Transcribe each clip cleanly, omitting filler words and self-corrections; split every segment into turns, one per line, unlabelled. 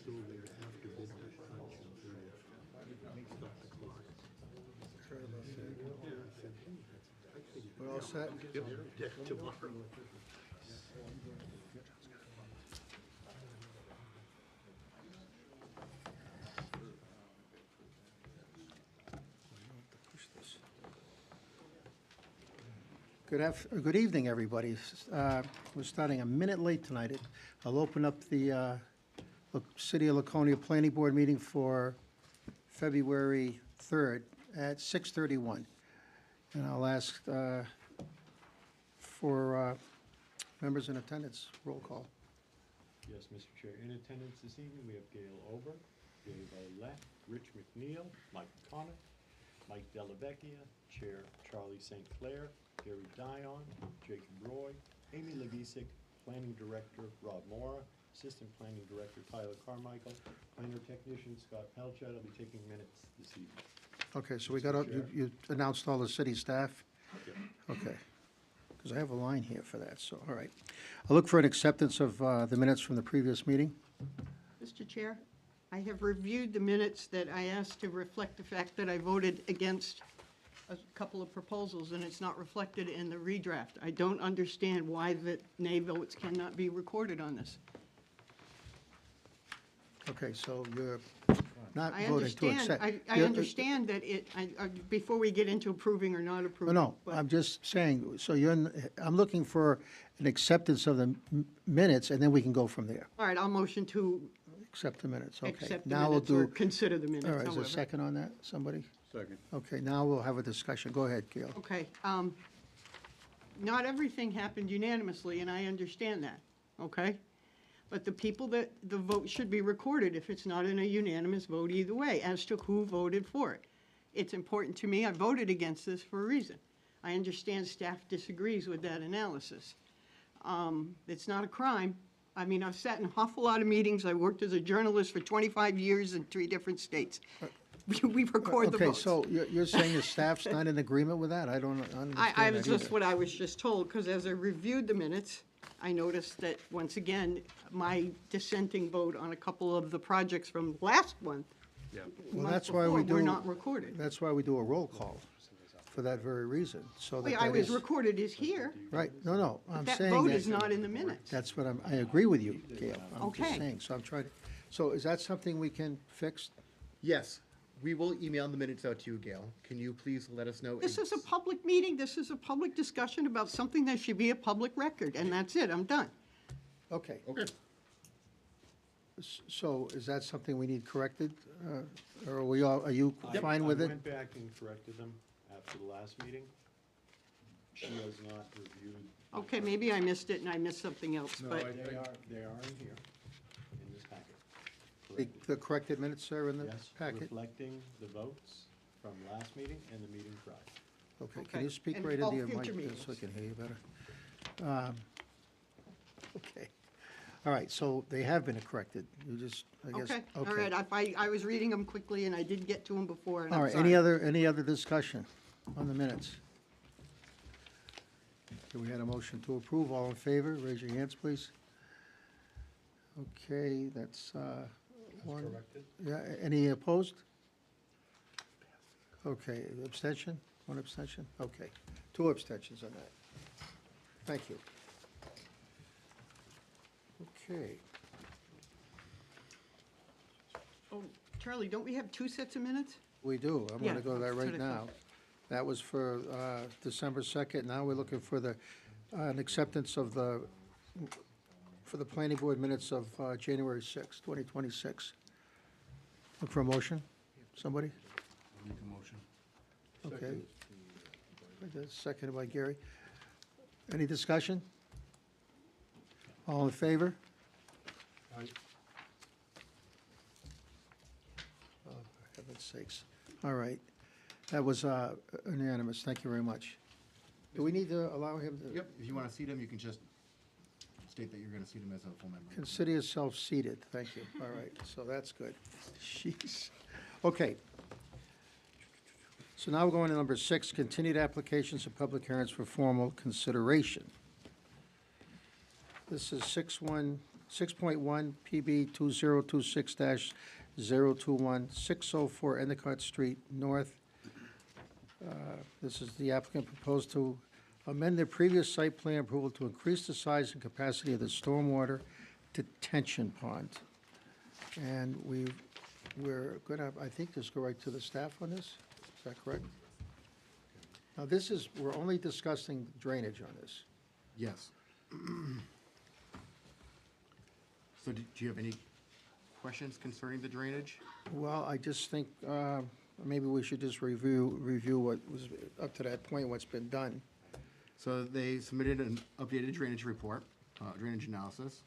still there after midnight on June 30th. Stop the clock.
Heard about that.
Yeah, I said, hey, I figured.
We're all set?
Yep, tomorrow.
Good evening, everybody. We're starting a minute late tonight. I'll open up the City of Laconia Planning Board meeting for February 3rd at 6:31. And I'll ask for members in attendance. Roll call.
Yes, Mr. Chair. In attendance this evening, we have Gail Ober, Dave Olette, Rich McNeil, Mike Coniff, Mike Dellavecchia, Chair Charlie St. Clair, Gary Dion, Jacob Roy, Amy Levisick, Planning Director Rob Mora, Assistant Planning Director Tyler Carmichael, Planner Technician Scott Pelchat. I'll be taking minutes this evening.
Okay, so we got, you announced all the city staff?
Yep.
Okay, because I have a line here for that, so, all right. I'll look for an acceptance of the minutes from the previous meeting.
Mr. Chair, I have reviewed the minutes that I asked to reflect the fact that I voted against a couple of proposals, and it's not reflected in the redraft. I don't understand why the nay votes cannot be recorded on this.
Okay, so you're not
I
voting to
understand,
accept.
I understand that before we get into approving or not approving.
No,
but-
I'm just saying, so I'm looking for an acceptance of the minutes, and then we can go from there.
All right, I'll motion to
Accept the minutes, okay.
accept the
Now we'll
minutes or
do.
consider the minutes,
All right, is there
however.
a second on that, somebody?
Second.
Okay, now we'll have a discussion. Go ahead, Gail.
Okay, not everything happened unanimously, and I understand that, okay? But the people that, the vote should be recorded if it's not in a unanimous vote either way, as to who voted for it. It's important to me, I voted against this for a reason. I understand staff disagrees with that analysis. It's not a crime. I mean, I've sat in an awful lot of meetings. I worked as a journalist for 25 years in 3 different states. We record the
Okay,
votes.
so you're saying the staff's not in agreement with that? I don't understand
I
that
was just
either.
what I was just told, because as I reviewed the minutes, I noticed that, once again, my dissenting vote on a couple of the projects from last month,
Yeah.
Well,
month
that's why we
before, were
do-
not recorded.
That's why we do a roll call, for that very reason, so that
Wait, I
that
was
is.
recorded as here,
Right, no, I'm
that
saying
vote
that.
is not in the minutes.
That's what I agree with you, Gail. I'm just
Okay.
saying, so I'm trying to, so is that something we can fix?
Yes, we will email the minutes out to you, Gail. Can you please let us know?
This is a public meeting, this is a public discussion about something that should be a public record, and that's it, I'm done.
Okay,
Okay.
so is that something we need corrected? Or are you fine with
I
it?
went back and corrected them after the last meeting. She has not reviewed.
Okay, maybe I missed it and I missed something else, but
They are in here, in this packet.
The corrected minutes are in the
Yes,
packet?
reflecting the votes from last meeting and the meeting prior.
Okay,
Okay,
can you speak
and
right
all
into your mic,
future
so I
meetings.
can hear you better? Okay, all right, so they have been corrected, you just, I guess,
okay, all right, I was reading them quickly and I didn't get to them before, and
All
I'm
right,
sorry.
any other discussion on the minutes? Okay, we had a motion to approve, all in favor, raise your hands, please. Okay, that's one.
Corrected?
Yeah, any opposed? Okay, abstention, one abstention, okay, 2 abstentions on that. Thank you. Okay,
Oh, Charlie, don't we have 2 sets of minutes?
we do, I'm
Yeah,
gonna go to that
that's what
right
I
now.
thought.
That was for December 2nd, now we're looking for an acceptance of for the planning board minutes of January 6th, 2026. Look for a motion, somebody?
Make a motion.
Okay. Seconded by Gary. Any discussion? All in favor?
Aye.
Oh, for heaven's sakes. All right. That was unanimous. Thank you very much. Do we need to allow him to?
Yep, if you want to see them, you can just state that you're going to see them as a full member.
Consider yourself seated. Thank you. All right, so that's good. Jeez. Okay. So now we're going to number 6, continued applications of public hearings for formal consideration. This is 6-1 6.1 PB 2026-021, 604 Endicott Street North. This is the applicant proposed to amend their previous site plan approval to increase the size and capacity of the stormwater detention pond. And we're gonna, I think, just go right to the staff on this. Is that correct? Now, this is, we're only discussing drainage on this.
Yes. So do you have any questions concerning the drainage?
Well, I just think maybe we should just review what was up to that point, what's been done.
So they submitted an updated drainage report, drainage analysis.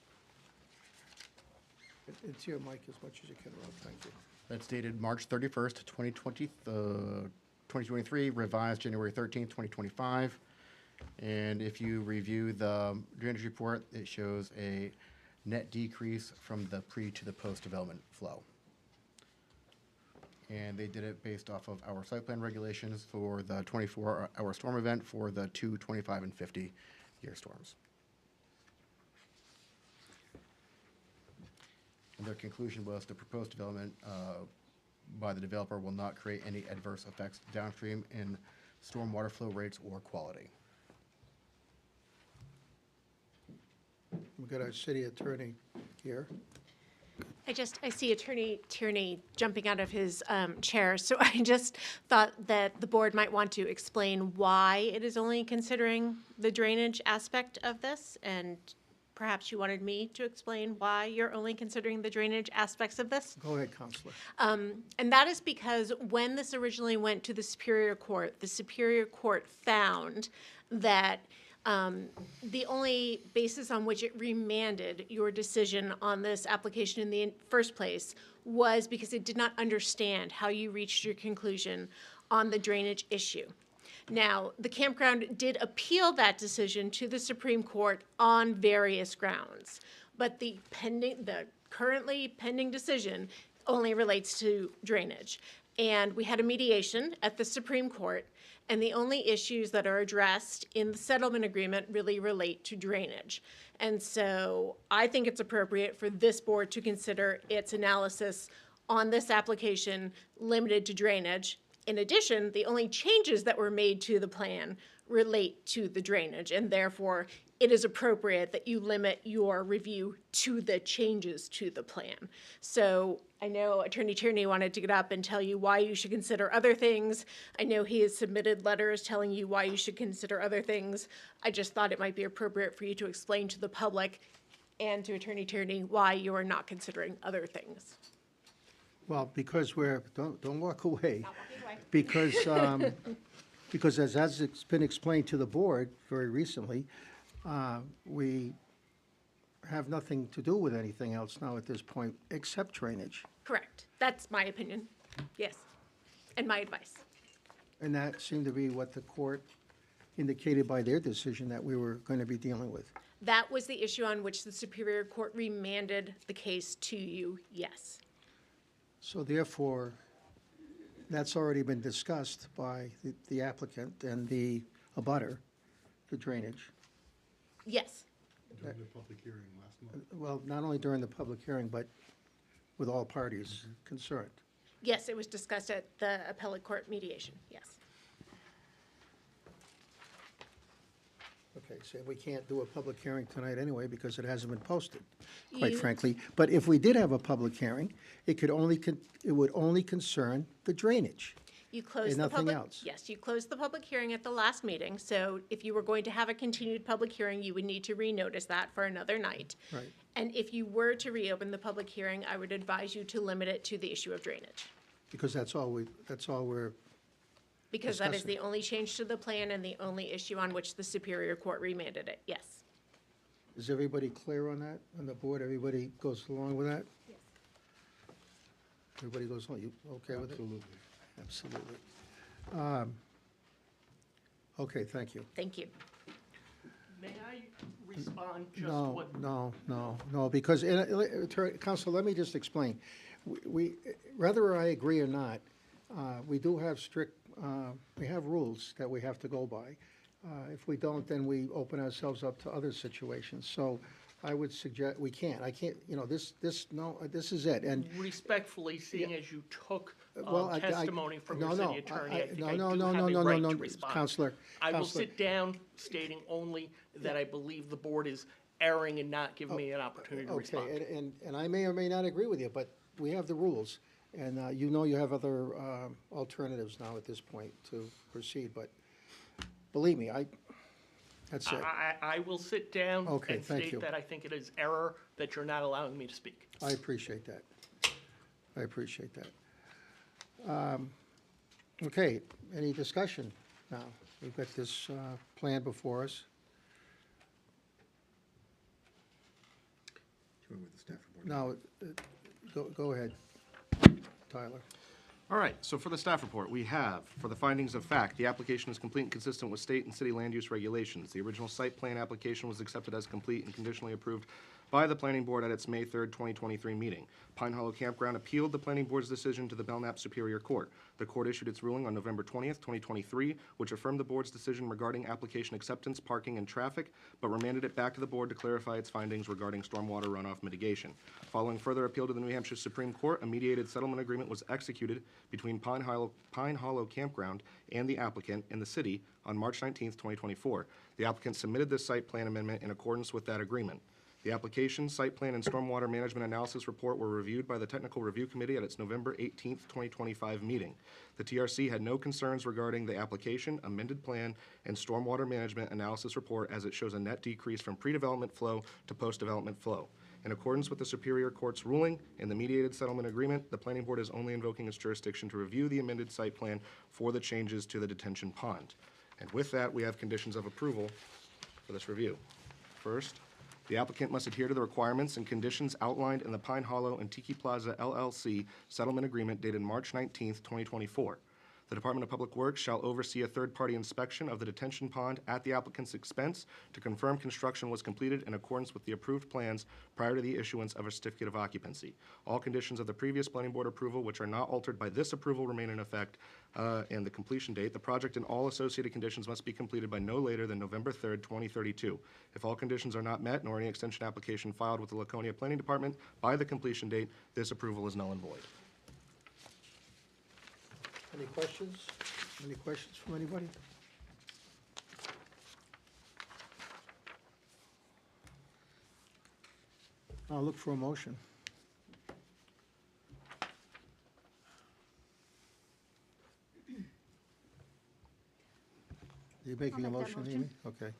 It's your mic as much as you can, Rob, thank you.
That's dated March 31st, 2023, revised January 13th, 2025. And if you review the drainage report, it shows a net decrease from the pre to the post-development flow. And they did it based off of our site plan regulations for the 24-hour storm event for the 2, 25, and 50-year storms. And their conclusion was the proposed development by the developer will not create any adverse effects downstream in storm water flow rates or quality.
We've got our city attorney here.
I see Attorney Tierney jumping out of his chair, so I just thought that the board might want to explain why it is only considering the drainage aspect of this, and perhaps you wanted me to explain why you're only considering the drainage aspects of this.
Go ahead, Counselor.
And that is because when this originally went to the Superior Court found that the only basis on which it remanded your decision on this application in the first place was because it did not understand how you reached your conclusion on the drainage issue. Now, the campground did appeal that decision to the Supreme Court on various grounds, but the currently pending decision only relates to drainage. And we had a mediation at the Supreme Court, and the only issues that are addressed in the settlement agreement really relate to drainage. And so I think it's appropriate for this board to consider its analysis on this application limited to drainage. In addition, the only changes that were made to the plan relate to the drainage, and therefore it is appropriate that you limit your review to the changes to the plan. So I know Attorney Tierney wanted to get up and tell you why you should consider other things. I know he has submitted letters telling you why you should consider other things. I just thought it might be appropriate for you to explain to the public and to Attorney Tierney why you are not considering other things.
Well, because don't walk away.
Not walking away.
Because as it's been explained to the board very recently, we have nothing to do with anything else now at this point except drainage.
Correct. That's my opinion. Yes. And my advice.
And that seemed to be what the court indicated by their decision that we were going to be dealing with.
That was the issue on which the Superior Court remanded the case to you, yes.
So therefore, that's already been discussed by the applicant and the abutter, the drainage.
Yes.
During the public hearing last month.
Well, not only during the public hearing, but with all parties concerned.
Yes, it was discussed at the appellate court mediation, yes.
Okay, so we can't do a public hearing tonight anyway because it hasn't been posted, quite
You-
frankly. But if we did have a public hearing, it would only concern the drainage.
You closed
And
the
nothing
public.
else.
Yes, you closed the public hearing at the last meeting, so if you were going to have a continued public hearing, you would need to renotice that for another night.
Right.
And if you were to reopen the public hearing, I would advise you to limit it to the issue of drainage,
Because that's all we're,
because that is
Discussing.
the only change to the plan and the only issue on which the Superior Court remanded it, yes.
is everybody clear on that, on the board? Everybody goes along with that?
Yes.
Everybody goes along, you okay with it?
Absolutely.
Absolutely. Okay, thank you.
Thank you.
May I respond just
No,
what?
no, because, Counsel, let me just explain. Whether I agree or not, we do have we have rules that we have to go by. If we don't, then we open ourselves up to other situations. So I would suggest, we can't, I can't, you know, this is it, and,
Respectfully, seeing as you took
well,
testimony from your
no,
city
no,
attorney, I think I
no,
do
no,
have
no,
a
no,
right
no,
to
no,
respond.
Counselor,
I will
Counselor.
sit down stating only that I believe the board is erring and not giving me an opportunity to respond.
Okay, and I may or may not agree with you, but we have the rules, and you know you have other alternatives now at this point to proceed, but believe me, that's it.
I will sit down
Okay,
and
thank you.
state that I think it is error that you're not allowing me to speak.
I appreciate that. I appreciate that. Okay, any discussion now? We've got this plan before us.
With the staff report.
Now, go ahead, Tyler.
All right, so for the staff report, we have, for the findings of fact, the application is complete and consistent with state and city land use regulations. The original site plan application was accepted as complete and conditionally approved by the planning board at its May 3rd, 2023 meeting. Pine Hollow Campground appealed the planning board's decision to the Belknap Superior Court. The court issued its ruling on November 20th, 2023, which affirmed the board's decision regarding application acceptance, parking, and traffic, but remanded it back to the board to clarify its findings regarding stormwater runoff mitigation. Following further appeal to the New Hampshire Supreme Court, a mediated settlement agreement was executed between Pine Hollow Campground and the applicant and the city on March 19th, 2024. The applicant submitted this site plan amendment in accordance with that agreement. The application, site plan, and stormwater management analysis report were reviewed by the Technical Review Committee at its November 18th, 2025 meeting. The TRC had no concerns regarding the application, amended plan, and stormwater management analysis report as it shows a net decrease from pre-development flow to post-development flow. In accordance with the Superior Court's ruling and the mediated settlement agreement, the Planning Board is only invoking its jurisdiction to review the amended site plan for the changes to the detention pond. And with that, we have conditions of approval for this review. First, the applicant must adhere to the requirements and conditions outlined in the Pine Hollow and Tiki Plaza LLC settlement agreement dated March 19th, 2024. The Department of Public Works shall oversee a third-party inspection of the detention pond at the applicant's expense to confirm construction was completed in accordance with the approved plans prior to the issuance of a certificate of occupancy. All conditions of the previous planning board approval, which are not altered by this approval, remain in effect, and the completion date. The project and all associated conditions must be completed by no later than November 3rd, 2032. If all conditions are not met, nor any extension application filed with the Laconia Planning Department by the completion date, this approval is null and void.
Any questions? Any questions from anybody? I'll look for a motion. Are you making a
I'll make that
motion,
motion.
Amy? Okay.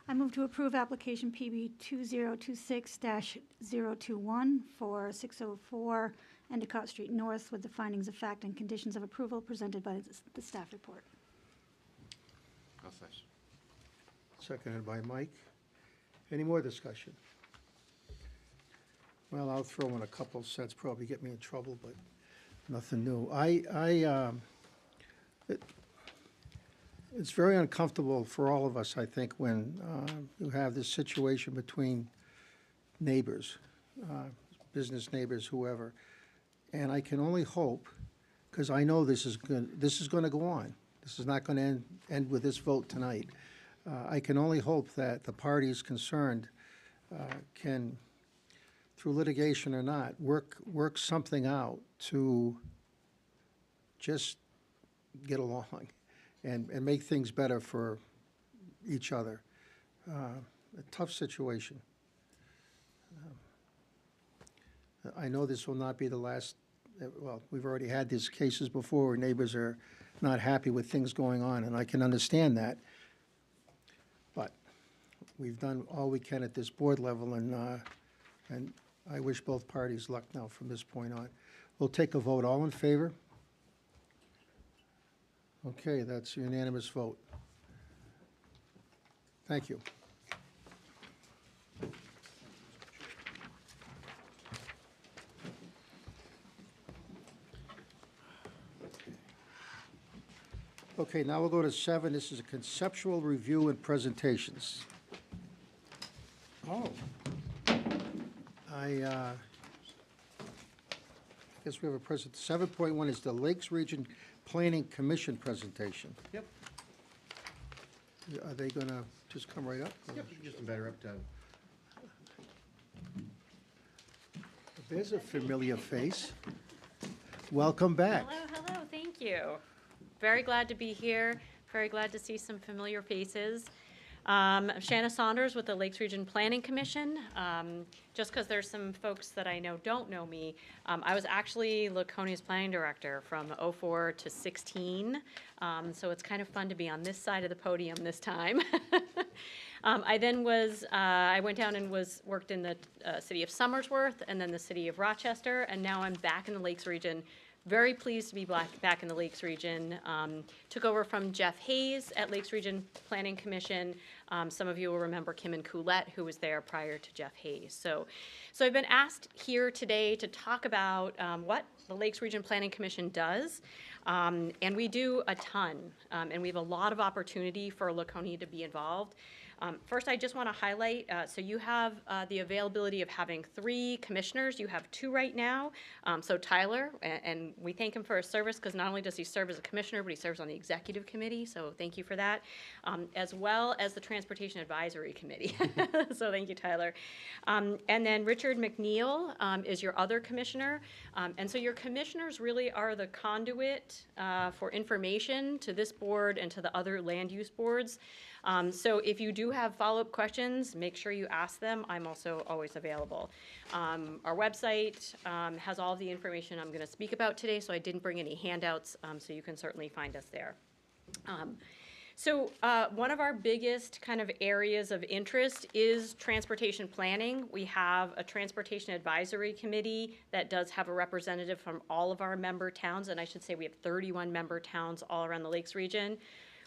I move to approve application PB 2026-021 for 604 Endicott Street North with the findings of fact and conditions of approval presented by the staff report.
Seconded by Mike. Any more discussion? Well, I'll throw in a couple cents, probably get me in trouble, but nothing new. It's very uncomfortable for all of us, I think, when you have this situation between neighbors, business neighbors, whoever. And I can only hope, because I know this is going to go on. This is not going to end with this vote tonight. I can only hope that the parties concerned can, through litigation or not, work something out to just get along and make things better for each other. A tough situation. I know this will not be the last, well, we've already had these cases before where neighbors are not happy with things going on, and I can understand that. But we've done all we can at this board level, and I wish both parties luck now from this point on. We'll take a vote. All in favor? Okay, that's a unanimous vote. Thank you. Okay, now we'll go to 7. This is a conceptual review and presentations. Oh. I guess we have a 7.1 is the Lakes Region Planning Commission presentation.
Yep.
Are they going to just come right up?
Yep, just invite her up to
There's a familiar face. Welcome back.
Hello, thank you. Very glad to be here, very glad to see some familiar faces. I'm Shanna Saunders with the Lakes Region Planning Commission. Just because there's some folks that I know don't know me, I was actually Laconia's planning director from '04 to '16, so it's kind of fun to be on this side of the podium this time. I then I went down and worked in the city of Somersworth and then the city of Rochester, and now I'm back in the Lakes Region. Very pleased to be back in the Lakes Region. Took over from Jeff Hayes at Lakes Region Planning Commission. Some of you will remember Kim and Coulette, who was there prior to Jeff Hayes. So I've been asked here today to talk about what the Lakes Region Planning Commission does. And we do a ton, and we have a lot of opportunity for Laconia to be involved. First, I just want to highlight, so you have the availability of having 3 commissioners. You have 2 right now. So Tyler, and we thank him for his service because not only does he serve as a commissioner, but he serves on the executive committee, so thank you for that, as well as the Transportation Advisory Committee. So thank you, Tyler. And then Richard McNeil is your other commissioner. And so your commissioners really are the conduit for information to this board and to the other land use boards. So if you do have follow-up questions, make sure you ask them. I'm also always available. Our website has all of the information I'm going to speak about today, so I didn't bring any handouts, so you can certainly find us there. So one of our biggest kind of areas of interest is transportation planning. We have a transportation advisory committee that does have a representative from all of our member towns, and I should say we have 31 member towns all around the Lakes region.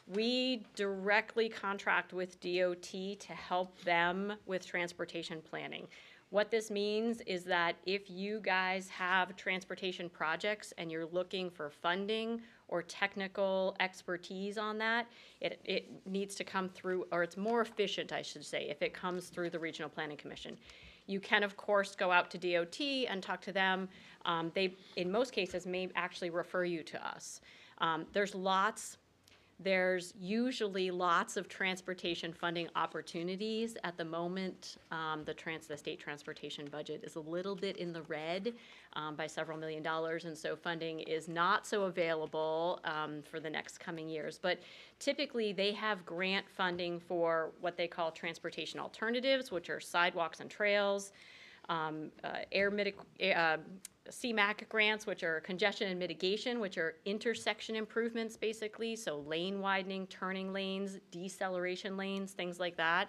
We directly contract with DOT to help them with transportation planning. What this means is that if you guys have transportation projects and you're looking for funding or technical expertise on that, it needs to come through, or it's more efficient, I should say, if it comes through the Regional Planning Commission. You can, of course, go out to DOT and talk to them. They, in most cases, may actually refer you to us. There's usually lots of transportation funding opportunities. At the moment, the state transportation budget is a little bit in the red by several $1 million, and so funding is not so available for the next coming years. But typically, they have grant funding for what they call transportation alternatives, which are sidewalks and trails, CMAQ grants, which are congestion and mitigation, which are intersection improvements, basically, so lane widening, turning lanes, deceleration lanes, things like that.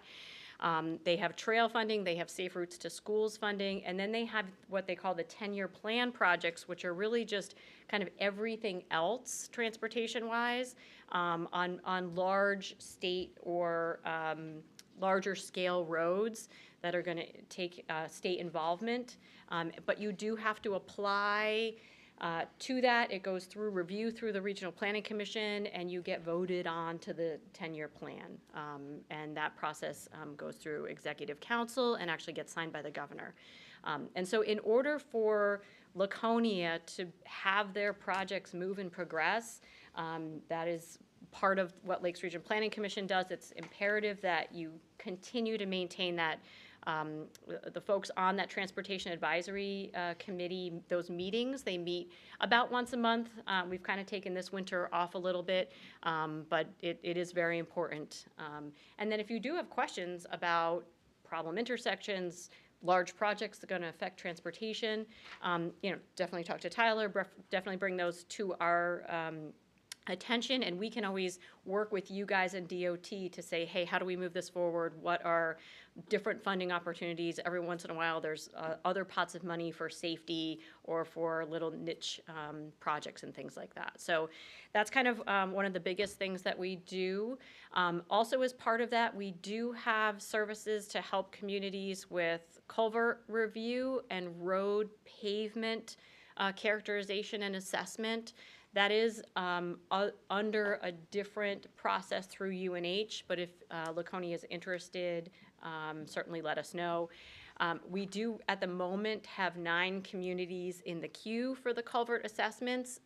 They have trail funding, they have Safe Routes to Schools funding, and then they have what they call the 10-year plan projects, which are really just kind of everything else transportation-wise on large state or larger scale roads that are going to take state involvement. But you do have to apply to that. It goes through review through the Regional Planning Commission, and you get voted on to the 10-year plan. And that process goes through Executive Council and actually gets signed by the governor. And so in order for Laconia to have their projects move and progress, that is part of what Lakes Region Planning Commission does. It's imperative that you continue to maintain that the folks on that Transportation Advisory Committee, those meetings, they meet about once a month. We've kind of taken this winter off a little bit, but it is very important. And then if you do have questions about problem intersections, large projects that are going to affect transportation, definitely talk to Tyler, definitely bring those to our attention, and we can always work with you guys in DOT to say, hey, how do we move this forward? What are different funding opportunities? Every once in a while, there's other pots of money for safety or for little niche projects and things like that. So that's kind of one of the biggest things that we do. Also, as part of that, we do have services to help communities with culvert review and road pavement characterization and assessment. That is under a different process through UNH, but if Laconia is interested, certainly let us know. We do, at the moment, have 9 communities in the queue for the culvert assessments.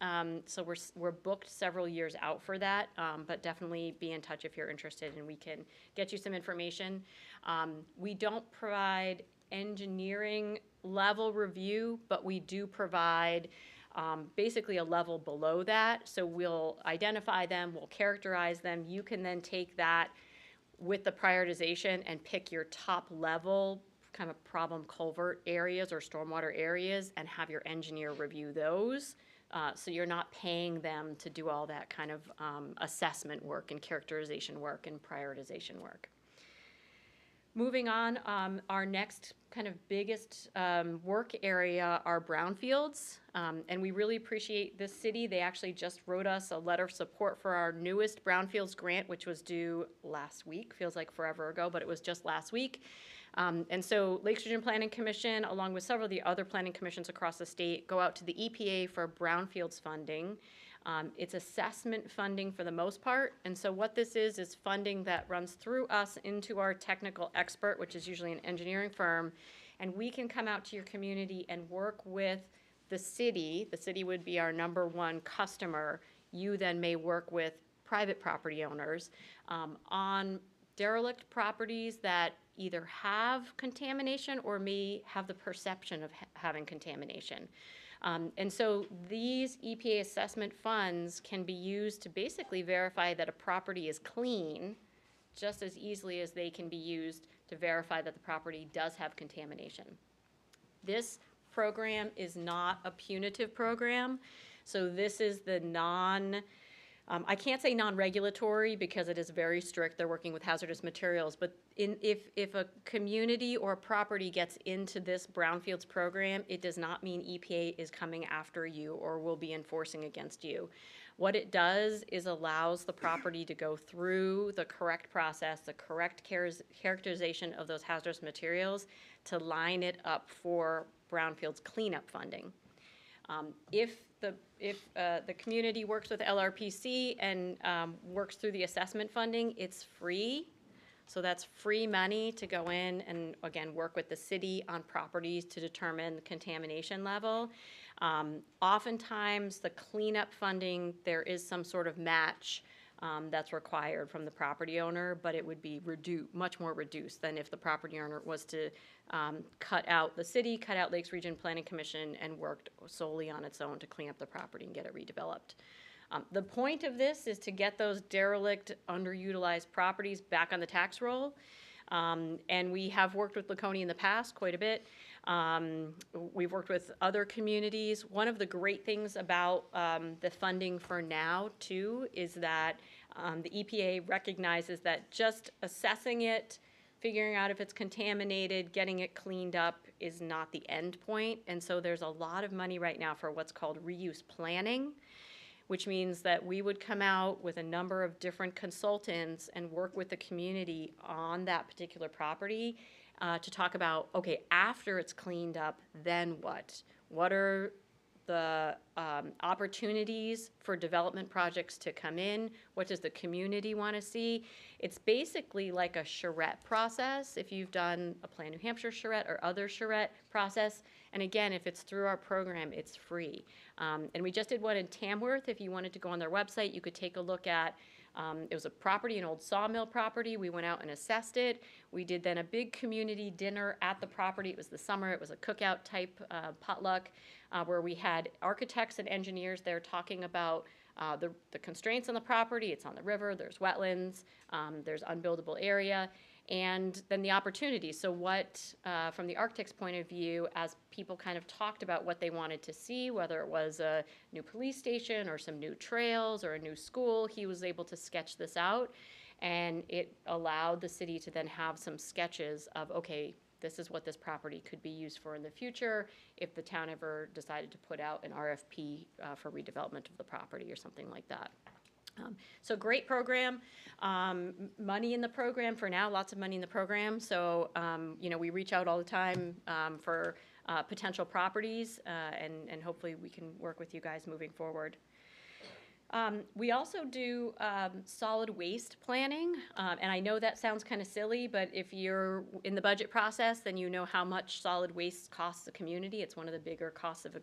So we're booked several years out for that, but definitely be in touch if you're interested and we can get you some information. We don't provide engineering level review, but we do provide basically a level below that. So we'll identify them, we'll characterize them. You can then take that with the prioritization and pick your top level kind of problem culvert areas or stormwater areas and have your engineer review those. So you're not paying them to do all that kind of assessment work and characterization work and prioritization work. Moving on, our next kind of biggest work area are brownfields, and we really appreciate this city. They actually just wrote us a letter of support for our newest brownfields grant, which was due last week. Feels like forever ago, but it was just last week. And so Lakes Region Planning Commission, along with several of the other planning commissions across the state, go out to the EPA for brownfields funding. It's assessment funding for the most part. And so what this is funding that runs through us into our technical expert, which is usually an engineering firm. And we can come out to your community and work with the city. The city would be our #1 customer. You then may work with private property owners on derelict properties that either have contamination or may have the perception of having contamination. And so these EPA assessment funds can be used to basically verify that a property is clean just as easily as they can be used to verify that the property does have contamination. This program is not a punitive program, so this is the I can't say non-regulatory because it is very strict. They're working with hazardous materials. But if a community or a property gets into this brownfields program, it does not mean EPA is coming after you or will be enforcing against you. What it does is allows the property to go through the correct process, the correct characterization of those hazardous materials to line it up for brownfields cleanup funding. If the community works with LRPC and works through the assessment funding, it's free. So that's free money to go in and, again, work with the city on properties to determine the contamination level. Oftentimes, the cleanup funding, there is some sort of match that's required from the property owner, but it would be much more reduced than if the property owner was to cut out the city, cut out Lakes Region Planning Commission, and worked solely on its own to clean up the property and get it redeveloped. The point of this is to get those derelict, underutilized properties back on the tax roll. And we have worked with Laconia in the past quite a bit. We've worked with other communities. One of the great things about the funding for now, too, is that the EPA recognizes that just assessing it, figuring out if it's contaminated, getting it cleaned up is not the end point. And so there's a lot of money right now for what's called reuse planning, which means that we would come out with a number of different consultants and work with the community on that particular property to talk about, okay, after it's cleaned up, then what? What are the opportunities for development projects to come in? What does the community want to see? It's basically like a charrette process, if you've done a Plan New Hampshire charrette or other charrette process. And again, if it's through our program, it's free. And we just did one in Tamworth. If you wanted to go on their website, you could take a look at, it was a property, an old sawmill property. We went out and assessed it. We did then a big community dinner at the property. It was the summer. It was a cookout type potluck where we had architects and engineers there talking about the constraints on the property. It's on the river. There's wetlands. There's unbuildable area. And then the opportunities. So what, from the architect's point of view, as people kind of talked about what they wanted to see, whether it was a new police station or some new trails or a new school, he was able to sketch this out. And it allowed the city to then have some sketches of, okay, this is what this property could be used for in the future if the town ever decided to put out an RFP for redevelopment of the property or something like that. So great program, money in the program for now, lots of money in the program. So, you know, we reach out all the time for potential properties and hopefully we can work with you guys moving forward. We also do solid waste planning, and I know that sounds kind of silly, but if you're in the budget process, then you know how much solid waste costs the community. It's one of the bigger costs of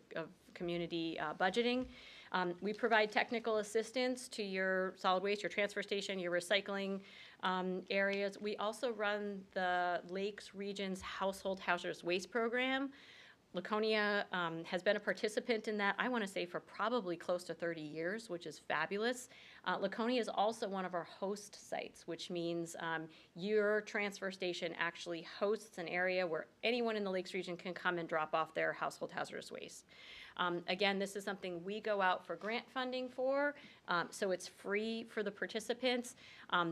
community budgeting. We provide technical assistance to your solid waste, your transfer station, your recycling areas. We also run the Lakes Region's Household Hazardous Waste Program. Laconia has been a participant in that, I want to say, for probably close to 30 years, which is fabulous. Laconia is also one of our host sites, which means your transfer station actually hosts an area where anyone in the Lakes region can come and drop off their household hazardous waste. Again, this is something we go out for grant funding for, so it's free for the participants.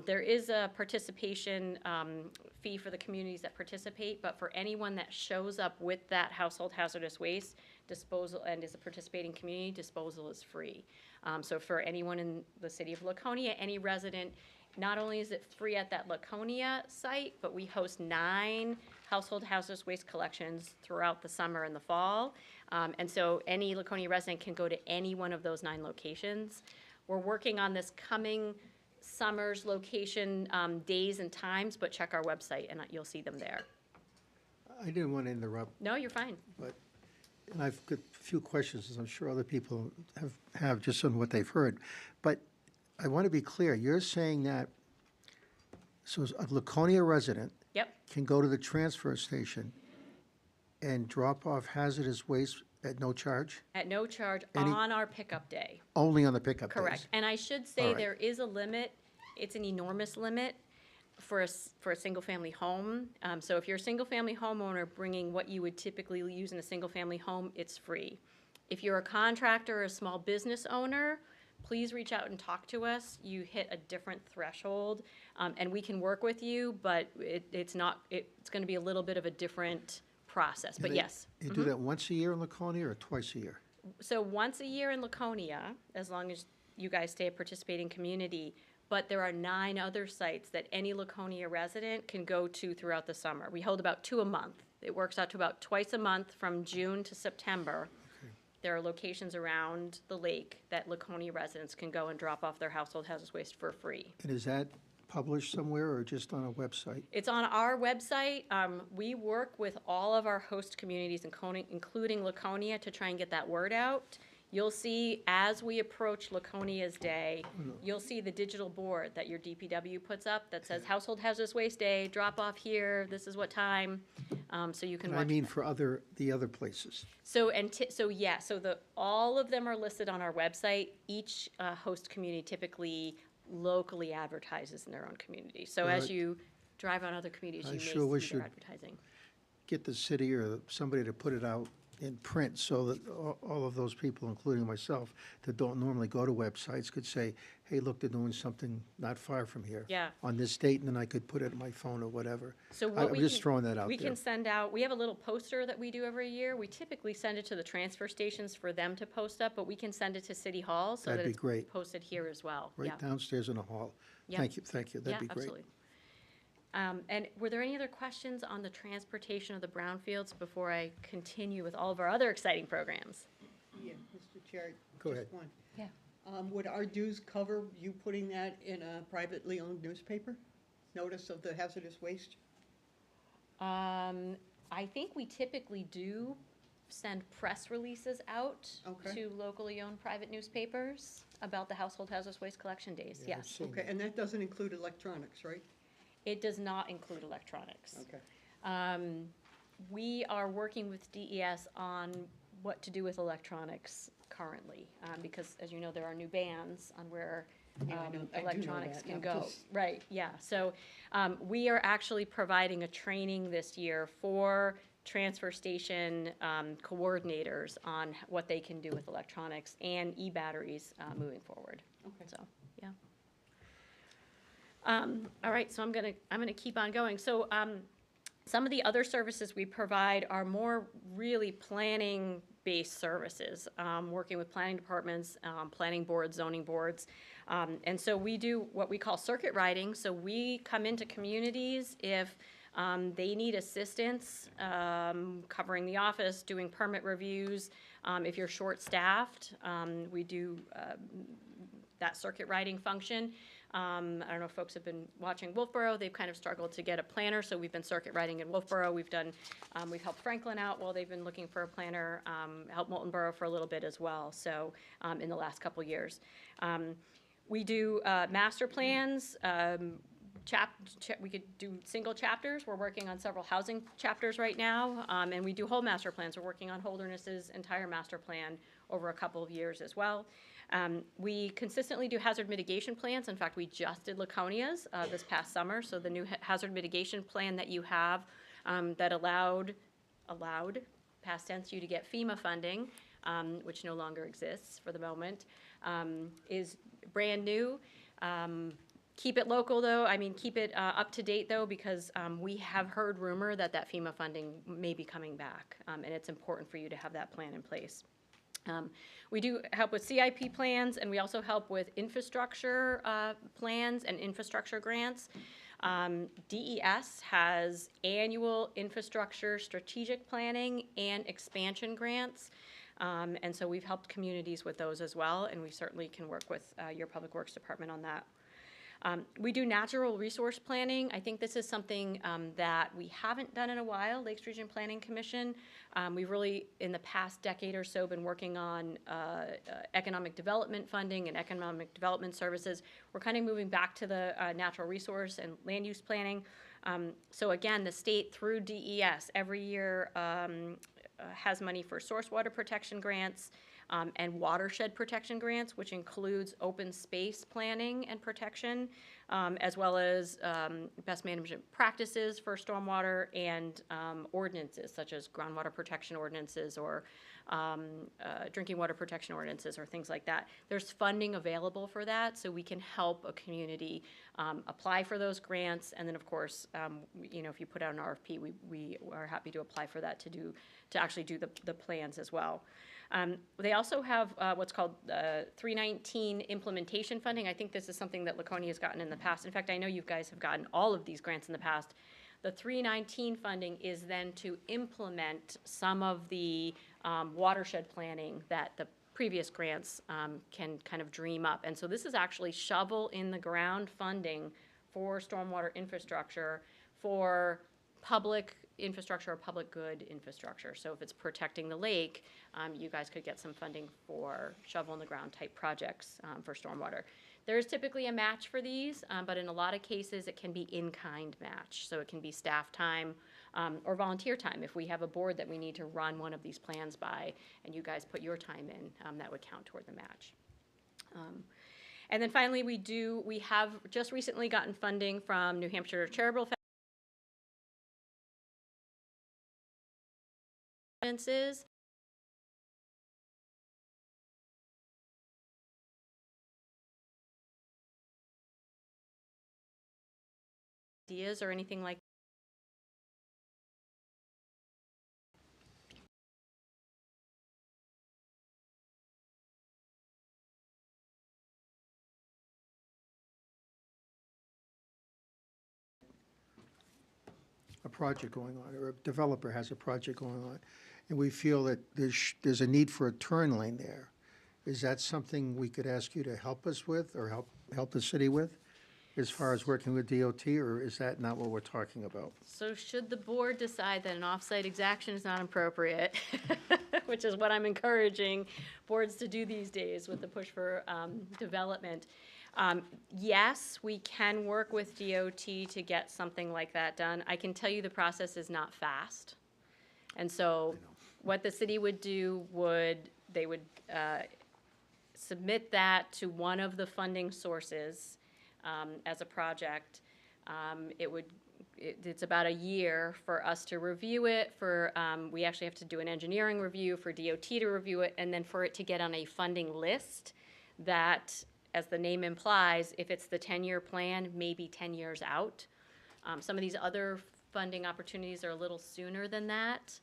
There is a participation fee for the communities that participate, but for anyone that shows up with that household hazardous waste disposal and is a participating community, disposal is free. So for anyone in the city of Laconia, any resident, not only is it free at that Laconia site, but we host 9 household hazardous waste collections throughout the summer and the fall. And so any Laconia resident can go to any one of those 9 locations. We're working on this coming summer's location days and times, but check our website and you'll see them there.
I didn't want to interrupt,
No, you're fine.
but, and I've got a few questions, as I'm sure other people have just on what they've heard. But I want to be clear, you're saying that, so a Laconia resident
Yep,
can go to the transfer station and drop off hazardous waste at no charge?
at no charge
Any-
on our pickup day.
Only on the pickup days?
Correct. And I should
All
say
right.
there is a limit. It's an enormous limit for a single-family home. So if you're a single-family homeowner bringing what you would typically use in a single-family home, it's free. If you're a contractor or a small business owner, please reach out and talk to us. You hit a different threshold, and we can work with you, but it's going to be a little bit of a different process. But
They-
yes.
You do that once a year in Laconia or twice a year?
So once a year in Laconia, as long as you guys stay a participating community, but there are 9 other sites that any Laconia resident can go to throughout the summer. We hold about 2 a month. It works out to about twice a month from June to September. There are locations around the lake that Laconia residents can go and drop off their household hazardous waste for free.
And is that published somewhere or just on a website?
It's on our website. We work with all of our host communities, including Laconia, to try and get that word out. You'll see, as we approach Laconia's Day, you'll see the digital board that your DPW puts up that says Household Hazardous Waste Day, drop off here, this is what time, so you can
And
watch.
I mean for the other places.
So, all of them are listed on our website. Each host community typically locally advertises in their own community. So
Well,
as you drive on other communities,
I
you may
sure wish
see their
you'd-
advertising.
Get the city or somebody to put it out in print so that all of those people, including myself, that don't normally go to websites could say, hey, look, they're doing something not far from here.
Yeah.
On this date, and then I could put it on my phone or whatever.
So what
I'm just throwing that out
we
there.
can send out, we have a little poster that we do every year. We typically send it to the transfer stations for them to post up, but we can send it to City Hall so
That'd
that
be
it's
great.
posted here as well. Yeah.
Right downstairs in the hall.
Yeah.
Thank you, that'd
Yeah,
be great.
absolutely. And were there any other questions on the transportation of the brownfields before I continue with all of our other exciting programs?
Yeah, Mr. Chair,
Go ahead.
just one.
Yeah.
Would our dues cover you putting that in a privately owned newspaper? Notice of the hazardous waste?
I think we typically do send press releases out
Okay.
to locally owned private newspapers about the household hazardous waste collection days,
Yeah, I've
yes.
seen
Okay, and that doesn't include electronics, right?
It does not include electronics.
Okay.
We are working with DES on what to do with electronics currently, because as you know, there are new bans on where
Yeah, I know- I do know
electronics
that.
can
I'm
go.
just-
Right, yeah. So we are actually providing a training this year for transfer station coordinators on what they can do with electronics and e-batteries moving forward.
Okay.
So, yeah. All right, so I'm gonna keep on going. So, some of the other services we provide are more really planning-based services, working with planning departments, planning boards, zoning boards. And so we do what we call circuit riding. So we come into communities if they need assistance covering the office, doing permit reviews. If you're short-staffed, we do that circuit riding function. I don't know if folks have been watching Wolfboro. They've kind of struggled to get a planner, so we've been circuit riding in Wolfboro. We've helped Franklin out while they've been looking for a planner, helped Moulton Borough for a little bit as well, so in the last couple years. We do master plans. We could do single chapters. We're working on several housing chapters right now, and we do whole master plans. We're working on Holderness's entire master plan over a couple of years as well. We consistently do hazard mitigation plans. In fact, we just did Laconia's this past summer. So the new hazard mitigation plan that you have that allowed, past tense, you to get FEMA funding, which no longer exists for the moment, is brand new. Keep it local, though. I mean, keep it up to date, though, because we have heard rumor that FEMA funding may be coming back, and it's important for you to have that plan in place. We do help with CIP plans, and we also help with infrastructure plans and infrastructure grants. DES has annual infrastructure strategic planning and expansion grants. And so we've helped communities with those as well, and we certainly can work with your Public Works Department on that. We do natural resource planning. I think this is something that we haven't done in a while, Lakes Region Planning Commission. We've really, in the past decade or so, been working on economic development funding and economic development services. We're kind of moving back to the natural resource and land use planning. So again, the state through DES every year has money for source water protection grants, and watershed protection grants, which includes open space planning and protection, as well as best management practices for stormwater and ordinances, such as groundwater protection ordinances or drinking water protection ordinances or things like that. There's funding available for that, so we can help a community apply for those grants. And then, of course, if you put out an RFP, we are happy to apply for that to actually do the plans as well. They also have what's called 319 implementation funding. I think this is something that Laconia has gotten in the past. In fact, I know you guys have gotten all of these grants in the past. The 319 funding is then to implement some of the watershed planning that the previous grants can kind of dream up. And so this is actually shovel in the ground funding for stormwater infrastructure for public infrastructure or public good infrastructure. So if it's protecting the lake, you guys could get some funding for shovel in the ground type projects for stormwater. There is typically a match for these, but in a lot of cases it can be in-kind match. So it can be staff time or volunteer time. If we have a board that we need to run one of these plans by and you guys put your time in, that would count toward the match. And then finally, we have just recently gotten funding from New Hampshire Charitable Foundations. Ideas or anything like
a project going on, or a developer has a project going on, and we feel that there's a need for a turn lane there. Is that something we could ask you to help us with, or help the city with, as far as working with DOT, or is that not what we're talking about?
So should the board decide that an off-site exaction is not appropriate, which is what I'm encouraging boards to do these days with the push for development, yes, we can work with DOT to get something like that done. I can tell you the process is not fast. And so what the city would do they would submit that to one of the funding sources as a project. It's about a year for us to review it, we actually have to do an engineering review for DOT to review it, and then for it to get on a funding list that, as the name implies, if it's the 10-year plan, maybe 10 years out. Some of these other funding opportunities are a little sooner than that.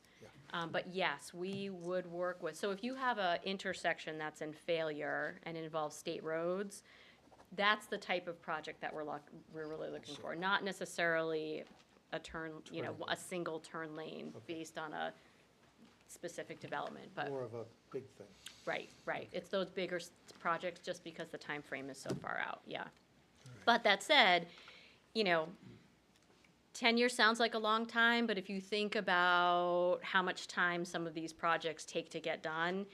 But yes, we would work with, so if you have an intersection that's in failure and it involves state roads, that's the type of project that we're really looking for, not necessarily a turn, a single turn lane based on a specific development, but,
More of a big thing.
right, right. It's those bigger projects just because the time frame is so far out, yeah. But that said, you know, 10 years sounds like a long time, but if you think about how much time some of these projects take to get done,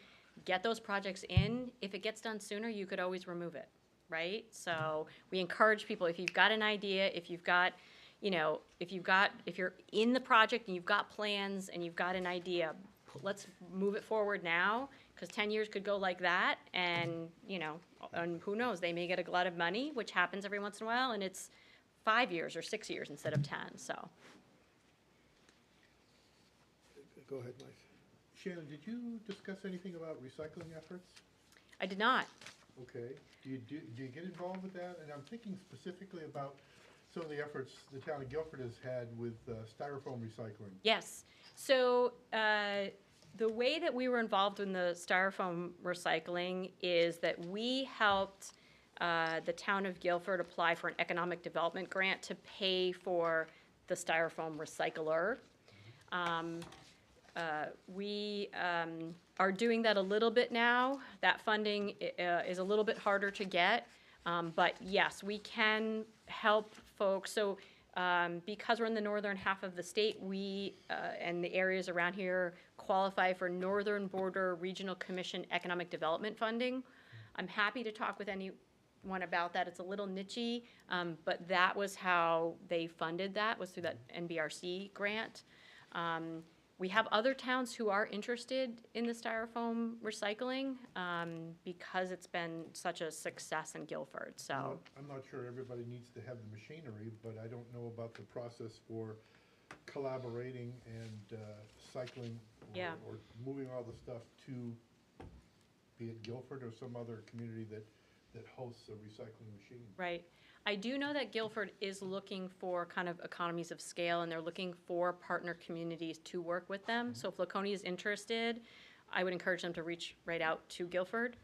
get those projects in. If it gets done sooner, you could always remove it, right? So we encourage people, if you've got an idea, if you've got, you know, if you're in the project and you've got plans and you've got an idea, let's move it forward now, because 10 years could go like that, and, you know, and who knows, they may get a glut of money, which happens every once in a while, and it's 5 years or 6 years instead of 10, so.
Go ahead, Mike.
Shannon, did you discuss anything about recycling efforts?
I did not.
Okay. Do you get involved with that? And I'm thinking specifically about some of the efforts the town of Guilford has had with styrofoam recycling.
Yes. So the way that we were involved in the styrofoam recycling is that we helped the town of Guilford apply for an economic development grant to pay for the styrofoam recycler. We are doing that a little bit now. That funding is a little bit harder to get, but yes, we can help folks. So because we're in the northern half of the state, we and the areas around here qualify for Northern Border Regional Commission Economic Development funding. I'm happy to talk with anyone about that. It's a little niche-y, but that was how they funded that, was through that NBRC grant. We have other towns who are interested in the styrofoam recycling because it's been such a success in Guilford, so.
I'm not sure everybody needs to have the machinery, but I don't know about the process for collaborating and cycling
Yeah.
or moving all the stuff to, be it Guilford or some other community that hosts a recycling machine.
Right. I do know that Guilford is looking for kind of economies of scale, and they're looking for partner communities to work with them. So if Laconia is interested, I would encourage them to reach right out to Guilford.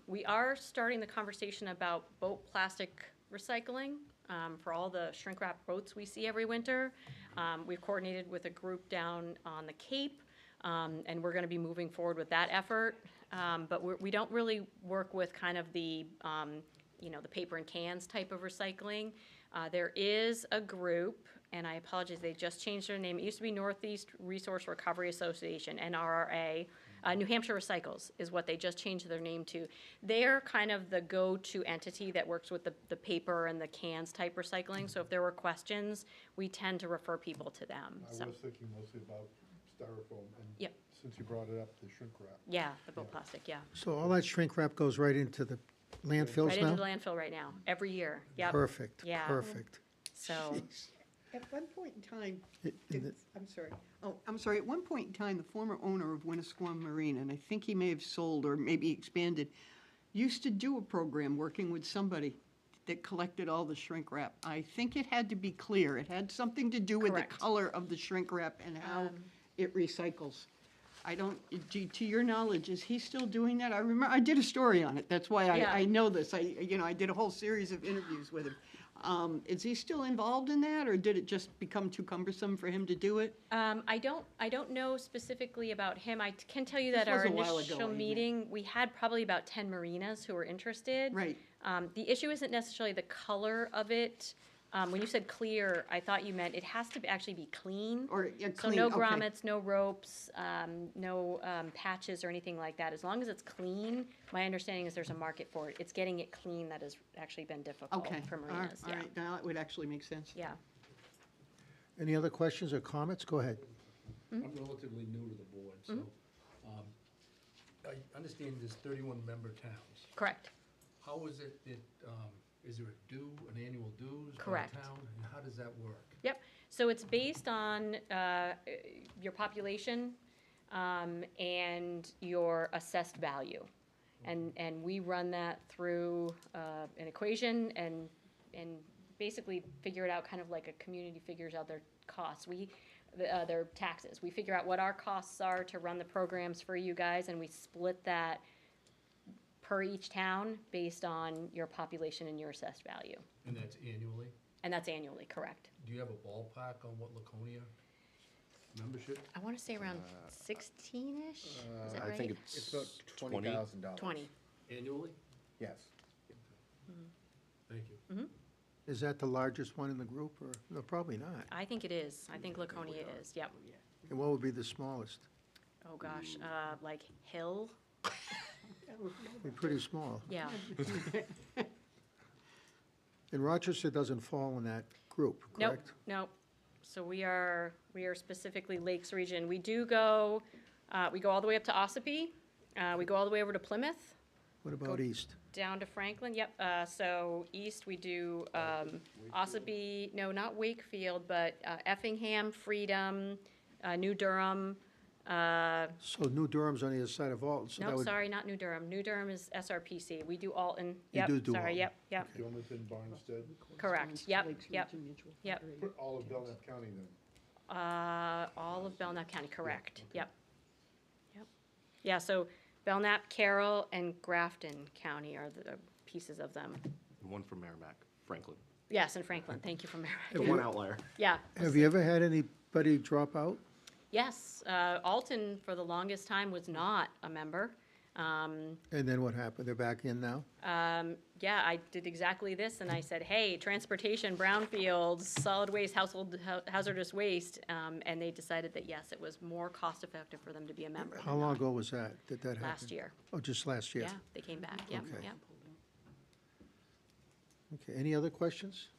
We are starting the conversation about boat plastic recycling for all the shrink wrap boats we see every winter. We've coordinated with a group down on the Cape, and we're going to be moving forward with that effort. But we don't really work with kind of the you know, the paper and cans type of recycling. There is a group, and I apologize, they just changed their name. It used to be Northeast Resource Recovery Association, NRRA. New Hampshire Recycles is what they just changed their name to. They're kind of the go-to entity that works with the paper and the cans type recycling. So if there were questions, we tend to refer people to them.
I was thinking mostly about styrofoam, and
Yep.
since you brought it up, the shrink wrap.
Yeah, the boat plastic, yeah.
So all that shrink wrap goes right into the landfills
Right
now?
into the landfill right now, every year, yep.
Perfect,
Yeah.
perfect.
So,
Jeez.
At one point in time,
In the-
I'm sorry, at one point in time, the former owner of Winnisquam Marine, and I think he may have sold or maybe expanded, used to do a program working with somebody that collected all the shrink wrap. I think it had to be clear. It had something to do with the
Correct.
color of the shrink wrap and how it recycles. I don't, to your knowledge, is he still doing that? I remember, I did a story on it. That's why
Yeah.
I know this. I did a whole series of interviews with him. Is he still involved in that, or did it just become too cumbersome for him to do it?
I don't know specifically about him. I can tell you that
This was
our
a while ago,
initial
I mean.
meeting, we had probably about 10 marinas who were interested.
Right.
The issue isn't necessarily the color of it. When you said clear, I thought you meant it has to actually be clean.
Or, yeah,
So
clean,
no
okay.
grommets, no ropes, no patches or anything like that. As long as it's clean, my understanding is there's a market for it. It's getting it clean that has actually been difficult
Okay.
for
All
marinas,
right,
yeah.
all right, now it would actually make sense.
Yeah.
Any other questions or comments? Go ahead.
I'm relatively new to the board, so I understand there's 31 member towns.
Correct.
How is it that, is there an annual dues by
Correct.
town, and how does that work?
Yep, so it's based on your population and your assessed value. And we run that through an equation and basically figure it out kind of like a community figures out their costs. Their taxes. We figure out what our costs are to run the programs for you guys, and we split that per each town based on your population and your assessed value.
And that's annually?
And that's annually, correct.
Do you have a ballpark on what Laconia membership?
I want to say around 16-ish, is that
I
right?
think
It's
it's
about $20,000.
20.
Annually?
Yes.
Thank you.
Is that the largest one in the group, or, no, probably not.
I think it is. I think Laconia is, yep.
And what would be the smallest?
Oh, gosh, like Hill?
Be pretty small.
Yeah.
And Rochester doesn't fall in that group,
Nope,
correct?
nope. So we are specifically Lakes Region. We do go, we go all the way up to Ossipee. We go all the way over to Plymouth,
What about east?
down to Franklin, yep. So east, we do Ossipee, no, not Wakefield, but Effingham, Freedom, New Durham.
So New Durham's on the other side of Alton, so that
Nope,
would,
sorry, not New Durham. New Durham is SRPC. We do Alton.
You
Yep,
do do
sorry,
Alton.
yep, yep,
Wilmington, Barnstead,
correct, yep,
Lakes
yep,
Region Mutual.
yep.
put all of Belknap County then.
All of Belknap County, correct, yep. Yep. Yeah, so Belknap, Carroll, and Grafton County are the pieces of them.
one from Merrimack, Franklin.
Yes, and Franklin, thank you for Merrimack.
The one outlier.
Yeah,
have you ever had anybody drop out?
yes, Alton for the longest time was not a member.
And then what happened? They're back in now?
Yeah, I did exactly this, and I said, hey, transportation, brownfields, solid waste, household hazardous waste, and they decided that, yes, it was more cost-effective for them to be a member.
How long ago was that happen?
Last year.
Oh, just last year?
Yeah, they came back, yep,
Okay.
yep.
Okay, any other questions?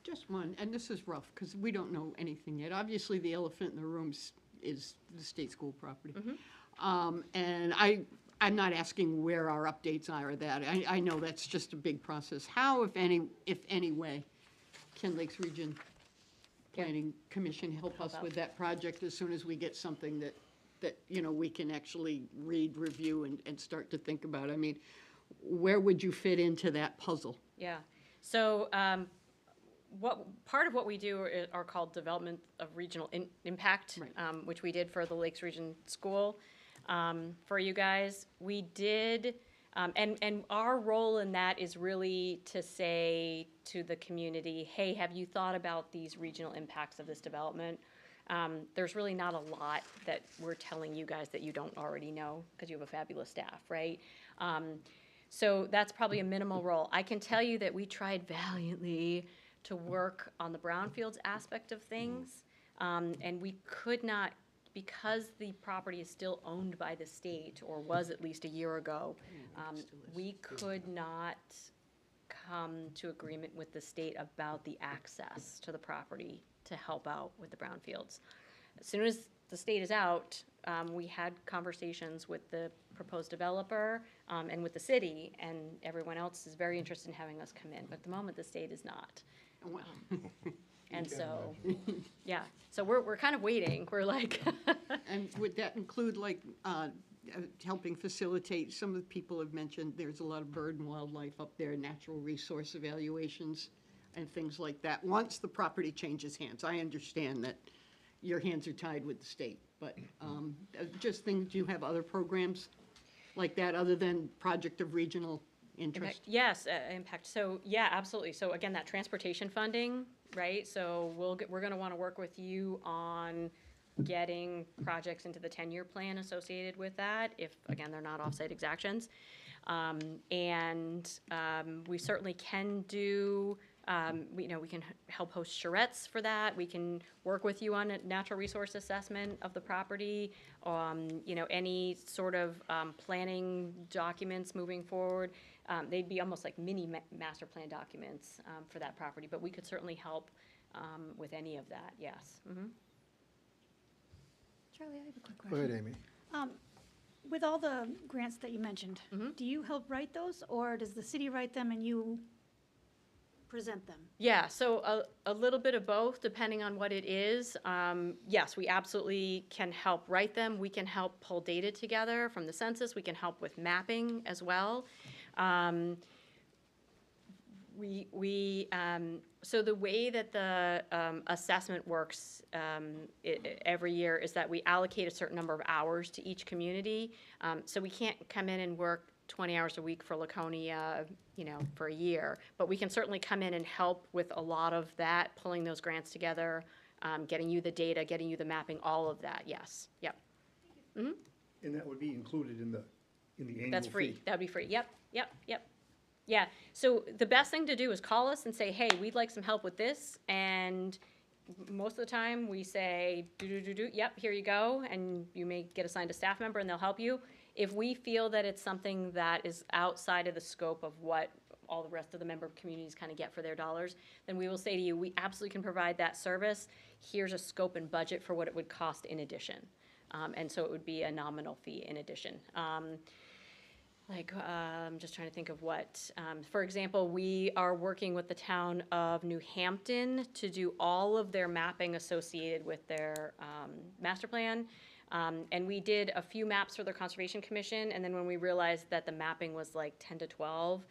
Just one, and this is rough, because we don't know anything yet. Obviously, the elephant in the room is the state school property. And I'm not asking where our updates are or that. I know that's just a big process. How, if any way, can Lakes Region Planning Commission help us with that project as soon as we get something that, we can actually read, review, and start to think about? I mean, where would you fit into that puzzle?
Yeah, so part of what we do are called development of regional impact,
Right.
which we did for the Lakes Region School. For you guys, we did, and our role in that is really to say to the community, hey, have you thought about these regional impacts of this development? There's really not a lot that we're telling you guys that you don't already know, because you have a fabulous staff, right? So that's probably a minimal role. I can tell you that we tried valiantly to work on the brownfields aspect of things, and we could not, because the property is still owned by the state, or was at least a year ago, we could not come to agreement with the state about the access to the property to help out with the brownfields. As soon as the state is out, we had conversations with the proposed developer and with the city, and everyone else is very interested in having us come in, but at the moment, the state is not.
Well,
And so, yeah, so we're kind of waiting, we're like,
and would that include, like, helping facilitate, some of the people have mentioned there's a lot of bird and wildlife up there, natural resource evaluations and things like that, once the property changes hands? I understand that your hands are tied with the state, but just think, do you have other programs like that, other than Project of Regional Interest?
yes, impact, so, yeah, absolutely. So again, that transportation funding, right? So we're gonna wanna work with you on getting projects into the 10-year plan associated with that, if, again, they're not offsite exactions. We certainly can do, we can help host charrettes for that. We can work with you on a natural resource assessment of the property, any sort of planning documents moving forward. They'd be almost like mini master plan documents for that property, but we could certainly help with any of that, yes.
Charlie, I have a quick
Go
question.
ahead, Amy.
With all the grants that you mentioned, do you help write those, or does the city write them and you present them?
Yeah, so a little bit of both, depending on what it is. Yes, we absolutely can help write them. We can help pull data together from the census. We can help with mapping as well. So the way that the assessment works every year is that we allocate a certain number of hours to each community. So we can't come in and work 20 hours a week for Laconia, for a year, but we can certainly come in and help with a lot of that, pulling those grants together, getting you the data, getting you the mapping, all of that, yes, yep.
And that would be included in the annual fee?
That's free, that would be free, yep. Yeah, so the best thing to do is call us and say, hey, we'd like some help with this, and most of the time, we say, yep, here you go, and you may get assigned a staff member and they'll help you. If we feel that it's something that is outside of the scope of what all the rest of the member communities kind of get for their dollars, then we will say to you, we absolutely can provide that service. Here's a scope and budget for what it would cost in addition. And so it would be a nominal fee in addition. I'm just trying to think of what, for example, we are working with the town of New Hampton to do all of their mapping associated with their master plan. And we did a few maps for their Conservation Commission, and then when we realized that the mapping was like 10 to 12,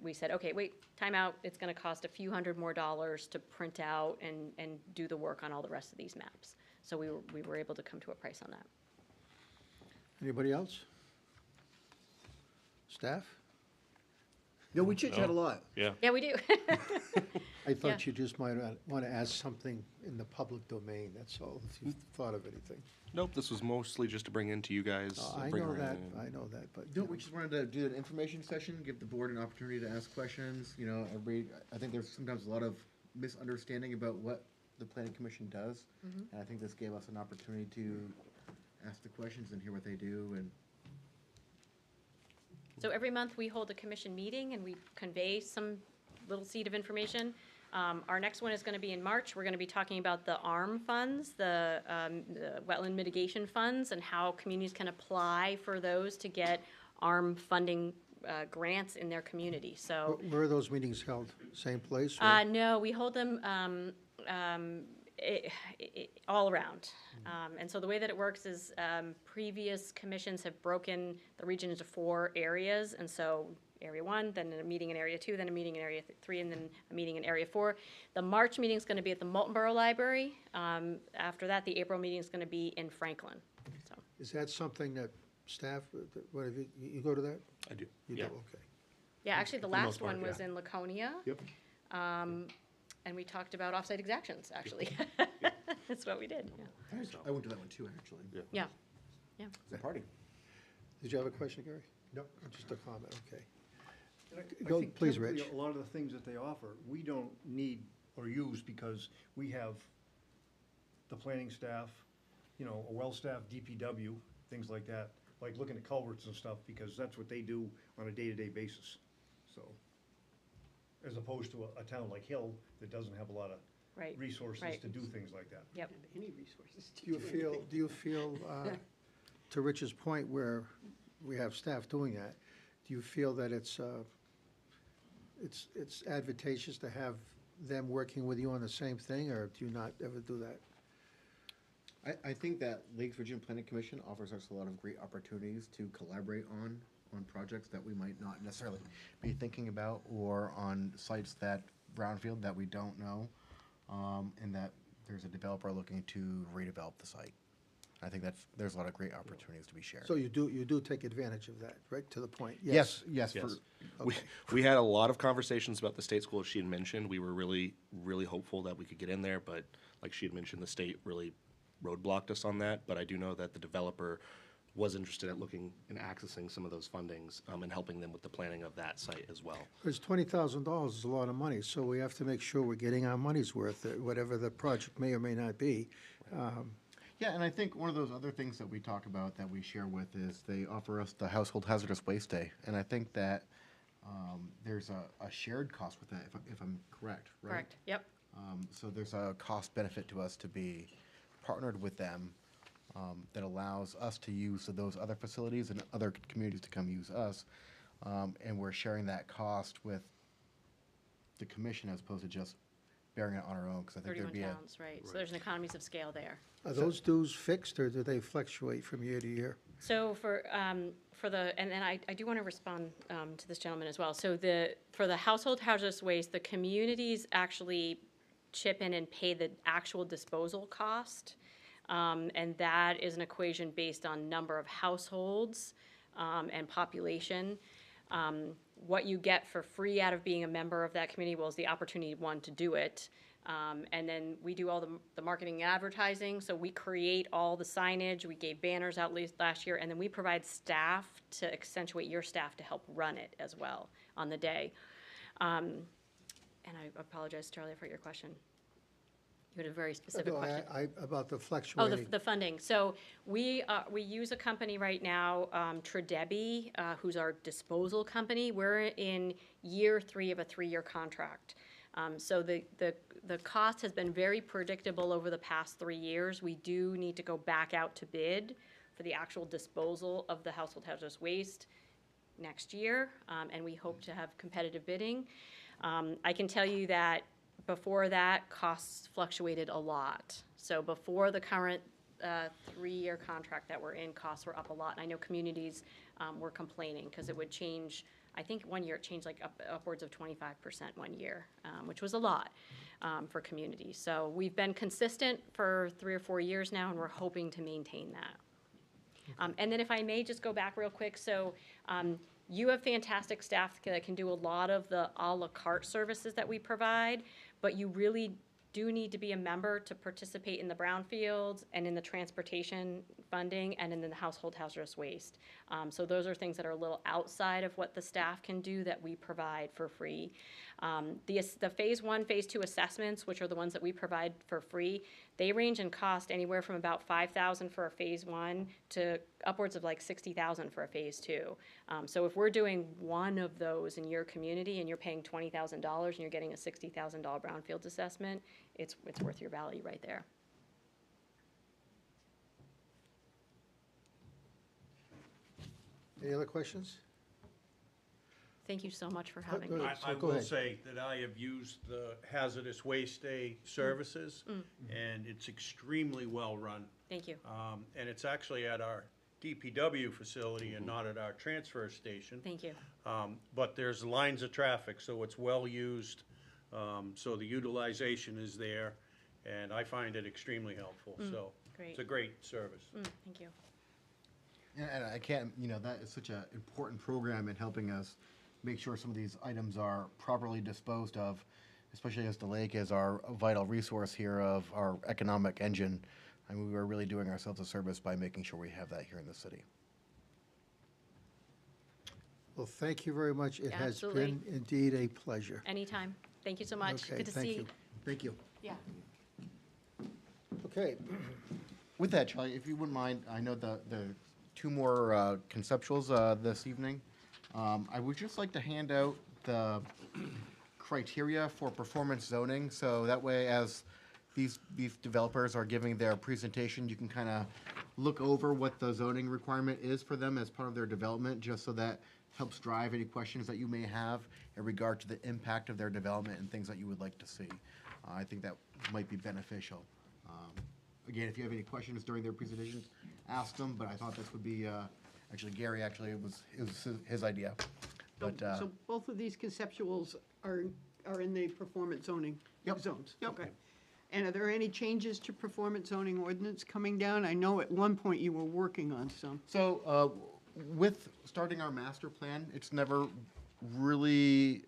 we said, okay, wait, time out. It's gonna cost a few $100 more to print out and do the work on all the rest of these maps. So we were able to come to a price on that.
Anybody else? Staff?
No, we chit-chat a lot.
Yeah.
Yeah, we do.
I thought
Yeah.
you just might want to ask something in the public domain, that's all, if you thought of anything.
Nope, this was mostly just to bring into you guys.
I
bring
know
her
that,
in.
I know that, but.
No, we just wanted to do an information session, give the board an opportunity to ask questions, you know, I think there's sometimes a lot of misunderstanding about what the planning commission does. And I think this gave us an opportunity to ask the questions and hear what they do, and
So every month, we hold a commission meeting and we convey some little seed of information. Our next one is gonna be in March. We're gonna be talking about the ARM funds, the wetland mitigation funds, and how communities can apply for those to get ARM funding grants in their community, so.
Where are those meetings held? Same place? or-
No, we hold them all around. And so the way that it works is previous commissions have broken the region into 4 areas. And so Area 1, then a meeting in Area 2, then a meeting in Area 3, and then a meeting in Area 4. The March meeting is going to be at the Moulton Borough Library. After that, the April meeting is going to be in Franklin. So,
Is that something that staff, what have you go to that?
I do.
You do,
Yeah.
okay.
yeah, actually, the
For the most
last one
part,
was
yeah.
in Laconia.
Yep.
And we talked about offsite exactions, actually. That's what we did, yeah.
I went to that one too, actually.
Yeah.
It's a party.
Did you have a question, Gary?
No.
Just a comment, okay.
And I
Go-
think
please,
typically,
Rich.
a lot of the things that they offer, we don't need or use because we have the planning staff, you know, a well-staffed DPW, things like that, like looking at culverts and stuff, because that's what they do on a day-to-day basis, so. As opposed to a town like Hill that doesn't have a lot of
Right,
resources
right.
to do things like that.
Yep.
Any resources to
Do you feel, to Rich's point where we have staff doing that, do you feel that it's advantageous to have them working with you on the same thing, or do you not ever do that?
I think that Lakes Region Planning Commission offers us a lot of great opportunities to collaborate on projects that we might not necessarily be thinking about, or on sites that, brownfield, that we don't know, and that there's a developer looking to redevelop the site. I think there's a lot of great opportunities to be shared.
So you do take advantage of that, right, to the point?
Yes, for,
Yes.
Okay.
We had a lot of conversations about the state school she had mentioned. We were really, really hopeful that we could get in there, but like she had mentioned, the state really roadblocked us on that. But I do know that the developer was interested at looking and accessing some of those fundings, and helping them with the planning of that site as well.
Because $20,000 is a lot of money, so we have to make sure we're getting our money's worth, whatever the project may or may not be.
Yeah, and I think one of those other things that we talk about that we share with is they offer us the Household Hazardous Waste Day. And I think that there's a shared cost with that, if I'm correct, right?
Correct, yep.
So there's a cost benefit to us to be partnered with them, that allows us to use those other facilities and other communities to come use us. And we're sharing that cost with the commission as opposed to just bearing it on our own, because I think
31
there'd be a.
towns, right. So there's an economies of scale there.
Are those dues fixed, or do they fluctuate from year to year?
So for the, and then I do want to respond to this gentleman as well. So for the household hazardous waste, the communities actually chip in and pay the actual disposal cost. And that is an equation based on number of households and population. What you get for free out of being a member of that community, well, is the opportunity, one, to do it, And then we do all the marketing and advertising, so we create all the signage, we gave banners out last year, and then we provide staff to accentuate your staff to help run it as well on the day. And I apologize, Charlie, for your question. You had a very specific
No,
question.
About the
Oh,
fluctuating.
the funding. So we use a company right now, Tredebi, who's our disposal company. We're in year 3 of a 3-year contract. So the cost has been very predictable over the past 3 years. We do need to go back out to bid for the actual disposal of the household hazardous waste next year, and we hope to have competitive bidding. I can tell you that before that, costs fluctuated a lot. So before the current 3-year contract that we're in, costs were up a lot. And I know communities were complaining because it would change. I think one year it changed like upwards of 25% one year, which was a lot for communities. So we've been consistent for 3 or 4 years now, and we're hoping to maintain that. And then if I may just go back real quick, so you have fantastic staff that can do a lot of the a la carte services that we provide, but you really do need to be a member to participate in the brownfields and in the transportation funding and in the household hazardous waste. So those are things that are a little outside of what the staff can do that we provide for free. The phase 1, phase 2 assessments, which are the ones that we provide for free, they range in cost anywhere from about $5,000 for a phase 1 to upwards of like $60,000 for a phase 2. So if we're doing one of those in your community and you're paying $20,000 and you're getting a $60,000 brownfields assessment, it's worth your value right there.
Any other questions?
Thank you so much for having
go
me.
ahead.
I
So go
will
ahead.
say that I have used the hazardous waste day services, and it's extremely well-run.
Thank you.
And it's actually at our DPW facility and not at our transfer station.
Thank you.
But there's lines of traffic, so it's well-used, so the utilization is there, and I find it extremely helpful, so.
Great.
It's a great service.
Thank you.
And I can't, that is such an important program in helping us make sure some of these items are properly disposed of, especially as the lake is our vital resource here of our economic engine. I mean, we're really doing ourselves a service by making sure we have that here in the city.
Well, thank you very much. It has
Absolutely.
been indeed a pleasure.
Anytime. Thank you so much.
Okay,
Good to
thank
see
you. Thank you.
Yeah.
Okay,
With that, Charlie, if you wouldn't mind, I know the 2 more conceptuals this evening. I would just like to hand out the criteria for performance zoning, so that way as these developers are giving their presentation, you can kind of look over what the zoning requirement is for them as part of their development, just so that helps drive any questions that you may have in regard to the impact of their development and things that you would like to see. I think that might be beneficial. Again, if you have any questions during their presentations, ask them, but I thought this would be, actually, Gary, it was his idea. But,
So both of these conceptuals are in the performance zoning
Yep.
zones?
Yep.
Okay. And are there any changes to performance zoning ordinance coming down? I know at one point you were working on some.
So, with starting our master plan, it's never really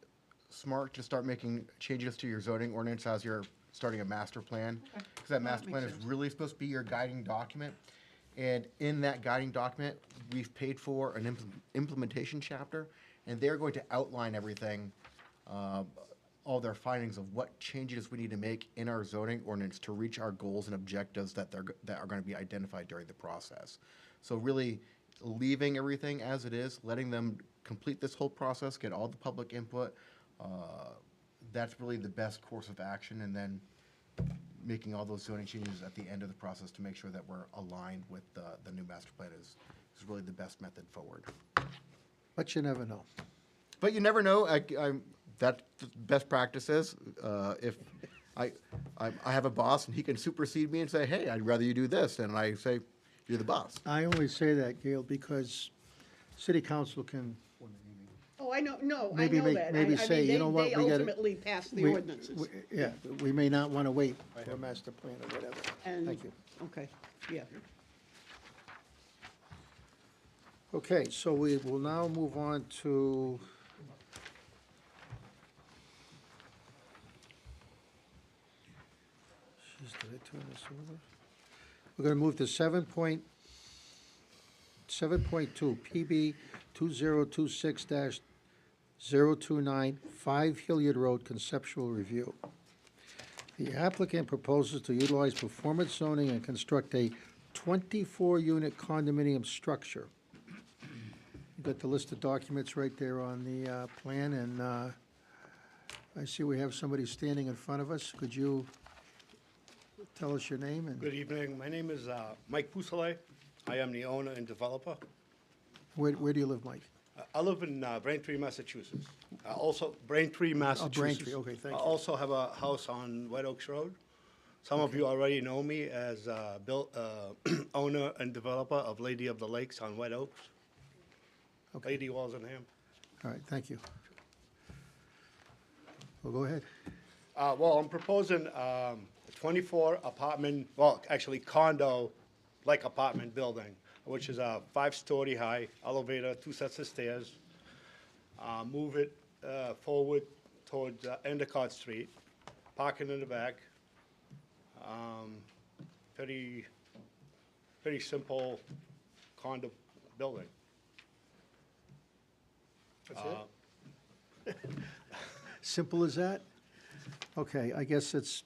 smart to start making changes to your zoning ordinance as you're starting a master plan. Because that master
makes
plan is
sense.
really supposed to be your guiding document. And in that guiding document, we've paid for an implementation chapter, and they're going to outline everything, all their findings of what changes we need to make in our zoning ordinance to reach our goals and objectives that are going to be identified during the process. So really leaving everything as it is, letting them complete this whole process, get all the public input, that's really the best course of action, and then making all those zoning changes at the end of the process to make sure that we're aligned with the new master plan is really the best method forward.
but you never know.
But you never know. That's best practices. If I have a boss and he can supersede me and say, "Hey, I'd rather you do this," and I say, "You're the boss."
I only say that, Gail, because city council can,
Oh, I know, no, I
Maybe
know
make-
that.
maybe say, you know what,
They
we gotta-
ultimately pass the
we-
ordinances.
yeah, we may not want to wait for a master plan or whatever.
And-
Thank you.
Okay, yeah.
Okay, so we will now move on to turn this over. We're gonna move to 7.2, PB 2026-029, 5 Hilliard Road, conceptual review. The applicant proposes to utilize performance zoning and construct a 24-unit condominium structure. You got the list of documents right there on the plan, and I see we have somebody standing in front of us. Could you tell us your name and
Good evening. My name is Mike Pusale. I am the owner and developer.
where do you live, Mike?
I live in Braintree, Massachusetts. Also, Braintree, Massachusetts.
Braintree, okay, thank
I
you.
also have a house on White Oaks Road. Some of you already know me as owner and developer of Lady of the Lakes on White Oaks.
Okay.
Lady Walsingham.
All right, thank you. Well, go ahead.
Well, I'm proposing a 24 apartment, well, actually condo-like apartment building, which is a 5-story high, elevator, 2 sets of stairs. Move it forward towards Endicott Street, parking in the back. Pretty simple condo building.
That's it? Simple as that? Okay, I guess it's,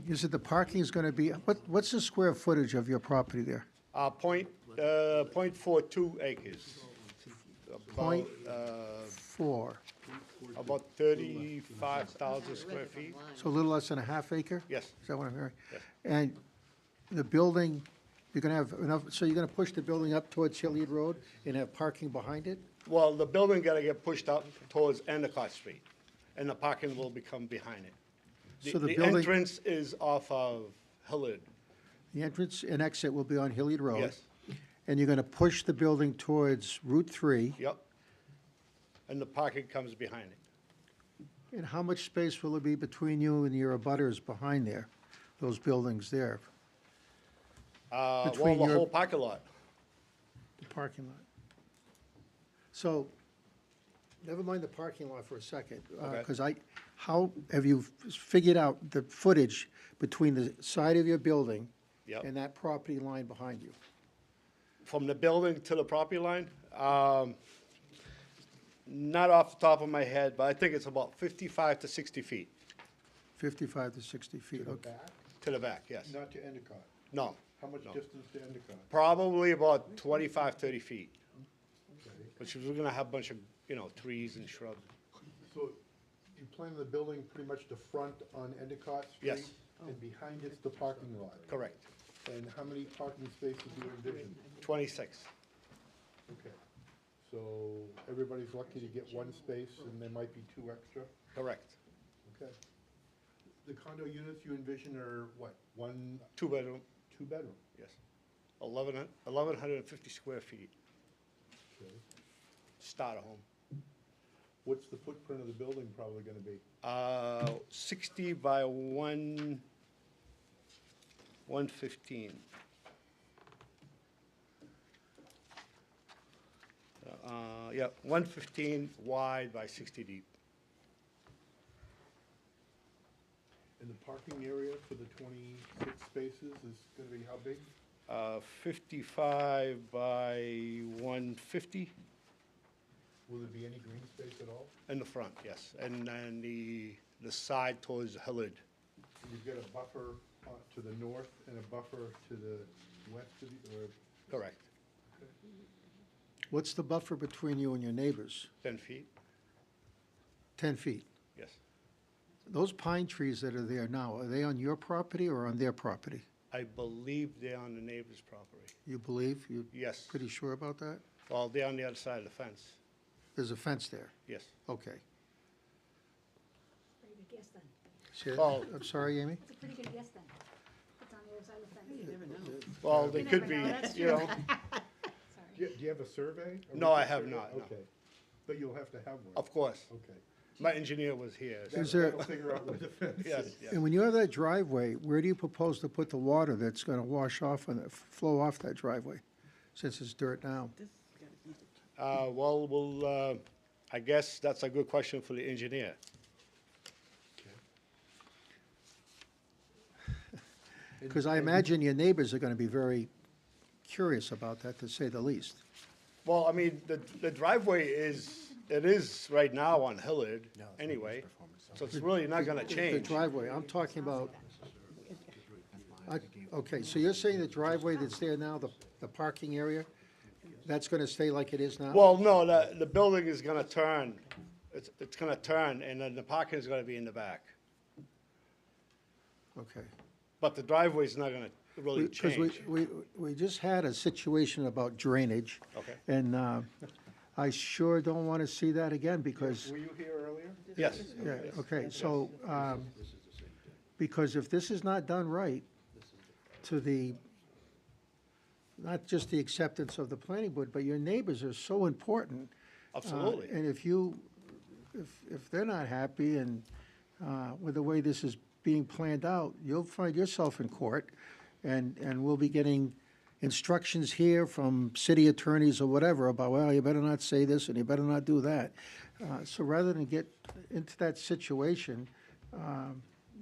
is it the parking is gonna be, what's the square footage of your property there?
0.42 acres.
Point
About,
4,
about 35,000 square feet.
so a little less than a half acre?
Yes.
Is that what I'm hearing?
Yes.
And the building, you're gonna have enough, so you're gonna push the building up towards Hilliard Road and have parking behind it?
Well, the building gotta get pushed up towards Endicott Street, and the parking will become behind it.
So the
The
building-
entrance is off of Hillard,
The entrance and exit will be on Hilliard Road?
yes,
And you're gonna push the building towards Route 3?
yep. And the parking comes behind it.
And how much space will there be between you and your abutters behind there, those buildings there,
Well,
Between
the
your-
whole parking lot,
the parking lot? So, never mind the parking lot for a second,
Okay.
because how have you figured out the footage between the side of your building
Yep.
and that property line behind you?
from the building to the property line, not off the top of my head, but I think it's about 55 to 60 feet
55 to 60 feet,
To the
okay.
back,
to the back, yes.
not to Endicott.
No,
How much
No.
distance to Endicott?
probably about 25, 30 feet,
Okay.
which is, we're gonna have a bunch of, trees and shrubs.
So you plan the building pretty much the front on Endicott Street?
Yes.
And behind it's the parking lot?
Correct.
And how many parking spaces do you envision?
26.
Okay. So everybody's lucky to get one space and there might be 2 extra?
Correct.
Okay. The condo units you envision are what, 1,
2-bedroom,
2-bedroom?
yes. 1,150 square feet,
Okay.
starter home.
What's the footprint of the building probably gonna be?
60 by 115. Yeah, 115 wide by 60 deep.
And the parking area for the 26 spaces is gonna be how big?
55 by 150
Will there be any green space at all?
in the front, yes. And then the side towards Hillard.
You've got a buffer to the north and a buffer to the west of the, or,
Correct.
What's the buffer between you and your neighbors?
10 feet,
10 feet?
yes.
Those pine trees that are there now, are they on your property or on their property?
I believe they're on the neighbor's property.
You believe? You
Yes.
pretty sure about that?
Well, they're on the other side of the fence,
There's a fence there?
yes.
Okay.
Pretty good guess then.
Say that-
Oh.
I'm sorry, Amy?
It's a pretty good guess then. It's on the other side of the fence.
You never know.
Well, they
You
could
never
be,
know, that's
you
true.
know,
do you have a survey? A
No, I
recent
have
survey?
not, no.
Okay, but you'll have to have one.
of course.
Okay.
My engineer was here. so-
Is there-
That'll figure out where the fence
Yes,
is.
yes.
And when you have that driveway, where do you propose to put the water that's gonna wash off and flow off that driveway, since it's dirt now?
Well, I guess that's a good question for the engineer.
Because I imagine your neighbors are gonna be very curious about that, to say the least.
Well, I mean, the driveway it is right now on Hillard anyway, so it's really not gonna
The
change.
driveway, I'm talking about, okay, so you're saying the driveway that's there now, the parking area, that's gonna stay like it is now?
Well, no, the building is gonna turn, it's gonna turn, and then the parking is gonna be in the back.
Okay.
But the driveway's not gonna really
Because
change.
we just had a situation about drainage.
Okay.
And I sure don't want to see that again, because,
Were you here earlier?
Yes,
yeah, okay, so, because if this is not done right, to the, not just the acceptance of the planning board, but your neighbors are so important.
absolutely.
And if they're not happy and with the way this is being planned out, you'll find yourself in court, and we'll be getting instructions here from city attorneys or whatever about, well, you better not say this and you better not do that. So rather than get into that situation,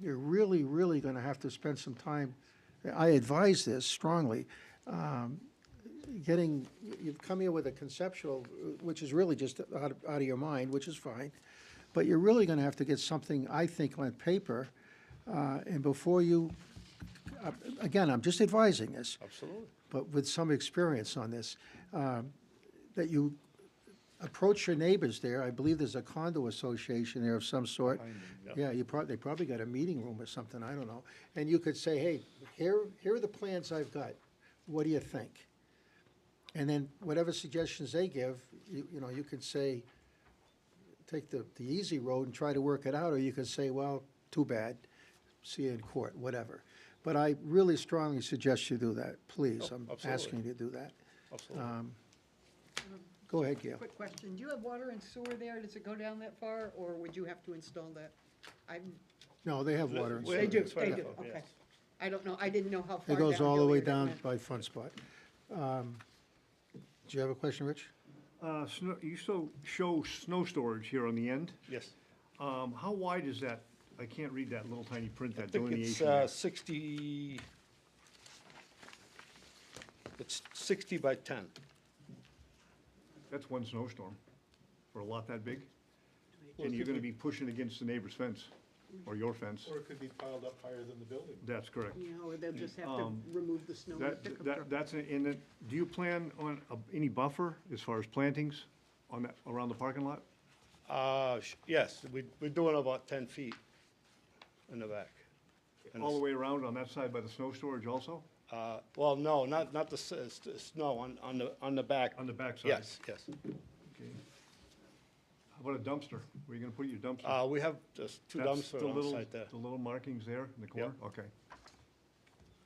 you're really, really gonna have to spend some time. I advise this strongly. You've come here with a conceptual, which is really just out of your mind, which is fine. But you're really gonna have to get something, I think, on paper, and before you, again, I'm just advising this,
Absolutely.
but with some experience on this, that you approach your neighbors there. I believe there's a condo association there of some sort. Yeah, they probably got a meeting room or something, I don't know. And you could say, hey, here are the plans I've got. What do you think? And then whatever suggestions they give, you know, you could say, take the easy road and try to work it out, or you could say, well, too bad, see you in court, whatever. But I really strongly suggest you do that, please. I'm
absolutely.
asking you to do that.
Absolutely.
Go ahead, Gail.
Quick question, do you have water and sewer there? Does it go down that far, or would you have to install that?
No, they have water and
They
sewer.
They do,
It's right
they
up,
do,
yes.
okay. I don't know, I didn't know how far
It
down.
goes all the way
Gilead it
down
went.
by Front Spot. Do you have a question, Rich?
You show snow storage here on the end.
Yes.
How wide is that? I can't read that little tiny print, that
I think it's
delineation. there.
60, it's 60 by 10.
That's one snowstorm for a lot that big. And you're gonna be pushing against the neighbor's fence, or your fence.
Or it could be piled up higher than the building.
That's correct.
You know, they'll just have to remove the snow and
That,
pick up
that,
truck.
that's, in it. Do you plan on any buffer as far as plantings on that, around the parking lot?
Yes, we're doing about 10 feet in the back. And
All the
it's-
way around on that side by the snow storage also?
Well, no, not the snow, on the back.
On the backside?
Yes, yes.
Okay. How about a dumpster? Where are you gonna put your dumpster?
We have just two
That's the
dumpsters on the
little-
side there.
The little markings there in the corner? Okay.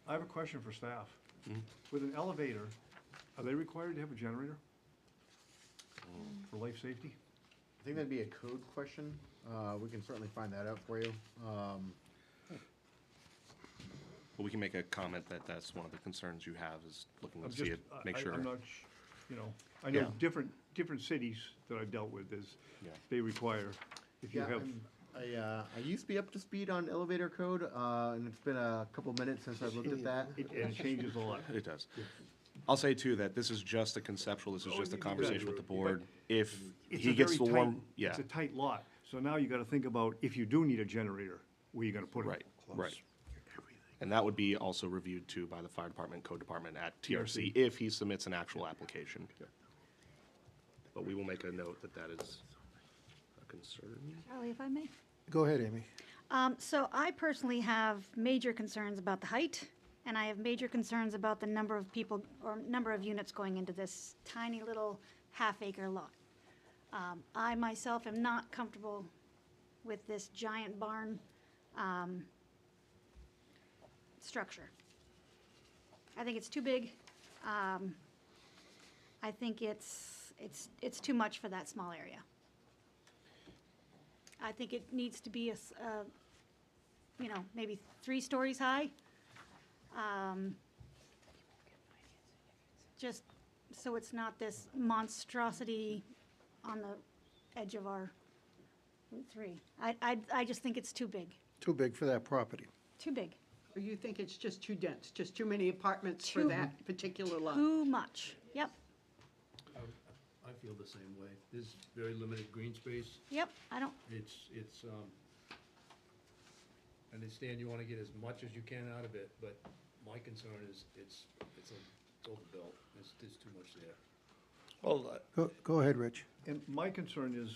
I have a question for staff. With an elevator, are they required to have a generator? For life safety?
I think that'd be a code question. We can certainly find that out for you.
But we can make a comment that that's one of the concerns you have, is looking
I'm
to see
just,
it, make sure.
I'm not, I know
Yeah.
different cities that I've dealt with is,
Yeah.
they require, if you
Yeah,
have,
I used to be up to speed on elevator code, and it's been a couple minutes since I've looked at that.
it changes a lot.
It does. I'll say too, that this is just a conceptual, this is just a conversation with the board. If
It's
he
a
gets
very
the
tight-
warm, yeah,
It's a tight lot, so now you gotta think about, if you do need a generator, where you gonna put it?
right. And that would be also reviewed too by the fire department, code department at TRC if he submits an actual application. But we will make a note that that is a concern.
Charlie, if I may?
Go ahead, Amy.
So I personally have major concerns about the height, and I have major concerns about the number of people, or number of units going into this tiny little half-acre lot. I myself am not comfortable with this giant barn structure. I think it's too big. I think it's too much for that small area. I think it needs to be maybe 3 stories high. Just so it's not this monstrosity on the edge of our Route 3. I just think it's too big,
Too big for that property.
too big.
Or you think it's just too dense, just too many apartments for
Too-
that particular lot?
Too much. Yep,
I feel the same way. There's very limited green space.
yep, I don't,
I understand you wanna get as much as you can out of it, but my concern is it's overbuilt. There's too much there.
Well,
Go ahead, Rich.
and my concern is,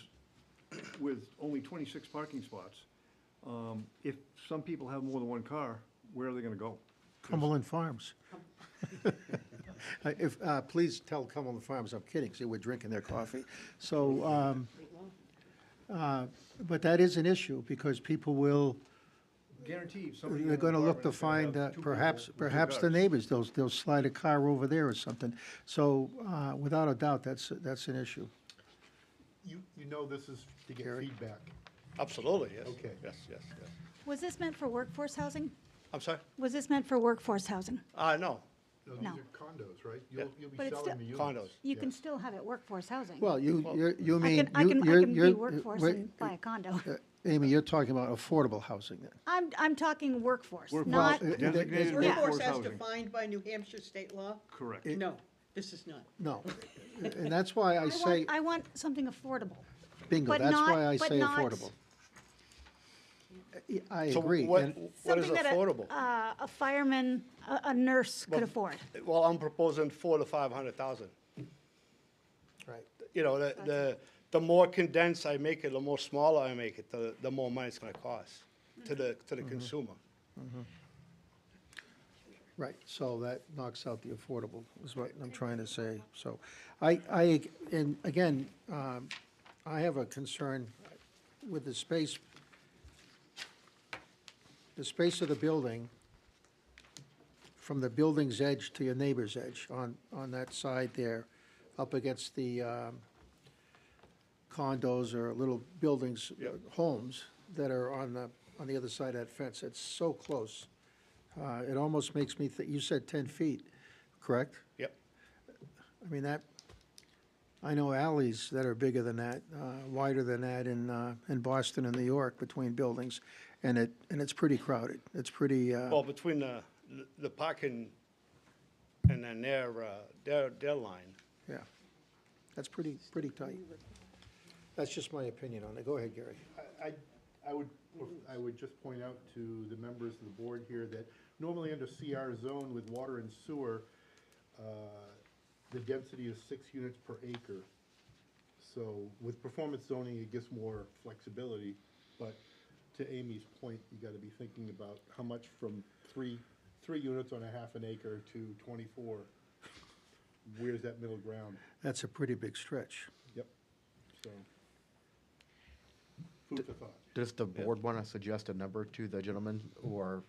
with only 26 parking spots, if some people have more than one car, where are they gonna go?
Cumberland Farms. Please tell Cumberland Farms I'm kidding, see, we're drinking their coffee. So, but that is an issue, because people will,
Guaranteed, somebody.
they're gonna look to find, perhaps the neighbors, they'll slide a car over there or something. So, without a doubt, that's an issue.
You know this is to get
Gary?
feedback.
Absolutely, yes.
Okay.
Yes, yes, yes.
was this meant for workforce housing?
I'm sorry?
Was this meant for workforce housing?
No,
No, these
No.
are condos, right?
Yeah.
You'll be
But it's
selling the units.
condos.
You
Yeah.
can still have it workforce housing.
Well, you
I
mean,
can, I can, I
you're-
can be
you're-
workforce
wait,
and buy a condo.
Amy, you're talking about affordable housing then?
I'm talking workforce,
Workforce.
not,
Well,
Designated
it-
Workforce
workforce
as
housing.
defined by New Hampshire state law?
Correct.
No, this is not.
No. And that's why I say,
I want something affordable.
bingo,
but
that's
not-
why I
but
say
not-
affordable. I
So
agree.
what,
and-
what is
Something that
affordable?
a fireman, a nurse could
Well,
afford.
Well, I'm proposing 400,000 to 500,000.
Right.
You know, the more condensed I make it, the more smaller I make it, the more money it's gonna cost to the consumer.
Right, so that knocks out the affordable, is what I'm trying to say. So, and again, I have a concern with the space of the building, from the building's edge to your neighbor's edge, on that side there, up against the condos or little buildings, homes that are on the other side of that fence. It's so close. It almost makes me think, you said 10 feet, correct?
Yep.
I mean, I know alleys that are bigger than that, wider than that in Boston and New York between buildings, and it's pretty crowded. It's pretty,
Well, between the parking and then their line.
yeah. That's pretty tight. That's just my opinion on it. Go ahead, Gary.
I would just point out to the members of the board here that normally under CR zone with water and sewer, the density is 6 units per acre. So with performance zoning, it gives more flexibility, but to Amy's point, you gotta be thinking about how much from three units on a half an acre to 24. Where's that middle ground?
That's a pretty big stretch.
Yep, so. Food for thought.
Does the board want to suggest a number to the gentleman, or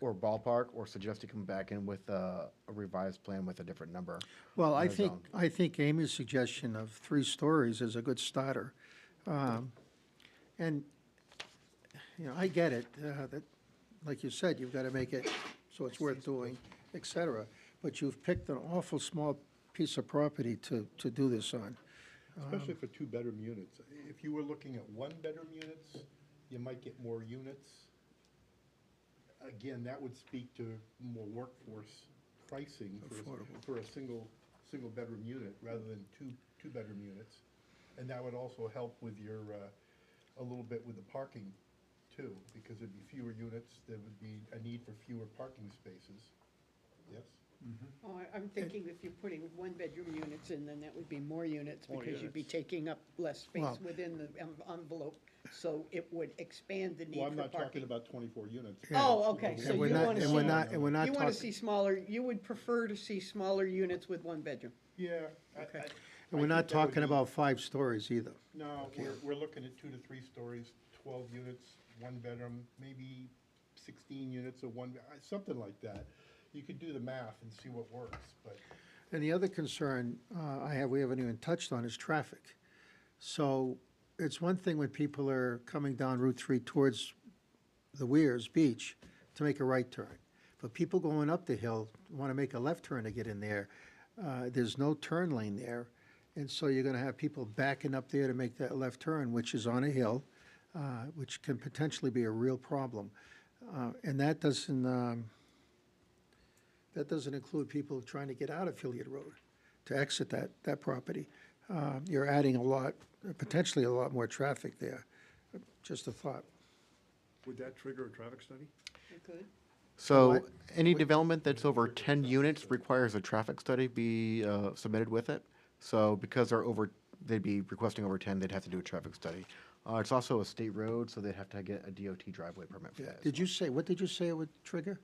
Ballpark.
or suggest he come back in with a revised plan with a different number?
Well,
in the zone?
I think Amy's suggestion of 3 stories is a good starter. And, I get it, that, like you said, you've got to make it so it's worth doing, et cetera. But you've picked an awful small piece of property to do this on.
Especially for 2-bedroom units. If you were looking at 1-bedroom units, you might get more units. Again, that would speak to more workforce pricing for a single bedroom unit rather than two-bedroom units. And that would also help with your, a little bit with the parking too, because there'd be fewer units, there would be a need for fewer parking spaces. Yes?
Oh, I'm thinking if you're putting 1-bedroom units in, then that would be more units,
More
because you'd be
units.
taking up less space
Well-
within the envelope, so it would expand the need
Well,
for
I'm
parking.
not talking about 24 units.
Oh, okay, so
And
you
we're not-
want to
and
see,
we're not- and we're not
you want to
talking-
see smaller, you would prefer to see smaller units with 1 bedroom?
Yeah.
Okay.
And we're not talking about 5 stories either.
No, we're looking at 2 to 3 stories, 12 units, 1 bedroom, maybe 16 units or something like that. You could do the math and see what works, but.
And the other concern we haven't even touched on, is traffic. So it's one thing when people are coming down Route 3 towards the Weirs Beach to make a right turn. But people going up the hill want to make a left turn to get in there. There's no turn lane there. And so you're going to have people backing up there to make that left turn, which is on a hill, which can potentially be a real problem. And that doesn't include people trying to get out of Hilliard Road to exit that property. You're adding potentially a lot more traffic there. Just a thought.
Would that trigger a traffic study?
So
What?
any development that's over 10 units requires a traffic study be submitted with it. So because they'd be requesting over 10, they'd have to do a traffic study. It's also a state road, so they'd have to get a DOT driveway permit for that.
What did you say it would trigger?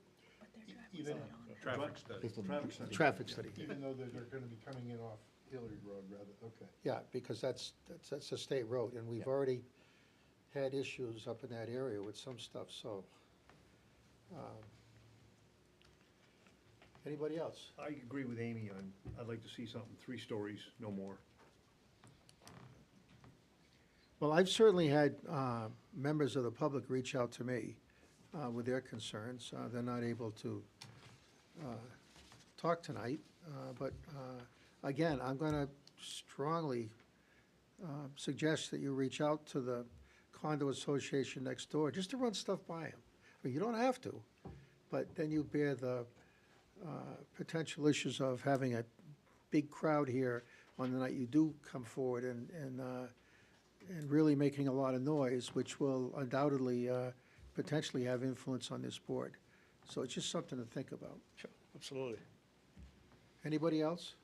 Even,
Traffic study. Traffic study.
Traffic study.
even though they're gonna be coming in off Hilliard Road rather, okay.
Yeah, because that's a state road, and we've already had issues up in that area with some stuff, so. Anybody else?
I agree with Amy on, I'd like to see something 3 stories, no more.
Well, I've certainly had members of the public reach out to me with their concerns. They're not able to talk tonight, but again, I'm going to strongly suggest that you reach out to the condo association next door, just to run stuff by them. I mean, you don't have to, but then you bear the potential issues of having a big crowd here on the night you do come forward and really making a lot of noise, which will undoubtedly potentially have influence on this board. So it's just something to think about.
Sure, absolutely.
Anybody else?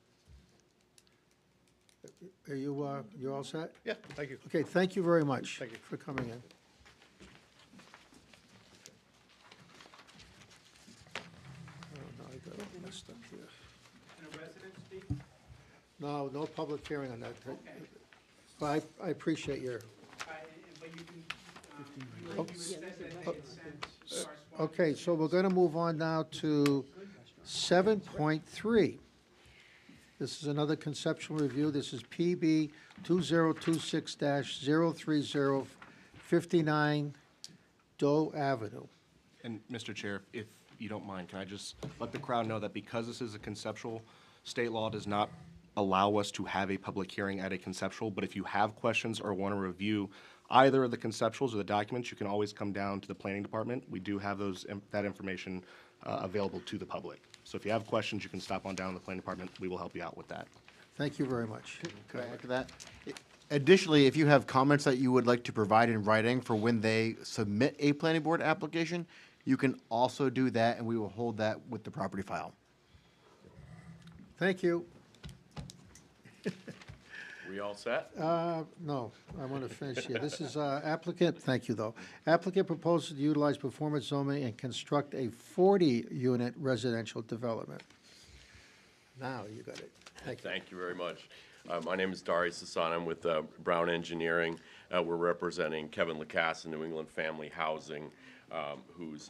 Are you all set?
Yeah, thank you.
Okay, thank you very much.
Thank you.
For coming in. Oh, no, I got all messed up here.
Can a resident speak?
No, no public hearing on that. But I appreciate your,
But you can,
Oh.
you said that they had sent correspondence.
okay, so we're going to move on now to 7.3. This is another conceptual review. This is PB 2026-030, 59 Doe Avenue.
And Mr. Chair, if you don't mind, can I just let the crowd know that because this is a conceptual, state law does not allow us to have a public hearing at a conceptual, but if you have questions or want to review either of the conceptuals or the documents, you can always come down to the planning department. We do have that information available to the public. So if you have questions, you can stop on down to the planning department. We will help you out with that.
Thank you very much.
Could I add to that? Additionally, if you have comments that you would like to provide in writing for when they submit a planning board application, you can also do that, and we will hold that with the property file.
Thank you.
We all set?
No, I want to finish here. This is applicant, thank you, though. Applicant proposes to utilize performance zoning and construct a 40-unit residential development. Now you got it. Thank you.
Thank you very much. My name is Darius Hassan. I'm with Brown Engineering. We're representing Kevin Lacasse in New England Family Housing, who's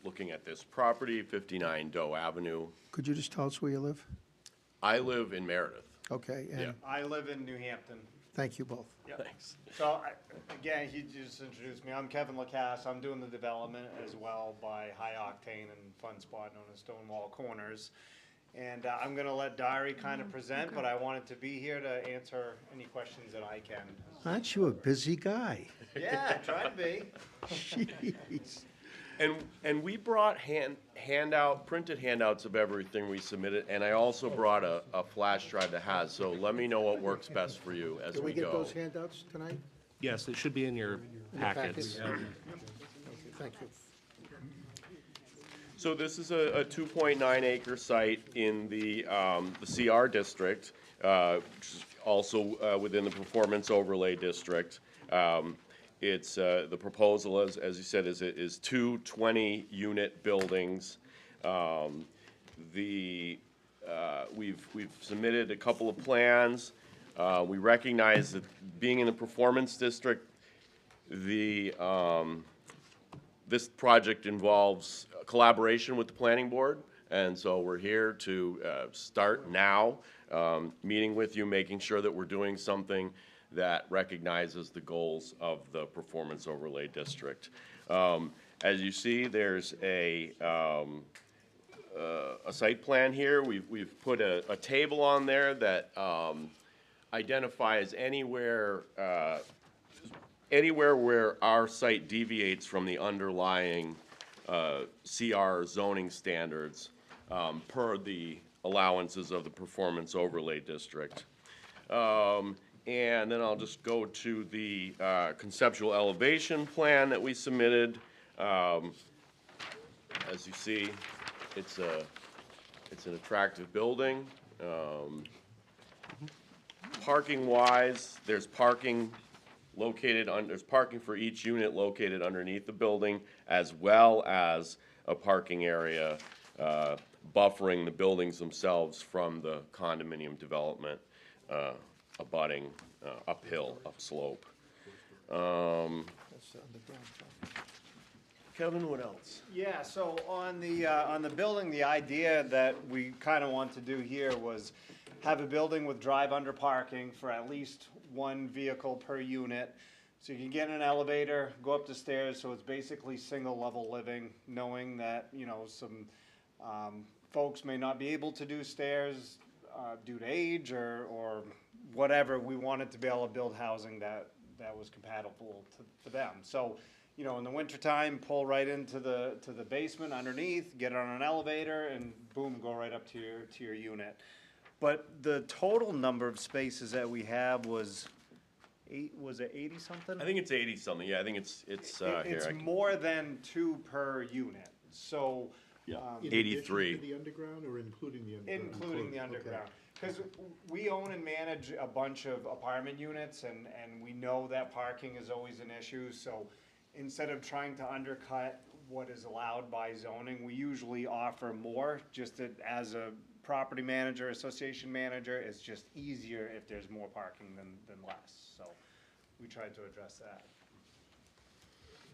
looking at this property, 59 Doe Avenue.
Could you just tell us where you live?
I live in Meredith.
Okay,
Yeah.
and
I live in New Hampton.
thank you both.
Thanks.
So, again, he just introduced me. I'm Kevin Lacasse. I'm doing the development as well by High Octane and Fun Spot known as Stonewall Corners. And I'm going to let Diary kind of present, but I wanted to be here to answer any questions that I can.
Aren't you a busy guy?
Yeah, try to be.
Jeez.
And we brought printed handouts of everything we submitted, and I also brought a flash drive that has, so let me know what works best for you as
Did
we
we get
go.
those handouts tonight?
Yes, it should be in your
In the
packets.
packets? Thank you.
So this is a 2.9 acre site in the CR district, which is also within the performance overlay district. It's, the proposal, as you said, is 2 20-unit buildings. We've submitted a couple of plans. We recognize that being in the performance district, this project involves collaboration with the planning board, and so we're here to start now, meeting with you, making sure that we're doing something that recognizes the goals of the performance overlay district. As you see, there's a site plan here. We've put a table on there that identifies anywhere where our site deviates from the underlying CR zoning standards per the allowances of the Performance Overlay District. And then I'll just go to the conceptual elevation plan that we submitted. As you see, it's an attractive building. Parking-wise, there's parking there's parking for each unit located underneath the building, as well as a parking area buffering the buildings themselves from the condominium development abutting uphill, upslope. Kevin, what else?
Yeah, so on the building, the idea that we kind of want to do here was have a building with drive-under parking for at least one vehicle per unit. So you can get in an elevator, go up the stairs, so it's basically single-level living, knowing that, you know, some folks may not be able to do stairs due to age or whatever. We wanted to be able to build housing that was compatible to them. So, you know, in the wintertime, pull right into the basement underneath, get on an elevator, and boom, go right up to your unit. But the total number of spaces that we have was 80 something?
I think it's 80 something. Yeah, I think it's here.
It's more than 2 per unit. So
Yeah,
In
83.
addition to the underground or including the underground?
including the underground. Because we own and manage a bunch of apartment units, and we know that parking is always an issue. So instead of trying to undercut what is allowed by zoning, we usually offer more, just as a property manager, association manager, it's just easier if there's more parking than less. So we tried to address that.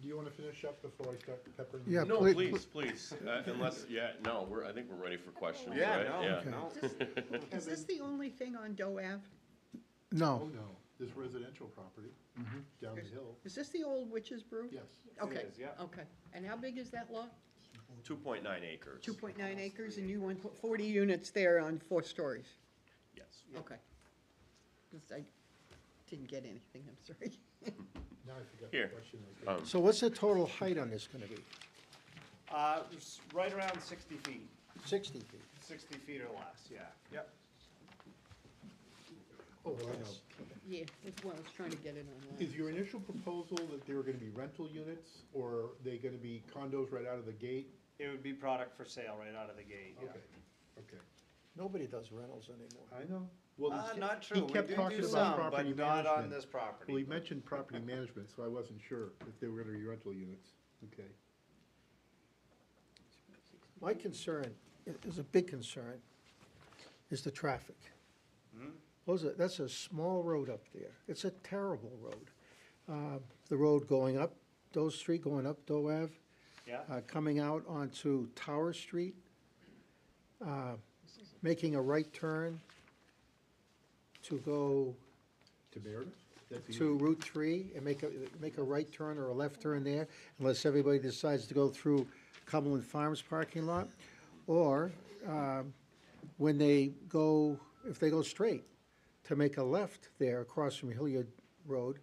Do you want to finish up before I start peppering?
Yeah,
No,
please-
please. Unless, no, I think we're ready for questions,
Yeah,
right?
no,
Yeah.
no.
Is this the only thing on Doe Ave?
No.
Oh, no, there's residential property down the hill.
Is this the old Witch's Brew?
Yes.
Okay,
is, yeah.
okay. And how big is that lot?
2.9 acres.
2.9 acres, and you want to put 40 units there on 4 stories?
Yes.
Okay. 'Cause I didn't get anything, I'm sorry.
Now I forgot
Here,
the question. I was
So what's the total height on this gonna be?
It's right around 60 feet,
60 feet?
60 feet or less, yeah. Yep.
Oh, I know.
Yeah, that's what I was trying to get it online.
Is your initial proposal that they were gonna be rental units, or are they gonna be condos right out of the gate?
It would be product for sale right out of the gate, yeah.
Okay, okay.
Nobody does rentals anymore.
I know. Well, he
Not
he
true. We
kept
do
talking
do
about
some,
property
but not on
management.
this property.
Well, he mentioned property management, so I wasn't sure if they were gonna be rental units. Okay.
My concern, is a big concern, is the traffic. That's a small road up there. It's a terrible road. The road going up Doe Street, going up Doe Ave,
Yeah,
coming out onto Tower Street, making a right turn to go
To Meredith? That's easy.
to Route 3 and make a right turn or a left turn there, unless everybody decides to go through Cumberland Farms parking lot. Or when they go, if they go straight, to make a left there across from Hilliard Road,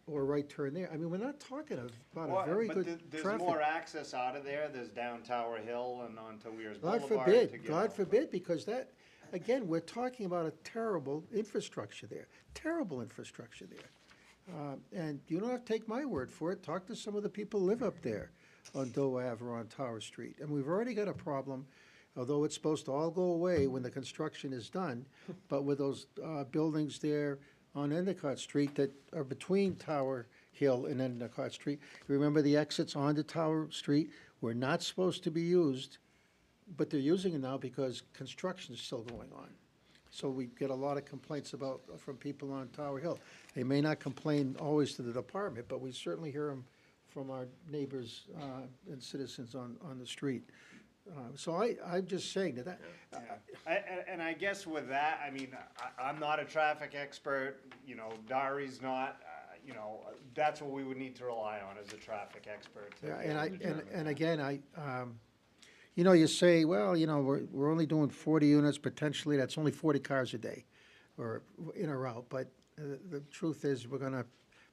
or a right turn there. I mean, we're not talking about a very
but
good
there's
traffic.
more access out of there. There's down Tower Hill and onto Weirs
God
Boulevard. to
forbid,
get
God
out.
forbid, because that, again, we're talking about a terrible infrastructure there, terrible infrastructure there. And you don't have to take my word for it, talk to some of the people who live up there on Doe Ave or on Tower Street. And we've already got a problem, although it's supposed to all go away when the construction is done, but with those buildings there on Endicott Street that are between Tower Hill and Endicott Street. Remember, the exits onto Tower Street were not supposed to be used, but they're using it now because construction is still going on. So we get a lot of complaints from people on Tower Hill. They may not complain always to the department, but we certainly hear them from our neighbors and citizens on the street. So I'm just saying that.
And I guess with that, I mean, I'm not a traffic expert, you know, Dari's not, you know, that's what we would need to rely on as a traffic expert. to
Yeah,
be able to
and
determine that.
again, you know, you say, well, you know, we're only doing 40 units, potentially, that's only 40 cars a day, or in or out, but the truth is, we're gonna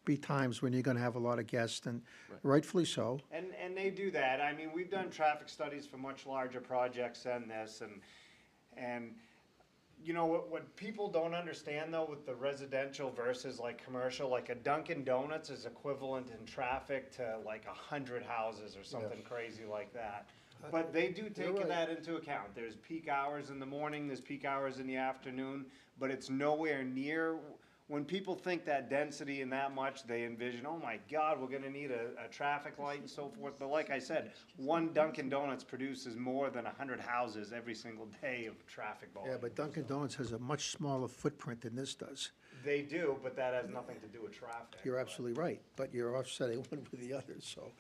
be times when you're gonna have a lot of guests, and rightfully so.
And they do that. I mean, we've done traffic studies for much larger projects than this, and you know, what people don't understand though with the residential versus like commercial, like a Dunkin' Donuts is equivalent in traffic to like 100 houses or something crazy like that. But they do take
right.
that into account. There's peak hours in the morning, there's peak hours in the afternoon, but it's nowhere near. When people think that density and that much, they envision, oh my God, we're gonna need a traffic light and so forth. But like I said, one Dunkin' Donuts produces more than 100 houses every single day of traffic volume.
Yeah, but Dunkin' Donuts has a much smaller footprint than this does.
They do, but that has nothing to do with traffic.
You're absolutely right, but you're offsetting one with the other, so,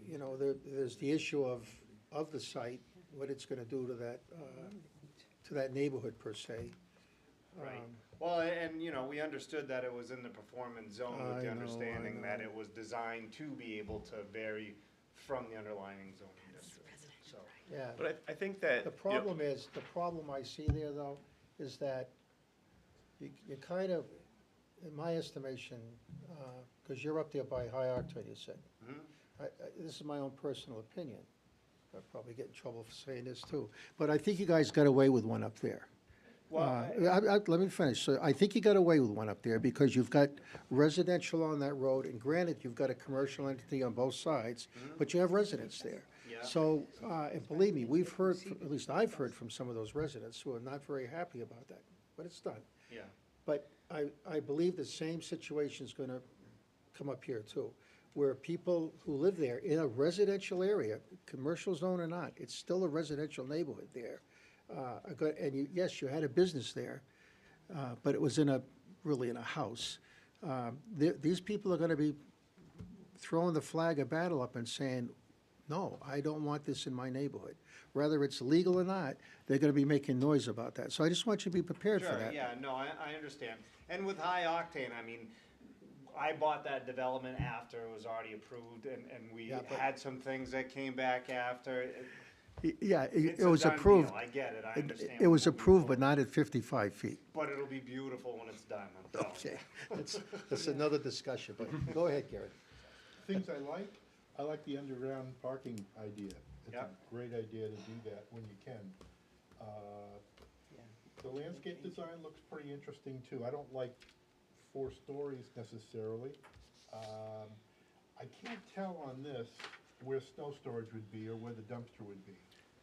you know, there's the issue of the site, what it's gonna do to that neighborhood per se.
Right. Well, and you know, we understood that it was in the performance zone with
I
the
know,
understanding
I
that
know.
it was designed to be able to vary from the underlying zoning district, so.
Yeah.
But I think that.
The problem is, the problem I see there, though, is that you kind of, in my estimation, because you're up there by high octane, you said. This is my own personal opinion. I'll probably get in trouble for saying this, too. But I think you guys got away with one up there.
Well,
Let me finish. So I think you got away with one up there because you've got residential on that road, and granted, you've got a commercial entity on both sides, but you have residents there.
Yeah.
So, and believe me, we've heard, at least I've heard from some of those residents who are not very happy about that, but it's done.
Yeah.
But I believe the same situation's gonna come up here too, where people who live there in a residential area, commercial zone or not, it's still a residential neighborhood there. And yes, you had a business there, but it was really in a house. These people are gonna be throwing the flag of battle up and saying, no, I don't want this in my neighborhood. Whether it's legal or not, they're gonna be making noise about that. So I just want you to be prepared for
Sure,
that.
yeah, no, I understand. And with high octane, I mean, I bought that development after it was already approved, and we
Yeah, but-
had some things that came back after.
Yeah,
It's
it
a
was
done
approved.
deal. I get it, I understand.
It was
what we
approved,
voted.
but not at 55 feet.
But it'll be beautiful when it's done, I'm telling you.
Okay, that's another discussion, but go ahead, Gary.
Things I like the underground parking idea. It's a
Yep.
great idea to do that when you can. The landscape design looks pretty interesting too. I don't like 4 stories necessarily. I can't tell on this where snow storage would be or where the dumpster would be.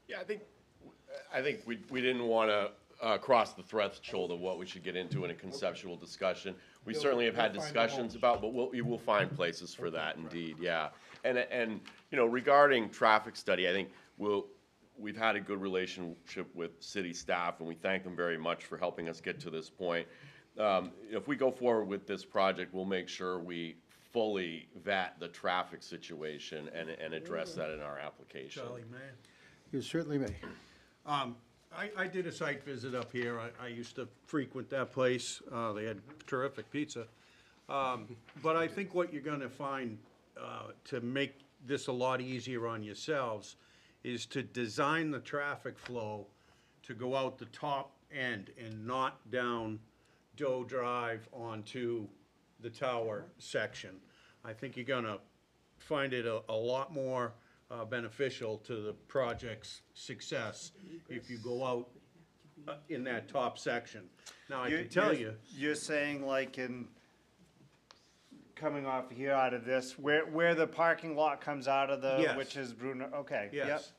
Yeah, I think we didn't want to cross the threshold of what we should get into in a conceptual discussion. We certainly have had
You'll find
discussions
homes.
about, but we will find places for that indeed, yeah. And, you know, regarding traffic study, I think we've had a good relationship with city staff, and we thank them very much for helping us get to this point. If we go forward with this project, we'll make sure we fully vet the traffic situation and address that in our application.
Charlie, man.
You certainly may.
I did a site visit up here. I used to frequent that place. They had terrific pizza. But I think what you're gonna find, to make this a lot easier on yourselves, is to design the traffic flow to go out the top end and not down Doe Drive onto the tower section. I think you're gonna find it a lot more beneficial to the project's success if you go out in that top section. Now, I can tell you,
You're saying like in, coming off here out of this, where the parking lot comes out of the,
Yes.
which is Bruno, okay, yep,
Yes.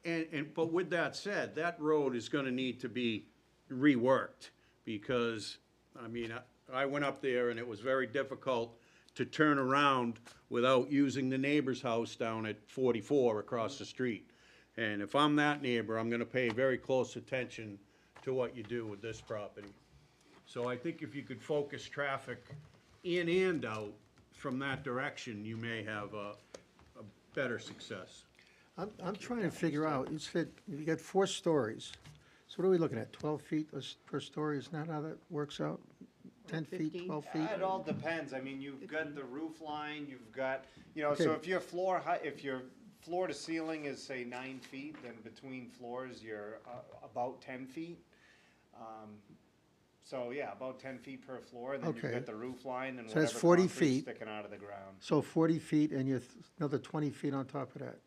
yep.
but with that said, that road is gonna need to be reworked, because, I mean, I went up there and it was very difficult to turn around without using the neighbor's house down at 44 across the street. And if I'm that neighbor, I'm gonna pay very close attention to what you do with this property. So I think if you could focus traffic in and out from that direction, you may have a better success.
I'm trying to figure out, you said you got 4 stories. So what are we looking at, 12 feet per story? Isn't that how that works out? 10 feet,
15.
12 feet?
It all depends. I mean, you've got the roof line, you've got, you know, so
Okay.
if your floor height, if your floor to ceiling is say 9 feet, then between floors, you're about 10 feet. So, yeah, about 10 feet per floor, and then you've
Okay.
got the roof line and
So that's
whatever
40
concrete
feet.
sticking out of the ground.
So 40 feet and another 20 feet on top of that.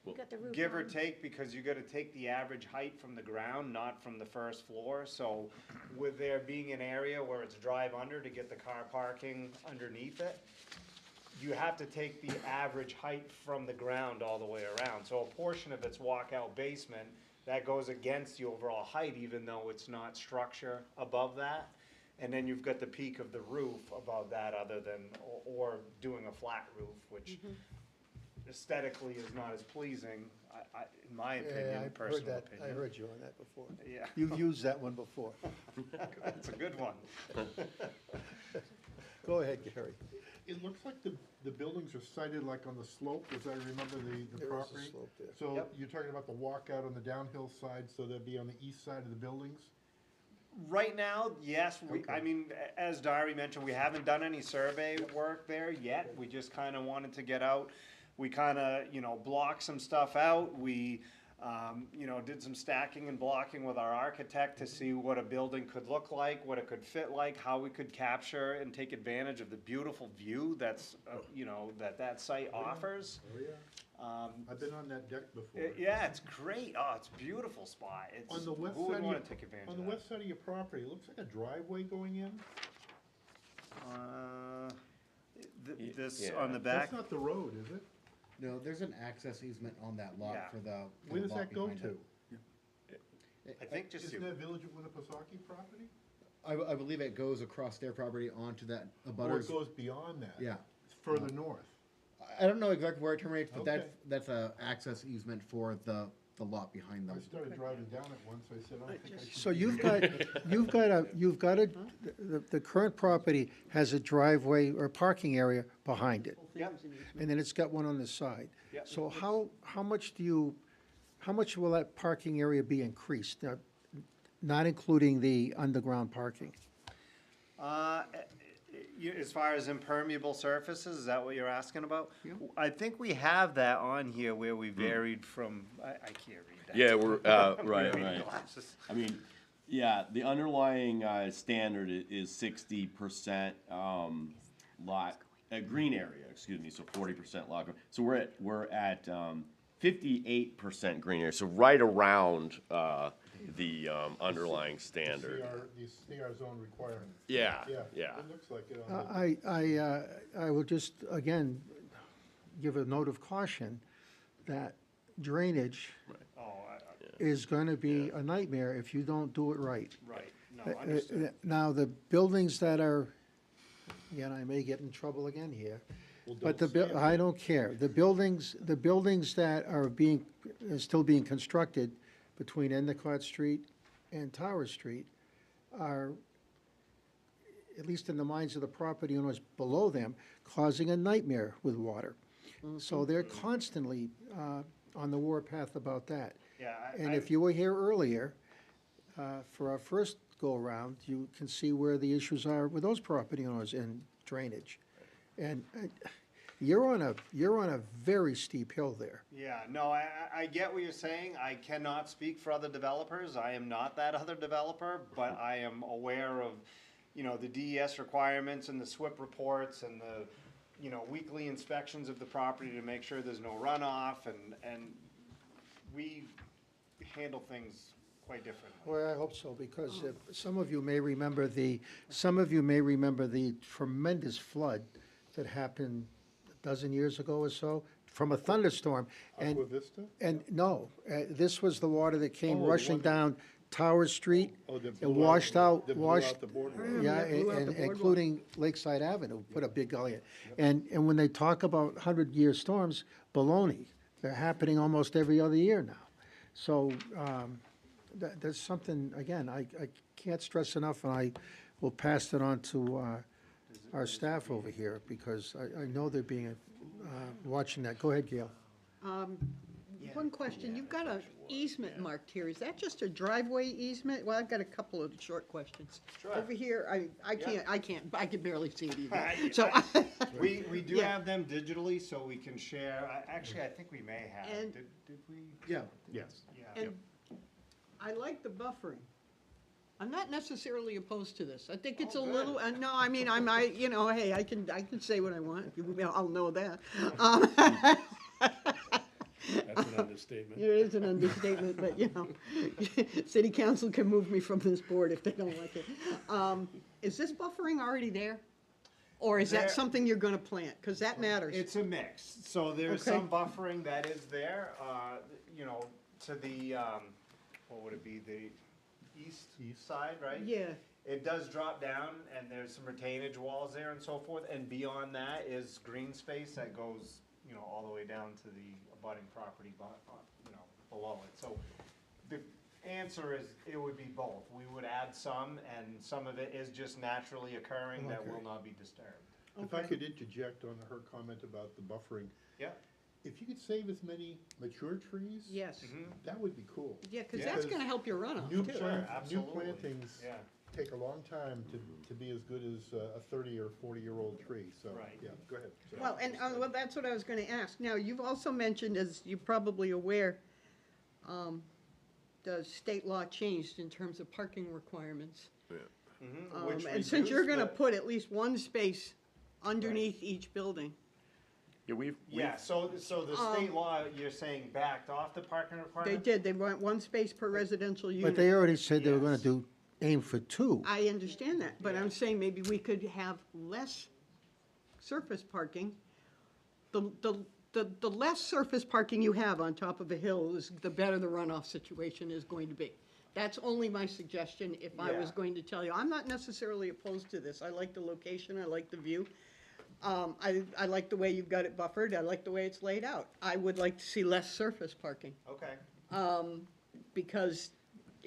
You got the roof
Give or
line.
take, because you gotta take the average height from the ground, not from the first floor, so with there being an area where it's drive under to get the car parking underneath it, you have to take the average height from the ground all the way around, so a portion of it's walkout basement, that goes against the overall height, even though it's not structure above that. And then you've got the peak of the roof above that, other than, or doing a flat roof, which aesthetically is not as pleasing, in my opinion, personal opinion.
I heard you on that before.
Yeah.
You've used that one before.
That's a good one.
Go ahead, Gary.
It looks like the buildings are sited like on the slope, as I remember the
There is a
property.
slope there.
So
Yep.
you're talking about the walkout on the downhill side, so they'd be on the east side of the buildings?
Right now, yes, I
Okay.
mean, as Dari mentioned, we haven't done any survey work there yet, we just kinda wanted to get out. We kinda, blocked some stuff out, we, did some stacking and blocking with our architect to see what a building could look like, what it could fit like, how we could capture and take advantage of the beautiful view that's, that site offers.
Oh, yeah. I've been on that deck before.
Yeah, it's great, oh, it's a beautiful spot, it's,
On the west
who
side
wouldn't
of
wanna
your,
take advantage
on
of
the
that?
west side of your property, it looks like a driveway going in?
This
Yeah.
on the back?
That's not the road, is it?
No, there's an access easement on that lot
Yeah.
for the.
Where does
lot
that go
behind
to?
it.
I think just
Isn't that Village of Winnipesaukee property?
I believe it goes across their property onto that
Or it
abutters.
goes beyond that?
Yeah.
It's further north?
I don't know exactly where it terminates, but
Okay.
that's a access easement for the lot behind
I
them.
started driving down it once, I said, I don't think I should.
So you've got the current property has a driveway or parking area behind it.
Yep.
And then it's got one on the side.
Yep.
So how much will that parking area be increased? Not including the underground parking?
As far as impermeable surfaces, is that what you're asking about? I think we have that on here where we varied from, I can't read that.
Yeah, we're,
I'm
right,
reading
right.
glasses.
I mean, yeah, the underlying standard is 60% lot, green area, excuse me, so 40% lot. So we're at 58% green area, so right around the underlying standard.
The CR zone requirement.
Yeah,
Yeah,
yeah.
it looks like it on the.
I will just, again, give a note of caution that drainage
Oh,
is going to be a nightmare if you don't do it right.
right, no, understood.
Now, the buildings that are, again, I may get in trouble again here, but I don't care. The buildings that are still being constructed between Endicott Street and Tower Street are, at least in the minds of the property owners below them, causing a nightmare with water. So they're constantly on the warpath about that.
Yeah,
And if you were here earlier, for our first go-around, you can see where the issues are with those property owners in drainage. And you're on a very steep hill there.
Yeah, no, I get what you're saying. I cannot speak for other developers. I am not that other developer, but I am aware of, the DES requirements and the SWIP reports and the, weekly inspections of the property to make sure there's no runoff, and we handle things quite differently.
Well, I hope so, because some of you may remember the tremendous flood that happened a dozen years ago or so, from a thunderstorm.
Aqua Vista?
And no, this was the water that came
Oh, the
rushing
one-
down Tower Street.
Oh, that
It
blew
washed out,
that blew
washed.
out the boardwalk.
Yeah,
that blew out the
and
boardwalk.
including Lakeside Avenue, put a big gully in. And when they talk about 100-year storms, baloney, they're happening almost every other year now. So, that's something, again, I can't stress enough, and I will pass it on to our staff over here, because I know they're being, watching that. Go ahead, Gail.
One question, you've got an easement marked here, is that just a driveway easement? Well, I've got a couple of short questions.
Sure.
Over here, I can barely see it either, so.
We do
Yeah.
have them digitally, so we can share. Actually, I think we may have.
And-
Did we?
Yeah.
Yes.
Yeah.
And I like the buffering. I'm not necessarily opposed to this. I think it's a little, no, I mean, you know, hey, I can say what I want. I'll know that.
That's an understatement.
It is an understatement, but, you know, city council can move me from this board if they don't like it. Is this buffering already there? Or is that
There-
something you're gonna plant? Because that matters.
It's a mix. So there's
Okay.
some buffering that is there, you know, to the, what would it be, the east side, right?
Yeah.
It does drop down and there's some retainage walls there and so forth, and beyond that is green space that goes, you know, all the way down to the abutting property, you know, below it. So the answer is, it would be both. We would add some, and some of it is just naturally occurring that will not be disturbed.
If I could interject on her comment about the buffering,
Yeah.
if you could save as many mature trees.
Yes.
That would be cool.
Yeah, because that's gonna help your runoff,
New
too.
new plantings
Yeah.
take a long time to be as good as a 30 or 40-year-old tree, so,
Right.
yeah, go ahead. Sorry.
Well, and, well, that's what I was gonna ask. Now, you've also mentioned, as you're probably aware, the state law changed in terms of parking requirements.
Which
And since you're
reduced
gonna
the-
put at least one space underneath each building.
Yeah,
Yeah, so the state law, you're saying backed off the parking
They
requirement?
did, they want one space per residential unit.
But they already said they were gonna
Yes.
aim for 2.
I understand that, but I'm saying maybe we could have less surface parking. The less surface parking you have on top of a hill is, the better the runoff situation is going to be. That's only my suggestion if I was
Yeah.
going to tell you. I'm not necessarily opposed to this. I like the location, I like the view. I like the way you've got it buffered, I like the way it's laid out. I would like to see less surface parking.
Okay.
Because,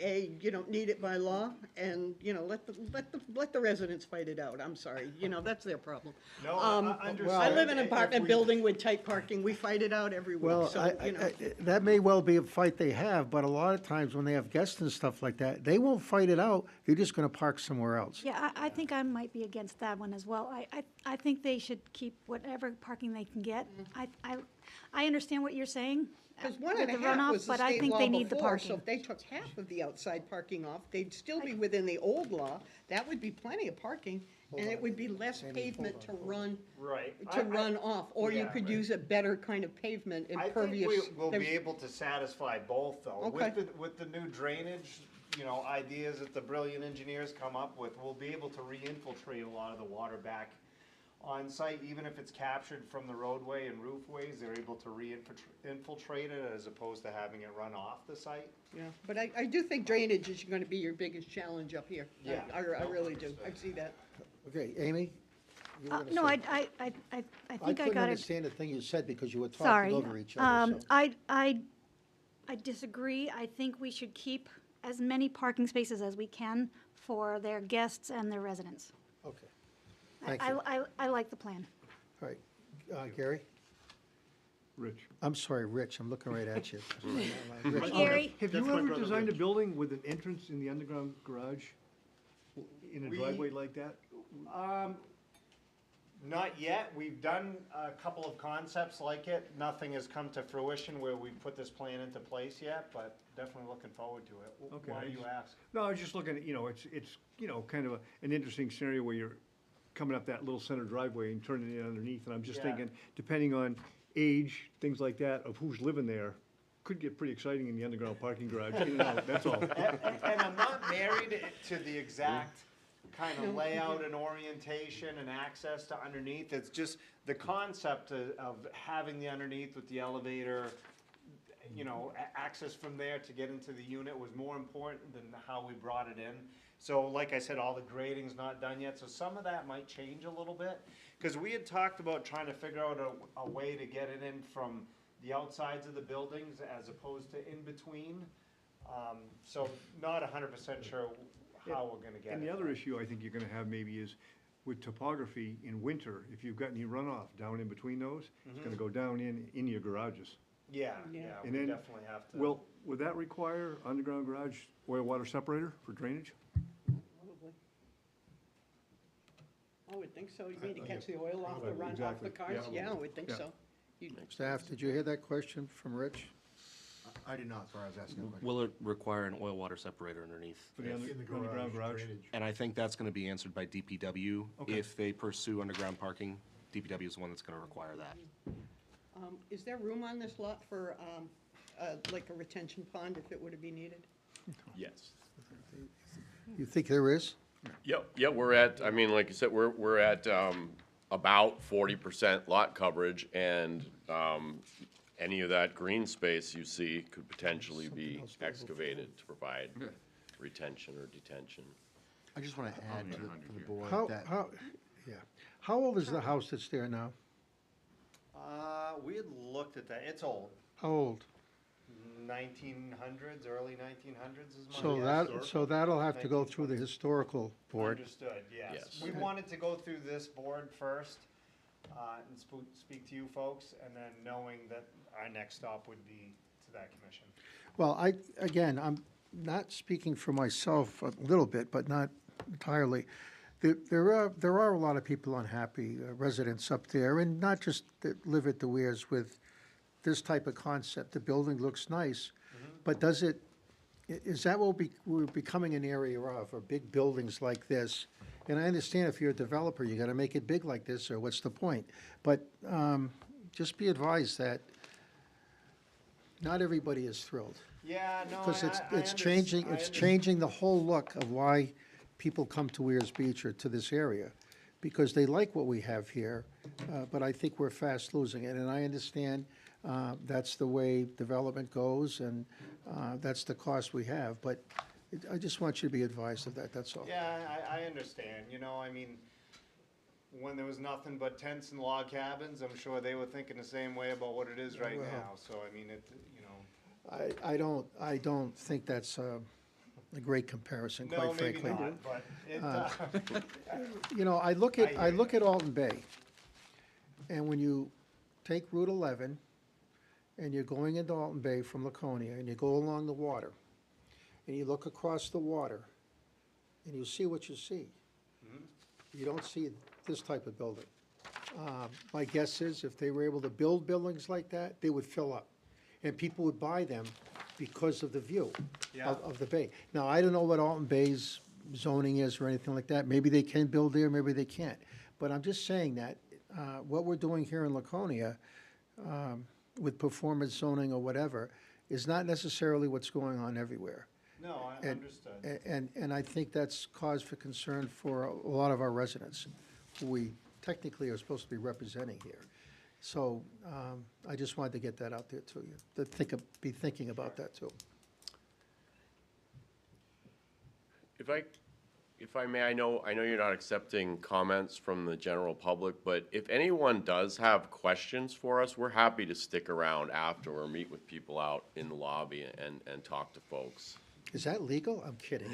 A, you don't need it by law, and, you know, let the residents fight it out, I'm sorry, you know, that's their problem.
No,
I
understood.
live in an
If
apartment
we-
building with tight parking, we fight it out every week,
Well,
so, you know.
that may well be a fight they have, but a lot of times when they have guests and stuff like that, they won't fight it out, they're just gonna park somewhere else.
Yeah, I think I might be against that one as well. I think they should keep whatever parking they can get. I understand what you're saying.
Because one
with
and a
the
half
runoff,
was the
but I
state
think
law
they need the
before, so
parking.
if they took half of the outside parking off, they'd still be within the old law. That would be plenty of parking, and it would be less pavement to run,
Right.
to run off. Or you
yeah,
could
right.
use a better kind of pavement,
I think
impervious.
we'll be
There's-
able to satisfy both, though.
Okay.
With the new drainage, you know, ideas that the brilliant engineers come up with, we'll be able to re-infiltrate a lot of the water back on site, even if it's captured from the roadway and roofways, they're able to re-infiltrate it as opposed to having it run off the site.
Yeah, but I do think drainage is gonna be your biggest challenge up here.
Yeah.
I really do. I see that.
Okay, Amy? You were gonna
No,
say-
I think I
couldn't
got it.
understand the thing you said because you were
Sorry.
talking over each other, so.
I disagree. I think we should keep as many parking spaces as we can for their guests and their residents.
Okay, thank you.
I like the plan.
All right, Gary?
Rich.
I'm sorry, Rich, I'm looking right at you. Rich,
Gary?
Have
That's
you
my
ever
brother
designed a
Rich.
building with an entrance in the underground garage? In a
We-
driveway like that?
Not yet. We've done a couple of concepts like it. Nothing has come to fruition where we've put this plan into place yet, but definitely looking forward to it.
Okay.
Why do you ask?
No, I was just looking at, you know, it's, you know, kind of an interesting scenario where you're coming up that little center driveway and turning it underneath, and I'm just
Yeah.
thinking, depending on age, things like that, of who's living there, could get pretty exciting in the underground parking garage, in and out, that's all.
And I'm not married to the exact kind of layout and orientation and access to underneath. It's just the concept of having the underneath with the elevator, you know, access from there to get into the unit was more important than how we brought it in. So like I said, all the grading's not done yet, so some of that might change a little bit. Because we had talked about trying to figure out a way to get it in from the outsides of the buildings as opposed to in between. So not 100% sure how we're gonna get it.
And the other issue I think you're gonna have maybe is with topography in winter, if you've got any runoff down in between those, it's gonna go down in your garages.
Yeah,
Yeah.
yeah,
And
we
then,
definitely have to.
Well, would that require underground garage oil water separator for drainage?
Probably. I would think so. You mean to catch the oil off the run, off the
Exactly.
cars?
Yeah.
Yeah, I would think
Yeah.
so.
Staff, did you hear that question from Rich?
I did not, sorry, I was asking a question.
Will it require an oil water separator underneath?
For the
In the
underground garage?
drainage.
And I think that's gonna be answered by DPW.
Okay.
If they pursue underground parking, DPW is the one that's gonna require that.
Is there room on this lot for, like a retention pond if it were to be needed?
Yes.
You think there is?
Yeah, we're at, I mean, like you said, we're at, about 40% lot coverage, and, any of that green space you see could potentially be excavated to provide retention or detention.
I just want to add to the board
How,
that,
yeah. How old is the house that's there now?
We had looked at that, it's old,
How old?
1900s, early 1900s is my
So
guess.
that'll have to go through the historical board.
Understood, yes.
Yes.
We wanted to go through this board first, and speak to you folks, and then knowing that our next stop would be to that commission.
Well, I'm not speaking for myself a little bit, but not entirely. There are a lot of people unhappy, residents up there, and not just that live at the Weirs with this type of concept. The building looks nice, but is that what we're becoming an area of, or big buildings like this? And I understand if you're a developer, you gotta make it big like this, or what's the point? But just be advised that not everybody is thrilled.
Yeah, no,
Because it's
I
changing the whole look of why people come to Weirs Beach or to this area. Because they like what we have here, but I think we're fast losing it. And I understand that's the way development goes, and that's the cost we have. But I just want you to be advised of that, that's all.
Yeah, I understand, you know, I mean, when there was nothing but tents and log cabins, I'm sure they were thinking the same way about what it is right
Well.
now, so I mean, it, you know.
I don't think that's a great comparison,
No,
quite
maybe
frankly.
not, but it,
You know, I look at Alton Bay, and when you take Route 11, and you're going into Alton Bay from Laconia, and you go along the water, and you look across the water, and you see what you see. You don't see this type of building. My guess is if they were able to build buildings like that, they would fill up, and people would buy them because of the view
Yeah.
of the bay. Now, I don't know what Alton Bay's zoning is or anything like that. Maybe they can build there, maybe they can't. But I'm just saying that what we're doing here in Laconia with performance zoning or whatever is not necessarily what's going on everywhere.
no, I understood.
And I think that's cause for concern for a lot of our residents, who we technically are supposed to be representing here. So I just wanted to get that out there to you, to be thinking about that too.
If I may, I know you're not accepting comments from the general public, but if anyone does have questions for us, we're happy to stick around after or meet with people out in the lobby and talk to folks.
Is that legal? I'm kidding.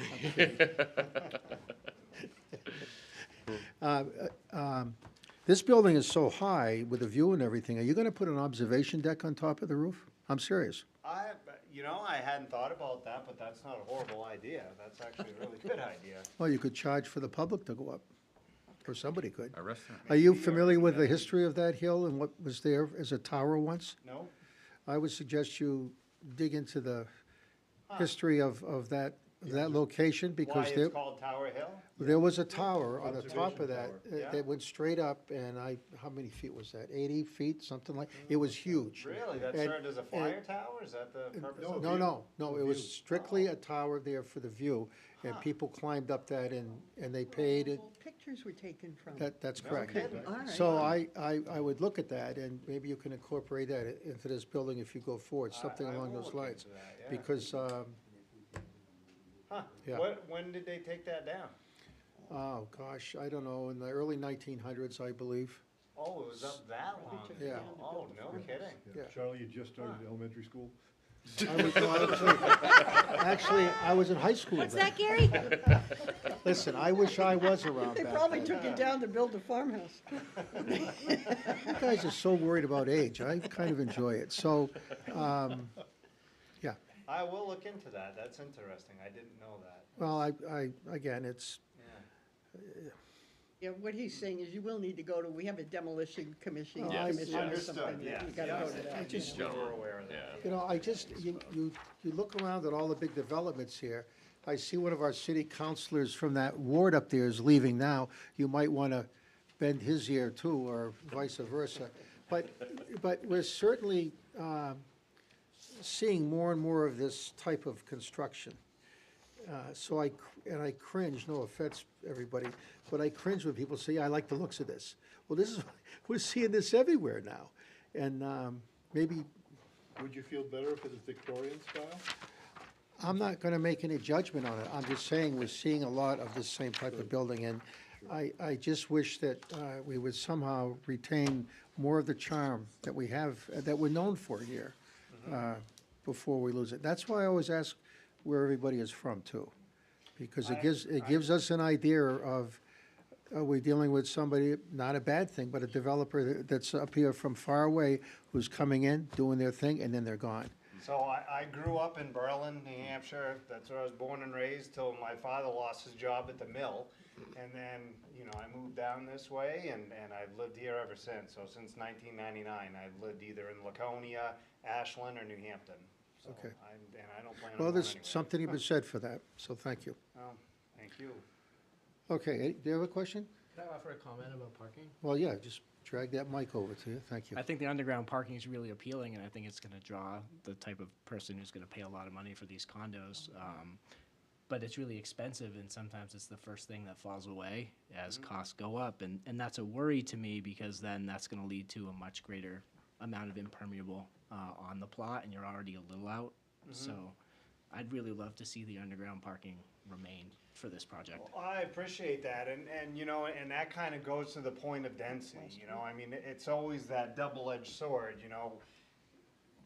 I'm kidding. This building is so high with the view and everything. Are you gonna put an observation deck on top of the roof? I'm serious.
You know, I hadn't thought about that, but that's not a horrible idea, that's actually a really good idea.
Well, you could charge for the public to go up, or somebody could.
A restaurant.
Are you familiar with the history of that hill and what was there as a tower once?
No?
I would suggest you dig into the history of that location,
Why
because
it's called Tower Hill?
there was a tower on the top of that,
Observation tower.
that went straight up, and how many feet was that? 80 feet, something like, it was huge.
Really, that
And-
served as a fire tower, is that the purpose of it?
No, it was strictly a tower there for the view, and people climbed up that, and they paid it.
Well, pictures were taken from.
That's
No
correct.
kidding.
All right.
So I would look at that, and maybe you can incorporate that into this building if you go forward, something
I
along
will
those
look
lines.
into that, yeah.
Because,
Huh,
Yeah.
when did they take that down?
oh, gosh, I don't know, in the early 1900s, I believe.
Oh, it was up that long?
Yeah.
Oh, no kidding.
Yeah.
Charlie, you just started elementary school?
Actually, I was in high school
What's
then.
that, Gary?
Listen, I wish I was around
They
back
probably
then.
took it down to build a farmhouse.
You guys are so worried about age. I kind of enjoy it. So, yeah.
I will look into that, that's interesting, I didn't know that.
Well, again, it's,
Yeah.
Yeah, what he's saying is you will need to go to, we have a demolition commission,
Oh, I-
commission or
Understood,
something.
yeah.
You gotta go to that.
I just,
We're aware of that.
you know, I just, you look around at all the big developments here. I see one of our city councilors from that ward up there is leaving now. You might want to bend his ear too, or vice versa. But we're certainly seeing more and more of this type of construction. So I cringe, no offense, everybody, but I cringe when people say, I like the looks of this. Well, we're seeing this everywhere now. And maybe,
Would you feel better if it was Victorian style?
I'm not gonna make any judgment on it. I'm just saying we're seeing a lot of this same type of building. And I just wish that we would somehow retain more of the charm that we have, that we're known for here, before we lose it. That's why I always ask where everybody is from too. Because it gives us an idea of, are we dealing with somebody, not a bad thing, but a developer that's up here from far away, who's coming in, doing their thing, and then they're gone.
So I grew up in Berlin, New Hampshire. That's where I was born and raised till my father lost his job at the mill. And then, I moved down this way and I've lived here ever since. So since 1999, I've lived either in Laconia, Ashland, or New Hampton. So
Okay.
I don't plan on
Well,
going
there's
anywhere.
something to be said for that, so thank you.
Oh, thank you.
Okay, do you have a question?
Can I offer a comment about parking?
Well, yeah, just drag that mic over to you, thank you.
I think the underground parking is really appealing, and I think it's gonna draw the type of person who's gonna pay a lot of money for these condos. But it's really expensive, and sometimes it's the first thing that falls away as costs go up, and that's a worry to me, because then that's gonna lead to a much greater amount of impermeable on the plot, and you're already a little out. So I'd really love to see the underground parking remain for this project.
Well, I appreciate that, and and that kind of goes to the point of density, I mean, it's always that double-edged sword,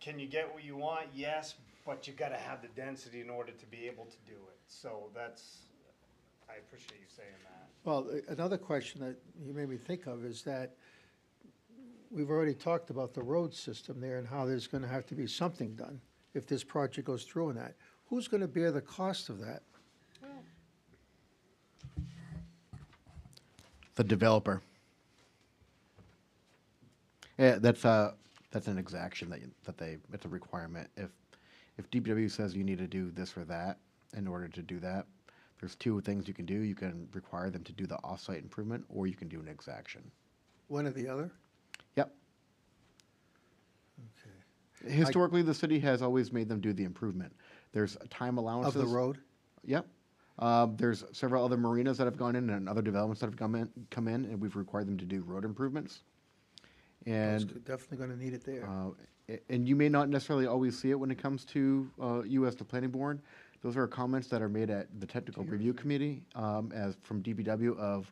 Can you get what you want? Yes, but you gotta have the density in order to be able to do it. So I appreciate you saying that.
Well, another question that you made me think of is that we've already talked about the road system there and how there's gonna have to be something done if this project goes through and that. Who's gonna bear the cost of that?
The developer. Yeah, that's an exaction it's a requirement. If DPW says you need to do this or that in order to do that, there's two things you can do. You can require them to do the off-site improvement, or you can do an exaction.
One or the other?
Yep.
Okay.
Historically, the city has always made them do the improvement. There's time allowances.
Of the road?
Yep. There's several other marinas that have gone in and other developments that have come in, and we've required them to do road improvements.
It's
And
definitely gonna need it there.
and you may not necessarily always see it when it comes to you as the planning board. Those are comments that are made at the technical review committee, as from DPW of,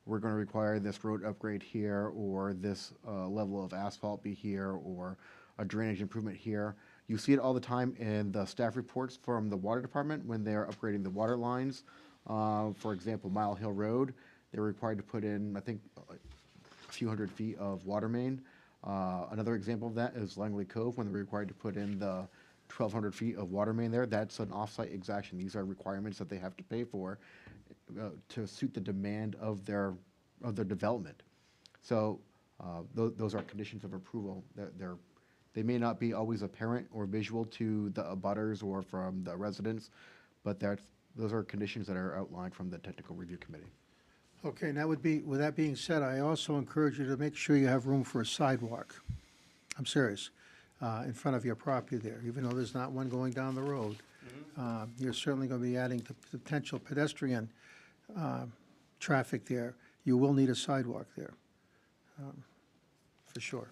we're gonna require this road upgrade here, or this level of asphalt be here, or a drainage improvement here. You see it all the time in the staff reports from the water department when they're upgrading the water lines. For example, Mile Hill Road, they're required to put in, I think, a few hundred feet of water main. Another example of that is Langley Cove, when they're required to put in the 1,200 feet of water main there. That's an off-site exaction. These are requirements that they have to pay for to suit the demand of their development. So those are conditions of approval. They may not be always apparent or visual to the abutters or from the residents, but those are conditions that are outlined from the technical review committee.
Okay, and with that being said, I also encourage you to make sure you have room for a sidewalk. I'm serious, in front of your property there, even though there's not one going down the road. You're certainly gonna be adding to potential pedestrian, traffic there. You will need a sidewalk there, for sure.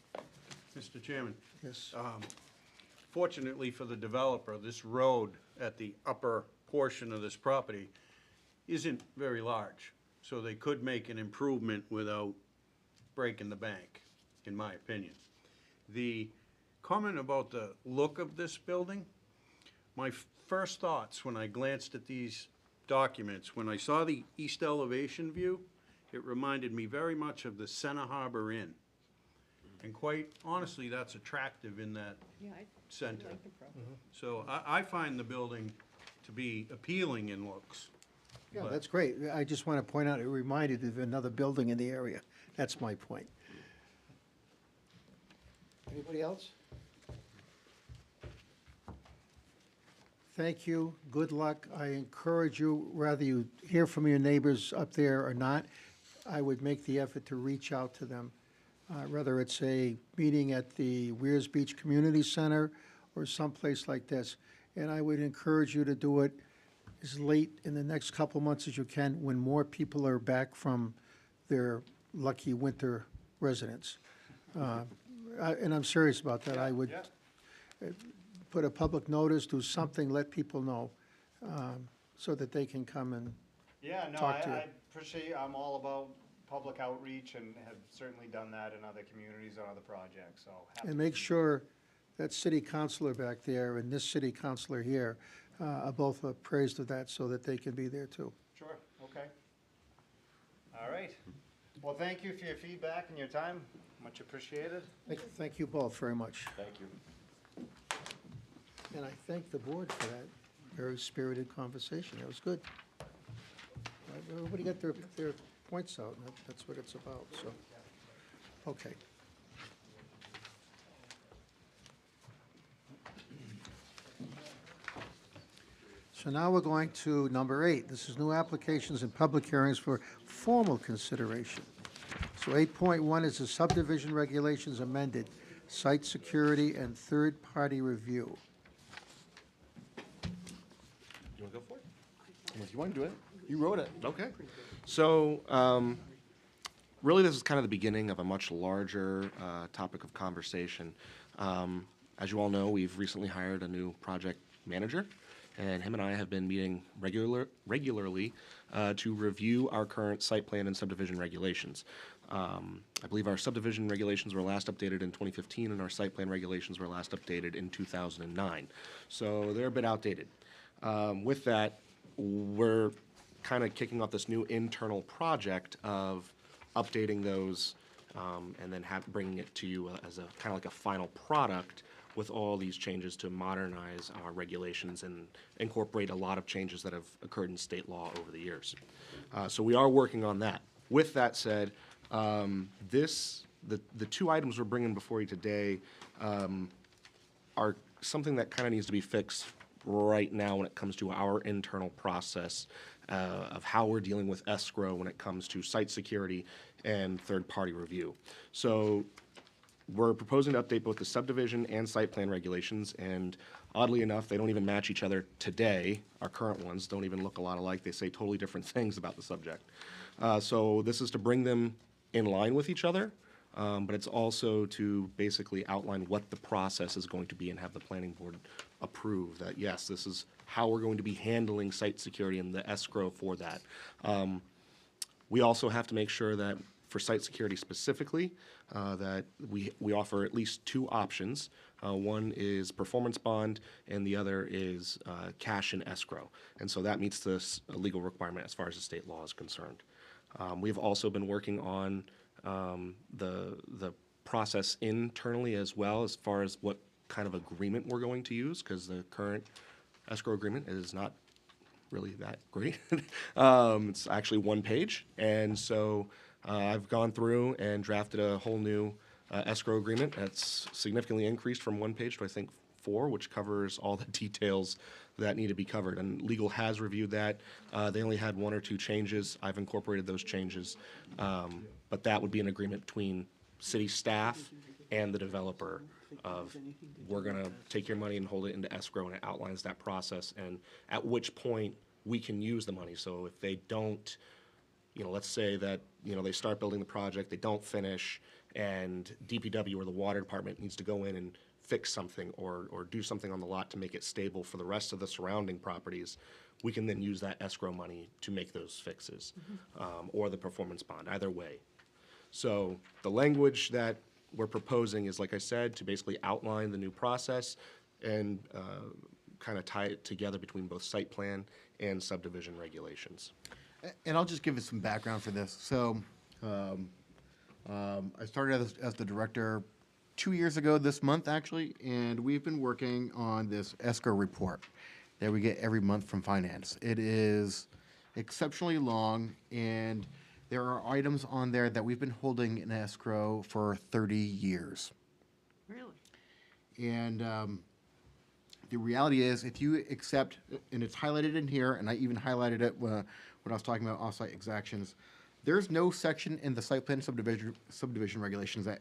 Mr. Chairman,
Yes.
fortunately for the developer, this road at the upper portion of this property isn't very large, so they could make an improvement without breaking the bank, in my opinion. The comment about the look of this building, my first thoughts when I glanced at these documents, when I saw the east elevation view, it reminded me very much of the Center Harbor Inn. And quite honestly, that's attractive in that center. So I find the building to be appealing in looks.
Yeah, that's great. I just want to point out, it reminded of another building in the area. That's my point. Anybody else? Thank you. Good luck. I encourage you, whether you hear from your neighbors up there or not, I would make the effort to reach out to them. Whether it's a meeting at the Weirs Beach Community Center or someplace like this. And I would encourage you to do it as late in the next couple months as you can, when more people are back from their lucky winter residence. And I'm serious about that. I would put a public notice, do something, let people know, so that they can come and
Yeah, no,
talk to you.
I appreciate, I'm all about public outreach and have certainly done that in other communities on other projects, so. happy
And
to
make
do
sure that city councilor back there and this city councilor here are both appraised of that, so that they can be there too.
that. Sure, okay. All right. Well, thank you for your feedback and your time. Much appreciated.
Thank you both very much.
Thank you.
And I thank the board for that very spirited conversation. It was good. Everybody got their points out, and that's what it's about, so. Okay. So now we're going to number 8. This is new applications and public hearings for formal consideration. So 8.1 is the subdivision regulations amended, site security and third-party review.
You want to go for it?
If you want to do it, you wrote it.
Okay. So, really, this is kind of the beginning of a much larger topic of conversation. As you all know, we've recently hired a new project manager, and him and I have been meeting regularly to review our current site plan and subdivision regulations. I believe our subdivision regulations were last updated in 2015, and our site plan regulations were last updated in 2009. So they're a bit outdated. With that, we're kind of kicking off this new internal project of updating those and then bringing it to you as a kind of like a final product with all these changes to modernize our regulations and incorporate a lot of changes that have occurred in state law over the years. So we are working on that. With that said, the two items we're bringing before you today are something that kind of needs to be fixed right now when it comes to our internal process of how we're dealing with escrow when it comes to site security and third-party review. So we're proposing to update both the subdivision and site plan regulations, and oddly enough, they don't even match each other today. Our current ones don't even look a lot alike. They say totally different things about the subject. So this is to bring them in line with each other, but it's also to basically outline what the process is going to be and have the planning board approve that, yes, this is how we're going to be handling site security and the escrow for that. We also have to make sure that for site security specifically, that we offer at least two options. One is performance bond, and the other is cash and escrow. And so that meets the legal requirement as far as the state law is concerned. We've also been working on the process internally as well, as far as what kind of agreement we're going to use, because the current escrow agreement is not really that great. It's actually one page, and so I've gone through and drafted a whole new escrow agreement that's significantly increased from one page to, I think, 4, which covers all the details that need to be covered. And legal has reviewed that. They only had 1 or 2 changes. I've incorporated those changes. But that would be an agreement between city staff and the developer of, we're going to take your money and hold it into escrow, and it outlines that process, and at which point we can use the money. So if they don't, let's say that, they start building the project, they don't finish, and DPW or the water department needs to go in and fix something or do something on the lot to make it stable for the rest of the surrounding properties, we can then use that escrow money to make those fixes, or the performance bond, either way. So the language that we're proposing is, like I said, to basically outline the new process and kind of tie it together between both site plan and subdivision regulations.
And I'll just give you some background for this. So I started as the director 2 years ago this month, actually, and we've been working on this escrow report that we get every month from finance. It is exceptionally long, and there are items on there that we've been holding in escrow for 30 years.
Really?
And the reality is, if you accept, and it's highlighted in here, and I even highlighted it when I was talking about off-site exactions, there's no section in the site plan subdivision regulations that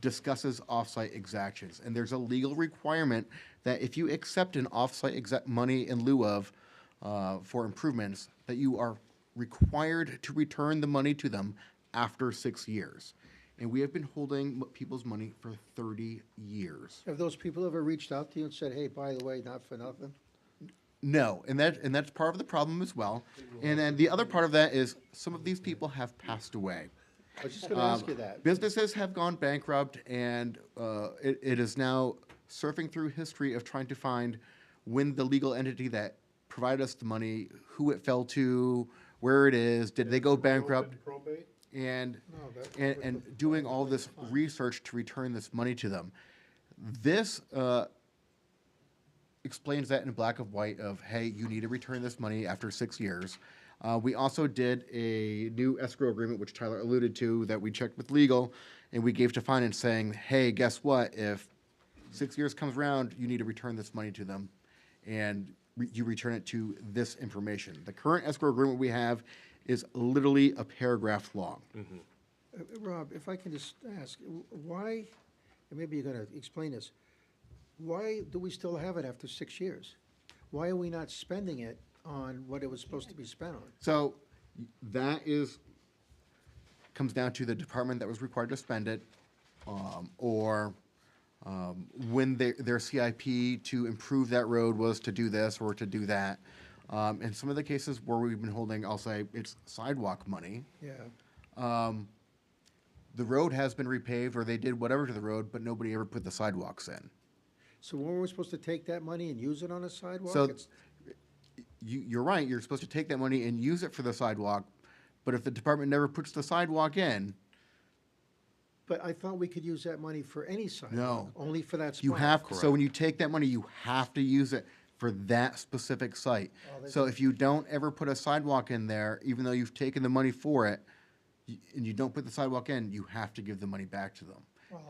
discusses off-site exactions. And there's a legal requirement that if you accept an off-site money in lieu of for improvements, that you are required to return the money to them after 6 years. And we have been holding people's money for 30 years.
Have those people ever reached out to you and said, hey, by the way, not for nothing?
No, and that's part of the problem as well. And then the other part of that is some of these people have passed away.
I was just going to ask you that.
Businesses have gone bankrupt, and it is now surfing through history of trying to find when the legal entity that provided us the money, who it fell to, where it is, did they go bankrupt?
Probate?
And
No,
and doing all this research to return this money to them. This explains that in black and white of, hey, you need to return this money after 6 years. We also did a new escrow agreement, which Tyler alluded to, that we checked with legal, and we gave to finance saying, hey, guess what? If 6 years comes around, you need to return this money to them, and you return it to this information. The current escrow agreement we have is literally a paragraph long.
Rob, if I can just ask, why, and maybe you're going to explain this, why do we still have it after 6 years? Why are we not spending it on what it was supposed to be spent on?
So that comes down to the department that was required to spend it, or when their CIP to improve that road was to do this or to do that. In some of the cases where we've been holding, I'll say it's sidewalk money.
Yeah.
The road has been repaved, or they did whatever to the road, but nobody ever put the sidewalks in.
So when were we supposed to take that money and use it on a sidewalk?
So you're right, you're supposed to take that money and use it for the sidewalk, but if the department never puts the sidewalk in,
But I thought we could use that money for any sidewalk.
No.
Only for that spot.
you have, so when you take that money, you have to use it for that specific site. So if you don't ever put a sidewalk in there, even though you've taken the money for it, and you don't put the sidewalk in, you have to give the money back to them.
Well,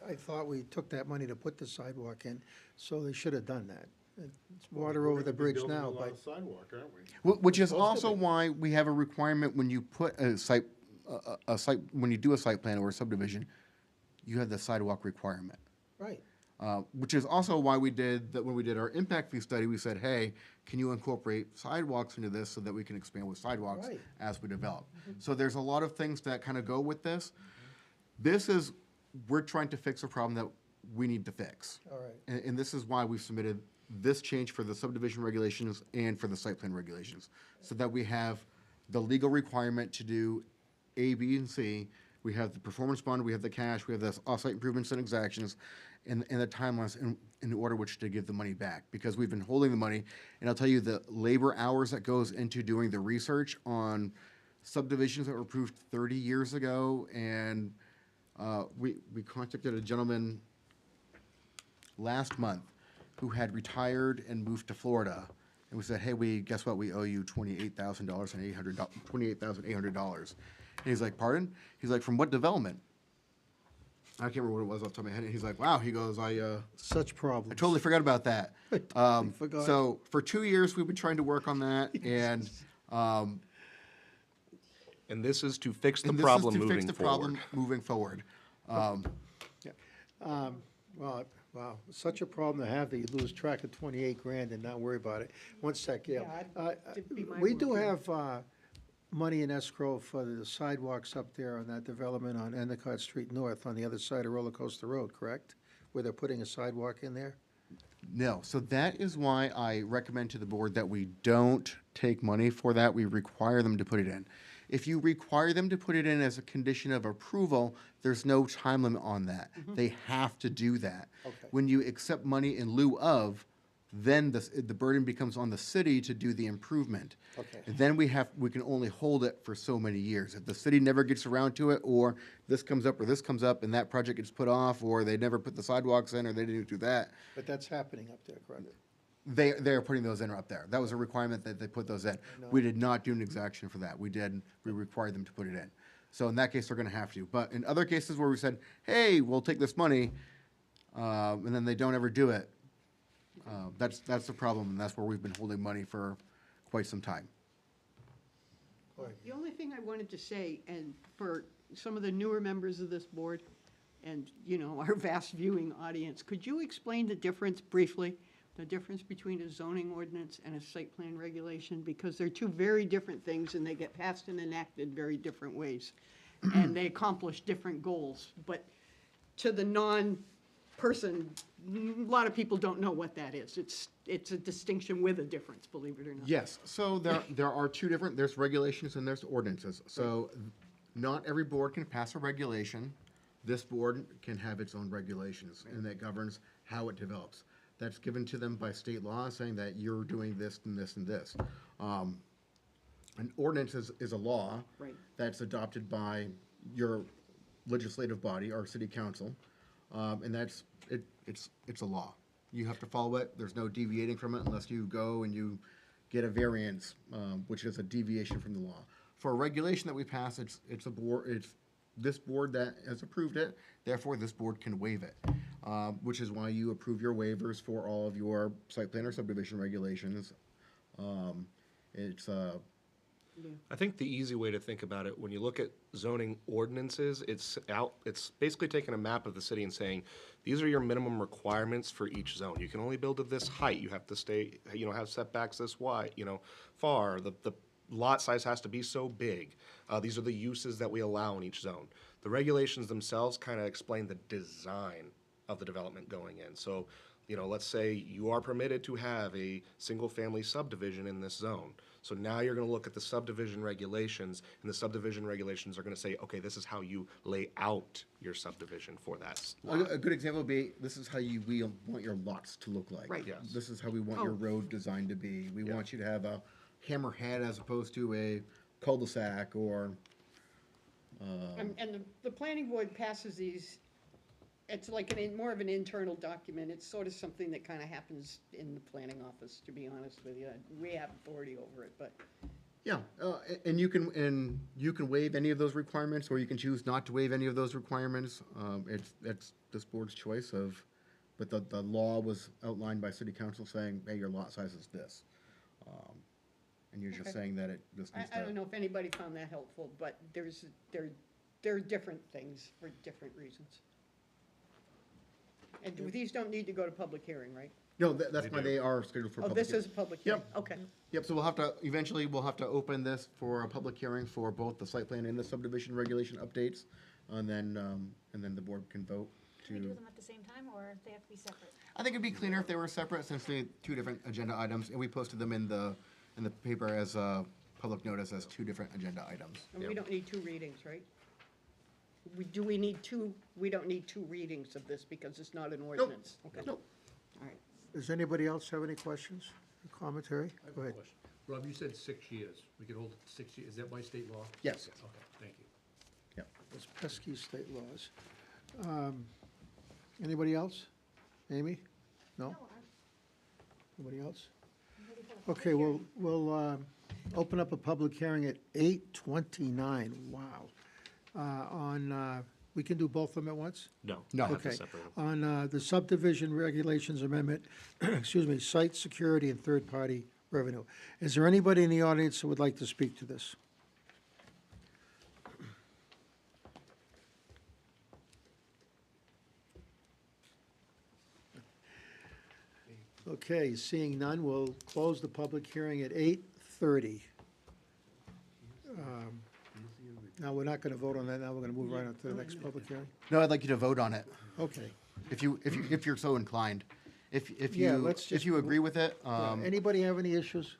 I thought we took that money to put the sidewalk in, so they should have done that. It's water over the bridge now,
Building a lot
but
of sidewalk, aren't we?
Which is
Supposed to
also
be.
why we have a requirement when you put a site, when you do a site plan or a subdivision, you have the sidewalk requirement.
right.
Which is also why we did that when we did our impact fee study. We said, hey, can you incorporate sidewalks into this so that we can expand with sidewalks
Right.
as we develop? So there's a lot of things that kind of go with this. We're trying to fix a problem that we need to fix.
All right.
And this is why we've submitted this change for the subdivision regulations and for the site plan regulations, so that we have the legal requirement to do A, B, and C. We have the performance bond, we have the cash, we have the off-site improvements and exactions, and the timelines in order which to give the money back, because we've been holding the money. And I'll tell you, the labor hours that goes into doing the research on subdivisions that were approved 30 years ago, and we contacted a gentleman last month who had retired and moved to Florida, and we said, hey, guess what, we owe you $28,800. And he's like, pardon? He's like, from what development? I can't remember what it was off the top of my head. And he's like, wow, he goes,
Such problems.
I totally forgot about that.
forgot.
So for 2 years, we've been trying to work on that, and
And this is to fix the
and this
problem
is to fix
moving
the
forward.
problem moving forward.
Well, wow, such a problem to have that you lose track of 28 grand and not worry about it. One sec, yeah.
it'd be my
We do
work,
have money in escrow for the sidewalks up there on that development on Endicott Street North on the other side of Roller Coaster Road, correct? Where they're putting a sidewalk in there?
No, so that is why I recommend to the board that we don't take money for that. We require them to put it in. If you require them to put it in as a condition of approval, there's no time limit on that. They have to do that.
Okay.
When you accept money in lieu of, then the burden becomes on the city to do the improvement.
Okay.
And then we can only hold it for so many years. If the city never gets around to it, or this comes up, and that project gets put off, or they never put the sidewalks in, or they didn't do that.
But that's happening up there, correct?
They're putting those in up there. That was a requirement that they put those in. We did not do an exaction for that. We required them to put it in. So in that case, they're gonna have to. But in other cases where we said, hey, we'll take this money, and then they don't ever do it, that's the problem, and that's where we've been holding money for quite some time.
The only thing I wanted to say, and for some of the newer members of this board, and, you know, our vast viewing audience, could you explain the difference briefly? The difference between a zoning ordinance and a site plan regulation? Because they're two very different things, and they get passed and enacted very different ways. And they accomplish different goals. But to the non-person, a lot of people don't know what that is. It's a distinction with a difference, believe it or not.
Yes, so there are two different, there's regulations and there's ordinances. So not every board can pass a regulation. This board can have its own regulations, and that governs how it develops. That's given to them by state law, saying that you're doing this and this and this. An ordinance is a law
Right.
that's adopted by your legislative body or city council, and it's a law. You have to follow it. There's no deviating from it unless you go and you get a variance, which is a deviation from the law. For a regulation that we pass, it's this board that has approved it, therefore this board can waive it, which is why you approve your waivers for all of your site plan or subdivision regulations.
I think the easy way to think about it, when you look at zoning ordinances, it's basically taking a map of the city and saying, these are your minimum requirements for each zone. You can only build at this height, you have to stay, have setbacks this wide, far, the lot size has to be so big. These are the uses that we allow in each zone. The regulations themselves kind of explain the design of the development going in. So, let's say you are permitted to have a single-family subdivision in this zone. So now you're going to look at the subdivision regulations, and the subdivision regulations are going to say, okay, this is how you lay out your subdivision for that lot.
A good example would be, this is how we want your lots to look like.
Right.
Yes.
This is how we want your road designed to be. We want you to have a hammerhead as opposed to a cul-de-sac or.
And the planning board passes these, it's like more of an internal document. It's sort of something that kind of happens in the planning office, to be honest with you. We have authority over it, but.
Yeah, and you can waive any of those requirements, or you can choose not to waive any of those requirements. It's this board's choice but the law was outlined by city council saying, hey, your lot size is this. And you're just saying that this needs to.
I don't know if anybody found that helpful, but there are different things for different reasons. And these don't need to go to public hearing, right?
No, that's why they are scheduled for
Oh,
public.
this is a public hearing, okay.
Yep, so eventually we'll have to open this for a public hearing for both the site plan and the subdivision regulation updates. And then the board can vote
Can we do
to.
them at the same time, or they have to be separate?
I think it'd be cleaner if they were separate, since they're two different agenda items, and we posted them in the paper as a public notice as two different agenda items.
And we don't need two readings, right? We need two, we don't need two readings of this because it's not an ordinance? Okay.
Nope.
All right.
Does anybody else have any questions or commentary?
I have
Go
a
ahead.
question. Rob, you said 6 years. We could hold it 6 years. Is that by state law?
Yes.
Okay, thank you.
Yep.
Those pesky state laws. Anybody else? Amy? No? Nobody else? Okay, we'll open up a public hearing at 8:29. Wow. We can do both of them at once?
No.
No.
have to
Okay.
separate 'em.
On the subdivision regulations amendment, excuse me, site security and third-party revenue. Is there anybody in the audience who would like to speak to this? Okay, seeing none, we'll close the public hearing at 8:30. Now, we're not going to vote on that, now we're going to move right on to the next public hearing?
No, I'd like you to vote on it,
Okay.
if you're so inclined. If
Yeah,
you,
let's
if
just
you agree with it,
Anybody have any issues?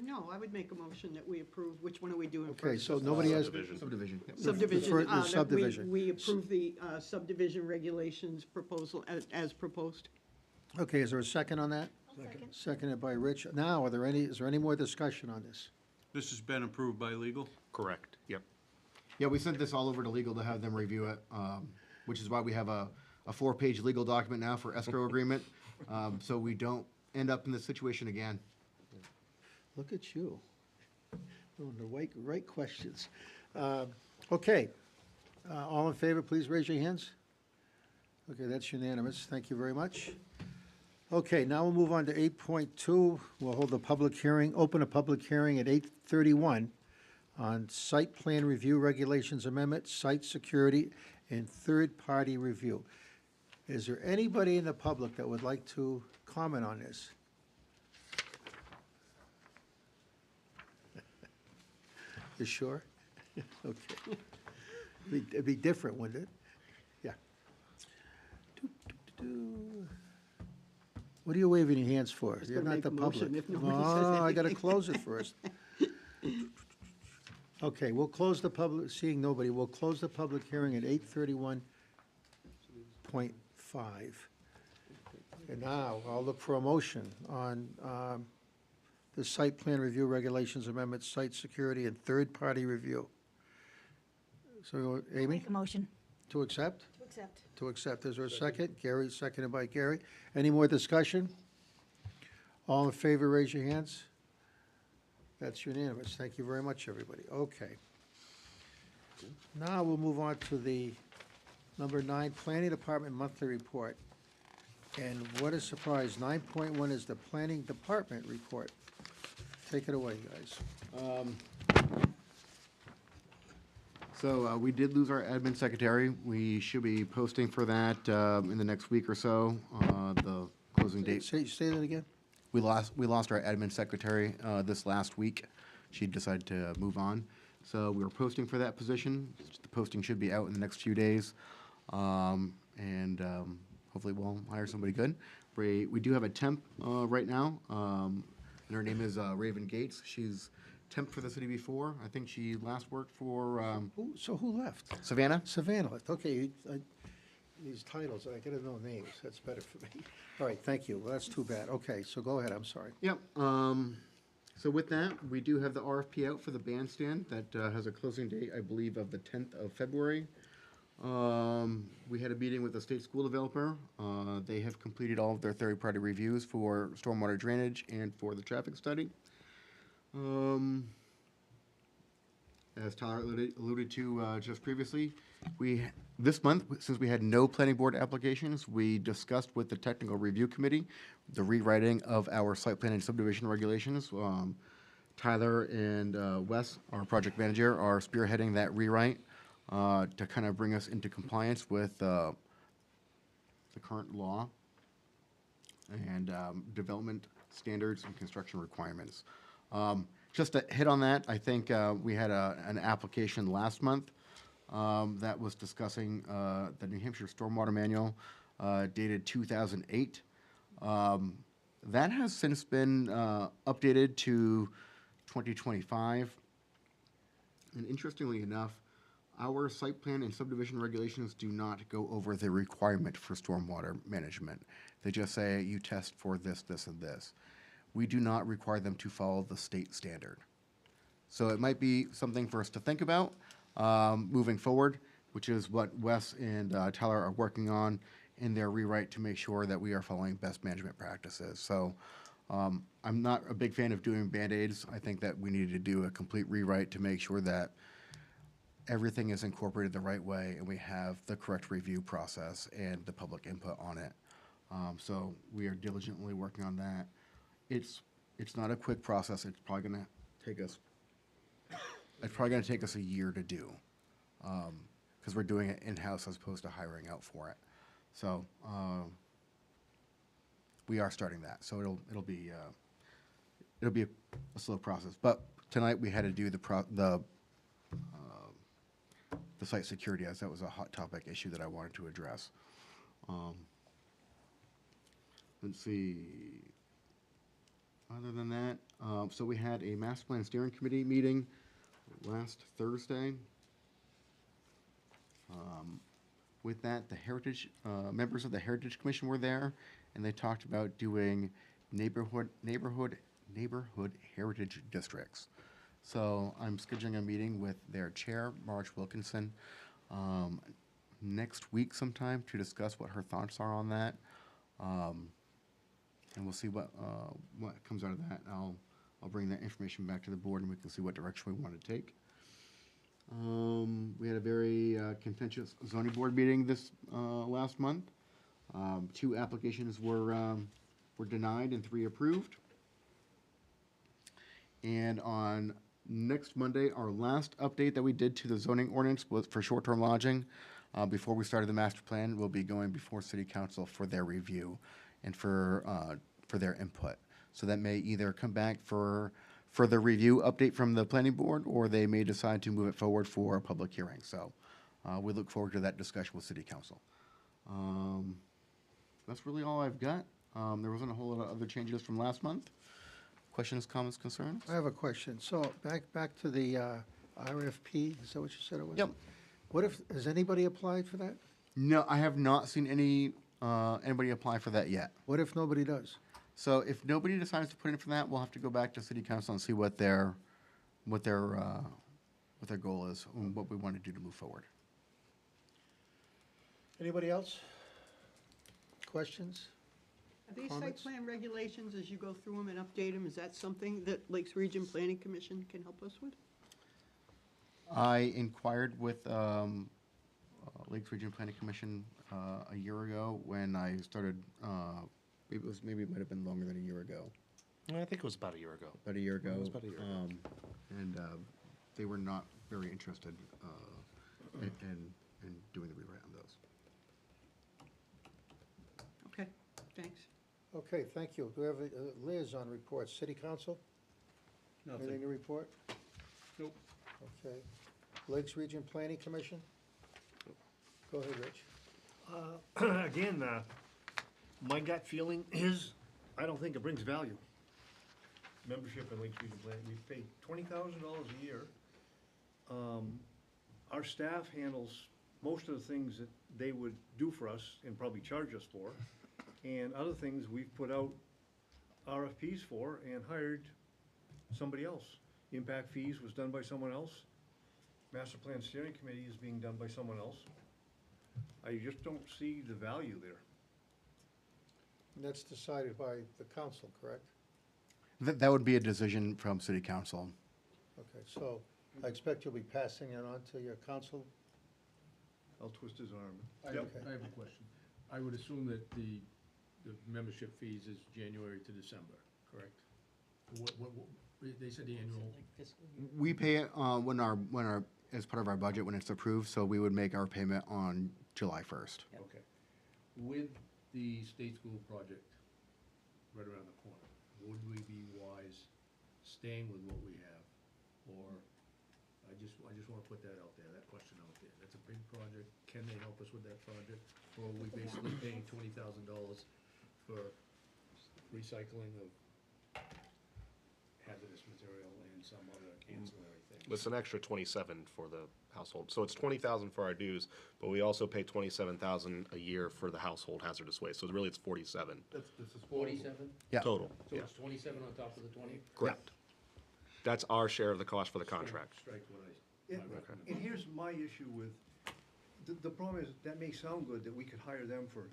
No, I would make a motion that we approve, which one are we doing first?
Okay, so nobody has,
subdivision. Yep.
Subdivision,
The
that
subdivision.
we approve the subdivision regulations proposal as proposed.
okay, is there a second on that?
Second.
Seconded by Rich. Now, is there any more discussion on this?
This has been approved by legal?
Correct, yep.
Yeah, we sent this all over to legal to have them review it, which is why we have a 4-page legal document now for escrow agreement. So we don't end up in this situation again.
Look at you. Oh, the right questions. Okay. All in favor, please raise your hands. Okay, that's unanimous. Thank you very much. Okay, now we'll move on to 8.2. We'll hold a public hearing, open a public hearing at 8:31 on site plan review regulations amendment, site security, and third-party review. Is there anybody in the public that would like to comment on this? You sure? Okay. It'd be different, wouldn't it? Yeah. What are you waving your hands for? You're
gonna
not
make
the
a motion
public.
if nobody says
Oh, I gotta
anything.
close it first. Okay, we'll close the public, seeing nobody, we'll close the public hearing at 8:31.5. And now, I'll look for a motion on the site plan review regulations amendment, site security, and third-party review. So, Amy,
Make a motion.
to accept?
To accept.
To accept, is there a second? Gary, seconded by Gary. Any more discussion? All in favor, raise your hands. That's unanimous. Thank you very much, everybody. Okay. Now we'll move on to the number 9, Planning Department Monthly Report. And what a surprise, 9.1 is the Planning Department Report. Take it away, guys.
So we did lose our admin secretary. We should be posting for that in the next week or so, the closing date.
Say that again?
We lost our admin secretary this last week. She decided to move on. So we were posting for that position. The posting should be out in the next few days. And hopefully we'll hire somebody good. We do have a temp right now, and her name is Raven Gates. She's temp for the city before. I think she last worked for
Who left?
Savannah.
Savannah left. Okay, these titles, I gotta know names. That's better for me. All right, thank you. Well, that's too bad. Okay, so go ahead, I'm sorry.
Yep. So with that, we do have the RFP out for the bandstand that has a closing date, I believe, of the 10th of February. We had a meeting with the state school developer. They have completed all of their third-party reviews for stormwater drainage and for the traffic study. As Tyler alluded to just previously, this month, since we had no planning board applications, we discussed with the technical review committee the rewriting of our site plan and subdivision regulations. Tyler and Wes, our project manager, are spearheading that rewrite to kind of bring us into compliance with the current law and development standards and construction requirements. Just to hit on that, I think we had an application last month that was discussing the New Hampshire Stormwater Manual dated 2008. That has since been updated to 2025. And interestingly enough, our site plan and subdivision regulations do not go over the requirement for stormwater management. They just say you test for this, this, and this. We do not require them to follow the state standard. So it might be something for us to think about moving forward, which is what Wes and Tyler are working on in their rewrite to make sure that we are following best management practices. So I'm not a big fan of doing Band-Aids. I think that we need to do a complete rewrite to make sure that everything is incorporated the right way and we have the correct review process and the public input on it. So we are diligently working on that. It's not a quick process. It's probably going to take us a year to do, because we're doing it in-house as opposed to hiring out for it. So we are starting that. So it'll be a slow process. But tonight we had to do the site security, as that was a hot topic issue that I wanted to address. Let's see. Other than that, so we had a master plan steering committee meeting last Thursday. With that, the heritage members of the Heritage Commission were there, and they talked about doing neighborhood heritage districts. So I'm scheduling a meeting with their chair, Marge Wilkinson, next week sometime to discuss what her thoughts are on that. And we'll see what comes out of that. I'll bring that information back to the board and we can see what direction we want to take. We had a very contentious zoning board meeting this last month. 2 applications were denied and 3 approved. And on next Monday, our last update that we did to the zoning ordinance was for short-term lodging. Before we started the master plan, we'll be going before city council for their review and for their input. So that may either come back for further review update from the planning board, or they may decide to move it forward for a public hearing. So we look forward to that discussion with city council. That's really all I've got. There wasn't a whole lot of other changes from last month. Questions, comments, concerns?
I have a question. So back to the RFP, is that what you said it was?
Yep.
Has anybody applied for that?
No, I have not seen anybody apply for that yet.
What if nobody does?
So if nobody decides to put in for that, we'll have to go back to city council and see what their goal is and what we want to do to move forward.
Anybody else? Questions?
Are these site
Comments?
plan regulations, as you go through them and update them, is that something that Lakes Region Planning Commission can help us with?
I inquired with Lakes Region Planning Commission a year ago when I started. Maybe it might have been longer than a year ago.
I think it was about a year ago.
About a year ago.
It was about a year ago.
And they were not very interested in doing the rewrite on those.
Okay, thanks.
Okay, thank you. Do we have a liaison report? City council? Anything to report?
Nope.
Okay. Lakes Region Planning Commission? Go ahead, Rich.
Again, my gut feeling is, I don't think it brings value. Membership in Lakes Region Plan, we pay $20,000 a year. Our staff handles most of the things that they would do for us and probably charge us for. And other things we've put out RFPs for and hired somebody else. Impact fees was done by someone else. Master Plan Steering Committee is being done by someone else. I just don't see the value there.
And that's decided by the council, correct?
That would be a decision from city council.
Okay, so I expect you'll be passing it on to your council?
I'll twist his arm.
I have a question. I would assume that the membership fees is January to December, correct? What, they said the annual,
We pay it as part of our budget when it's approved, so we would make our payment on July 1st.
okay. With the state school project right around the corner, would we be wise staying with what we have? Or, I just want to put that out there, that question out there. That's a big project. Can they help us with that project? Or are we basically paying $20,000 for recycling of hazardous material and some other ancillary things?
It's an extra 27 for the household. So it's 20,000 for our dues, but we also pay 27,000 a year for the household hazardous waste. So really it's 47
This is
47?
Yeah.
total.
So
Yeah,
it's 27 on top of the 20?
correct. That's our share of the cost for the contract.
Strike what
And
my recommendation.
and here's my issue with, the problem is, that may sound good, that we could hire them for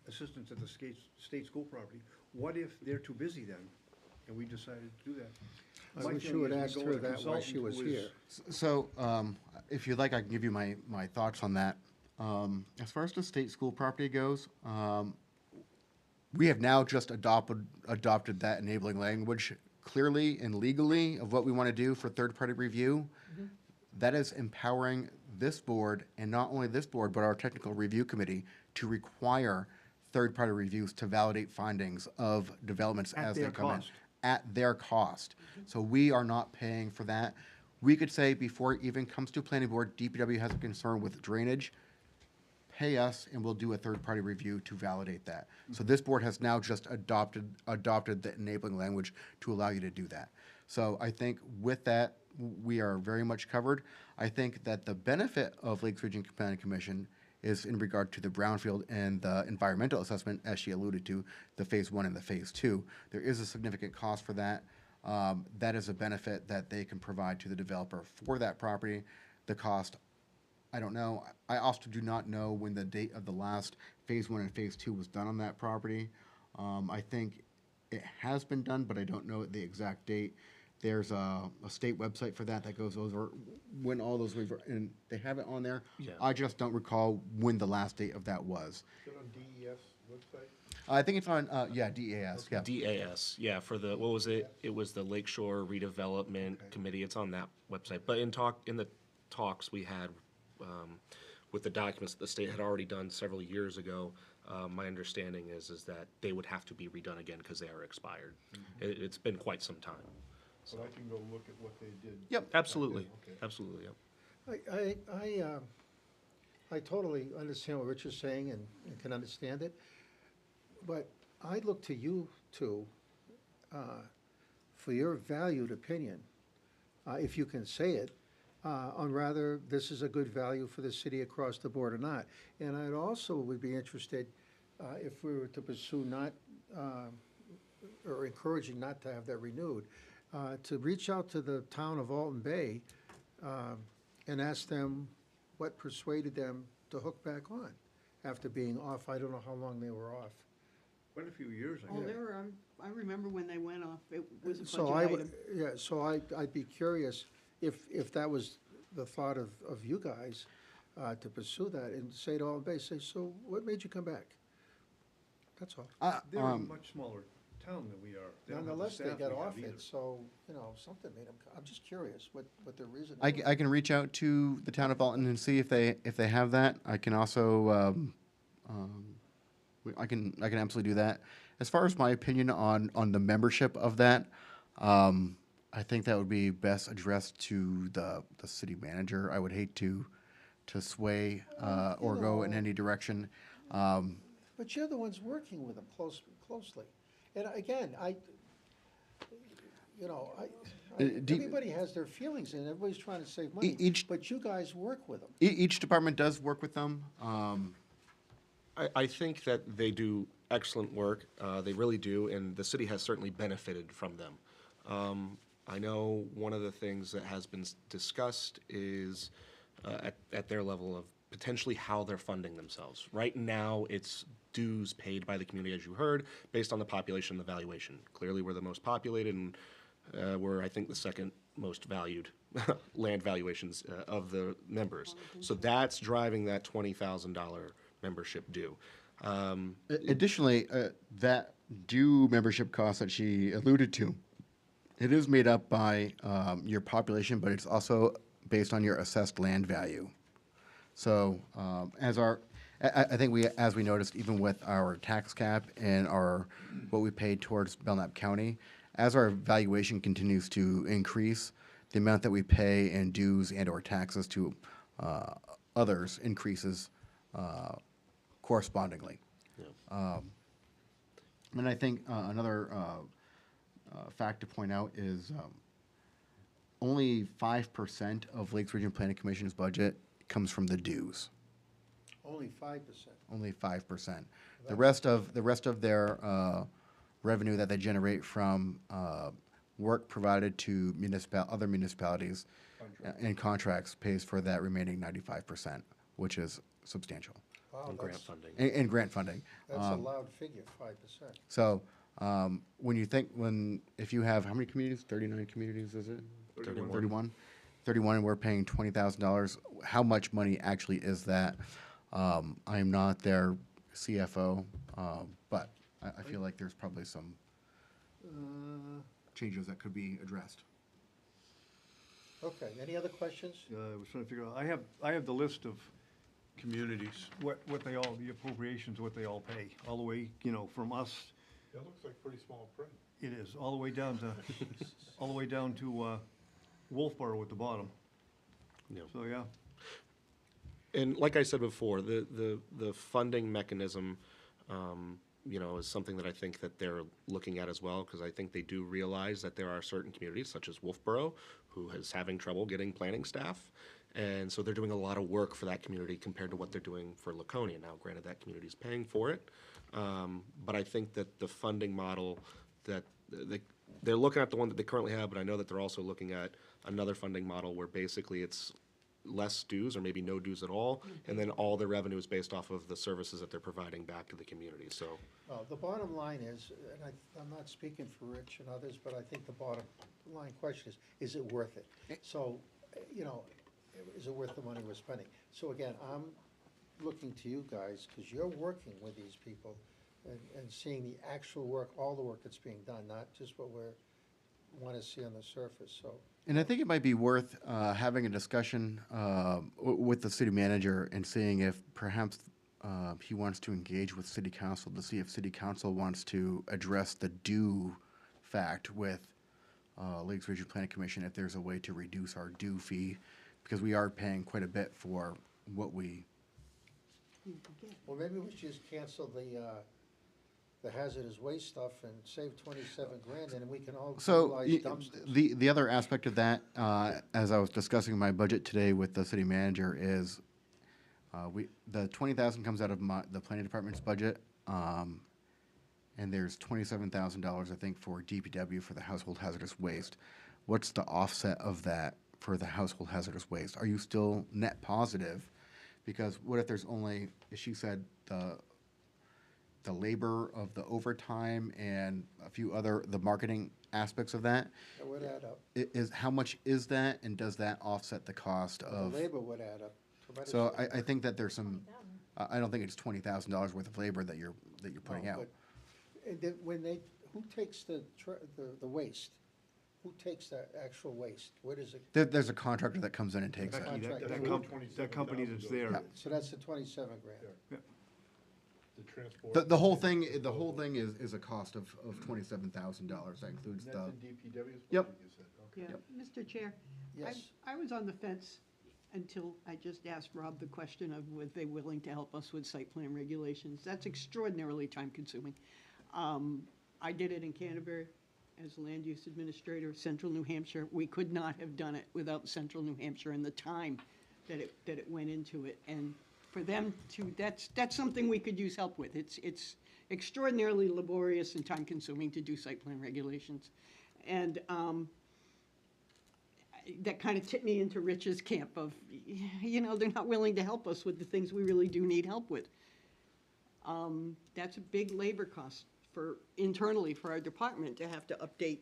assistance at the state school property. What if they're too busy then, and we decided to do that?
I
My
wish you
feeling
would
is we
ask
go
her
with a
that while she
consultant
was
who is-
here.
So, if you'd like, I can give you my thoughts on that. As far as the state school property goes, we have now just adopted that enabling language clearly and legally of what we want to do for third-party review. That is empowering this board, and not only this board, but our technical review committee, to require third-party reviews to validate findings of developments
At
as they
their
come in.
cost.
At their cost. So we are not paying for that. We could say before it even comes to planning board, DPW has a concern with drainage, pay us and we'll do a third-party review to validate that. So this board has now just adopted the enabling language to allow you to do that. So I think with that, we are very much covered. I think that the benefit of Lakes Region Planning Commission is in regard to the brownfield and the environmental assessment, as she alluded to, the phase 1 and the phase 2. There is a significant cost for that. That is a benefit that they can provide to the developer for that property. The cost, I don't know. I also do not know when the date of the last phase 1 and phase 2 was done on that property. I think it has been done, but I don't know the exact date. There's a state website for that goes over when all those, and they have it on there.
Yeah.
I just don't recall when the last date of that was.
Is it on DES website?
I think it's on, DAS, yeah.
DAS, yeah, for the, what was it? It was the Lakeshore Redevelopment Committee. It's on that website. But in the talks we had with the documents that the state had already done several years ago, my understanding is that they would have to be redone again because they are expired. It's been quite some time.
So I can go look at what they did.
Yep, absolutely,
Okay.
absolutely, yep.
I totally understand what Rich is saying and can understand it, but I look to you two for your valued opinion, if you can say it, on whether this is a good value for the city across the board or not. And I'd also would be interested, if we were to pursue not, or encouraging not to have that renewed, to reach out to the town of Alton Bay and ask them what persuaded them to hook back on after being off. I don't know how long they were off.
Quite a few years, I
Oh,
guess.
they were, I remember when they went off, it was a
So
budget item.
yeah, so I'd be curious if that was the thought of you guys, to pursue that and say to Alton Bay, say, so what made you come back? That's all.
They're a much smaller town than we are. They don't have the
Nonetheless, they
staff
got
we have
off
either.
it, so, something made them, I'm just curious what their reason
I
was.
can reach out to the town of Alton and see if they have that. I can also, I can absolutely do that. As far as my opinion on the membership of that, I think that would be best addressed to the city manager. I would hate to sway or go in any direction.
But you're the ones working with them closely. And again, everybody has their feelings and everybody's trying to save money. But you guys work with them.
Each department does work with them.
I think that they do excellent work. They really do, and the city has certainly benefited from them. I know one of the things that has been discussed is at their level of potentially how they're funding themselves. Right now, it's dues paid by the community, as you heard, based on the population and the valuation. Clearly, we're the most populated, and we're, I think, the second most valued land valuations of the members. So that's driving that $20,000 membership due.
Additionally, that due membership cost that she alluded to, it is made up by your population, but it's also based on your assessed land value. So I think as we noticed, even with our tax cap and what we pay towards Belknap County, as our valuation continues to increase, the amount that we pay in dues and/or taxes to others increases correspondingly. And I think another fact to point out is only 5% of Lakes Region Planning Commission's budget comes from the dues.
Only 5%.
Only 5%. The rest of their revenue that they generate from work provided to other municipalities and contracts pays for that remaining 95%, which is substantial.
Wow,
And grant funding.
And grant funding.
That's a loud figure, 5%.
So if you have, how many communities? 39 communities, is it? 31. 31, and we're paying $20,000. How much money actually is that? I am not their CFO, but I feel like there's probably some changes that could be addressed.
Okay, any other questions?
I was trying to figure out, I have the list of communities, what they all, the appropriations, what they all pay, all the way, from us,
That looks like pretty small print.
it is, all the way down to Wolfboro at the bottom.
Yeah.
So, yeah.
And like I said before, the funding mechanism, is something that I think that they're looking at as well, because I think they do realize that there are certain communities, such as Wolfboro, who is having trouble getting planning staff. And so they're doing a lot of work for that community compared to what they're doing for Laconia. Now, granted, that community is paying for it, but I think that the funding model that they're looking at the one that they currently have, but I know that they're also looking at another funding model where basically it's less dues or maybe no dues at all, and then all their revenue is based off of the services that they're providing back to the community, so.
Well, the bottom line is, and I'm not speaking for Rich and others, but I think the bottom line question is it worth it? So, you know, is it worth the money we're spending? So again, I'm looking to you guys, because you're working with these people and seeing the actual work, all the work that's being done, not just what we want to see on the surface, so.
And I think it might be worth having a discussion with the city manager and seeing if perhaps he wants to engage with city council to see if city council wants to address the due fact with Lakes Region Planning Commission, if there's a way to reduce our due fee, because we are paying quite a bit for what we.
Well, maybe we should just cancel the hazardous waste stuff and save 27 grand, and we can all
So
utilize dumpsters.
the other aspect of that, as I was discussing my budget today with the city manager, is the 20,000 comes out of the planning department's budget, and there's $27,000 I think for DPW for the household hazardous waste. What's the offset of that for the household hazardous waste? Are you still net positive? Because what if there's only, as she said, the labor of the overtime and a few other, the marketing aspects of that?
That would add up.
How much is that, and does that offset the cost
The
of?
labor would add up
So
tremendously.
I think that there's some, I don't think it's $20,000 worth of labor that you're putting
No,
out.
but- And then when who takes the waste? Who takes that actual waste? Where does it?
There's a contractor that comes in and takes it.
Becky,
Contract.
that company that's there.
Yeah, so that's the 27 grand.
The transport.
The whole thing is a cost of $27,000. That includes
That's
the.
in DPW's
Yep.
budget, you said, okay.
Yeah, Mr. Chair,
Yes.
I was on the fence until I just asked Rob the question of were they willing to help us with site plan regulations. That's extraordinarily time-consuming. I did it in Canterbury as land use administrator, Central New Hampshire. We could not have done it without Central New Hampshire and the time that it went into it. And for them to, that's something we could use help with. It's extraordinarily laborious and time-consuming to do site plan regulations. And that kind of tipped me into Rich's camp of, you know, they're not willing to help us with the things we really do need help with. That's a big labor cost internally for our department to have to update,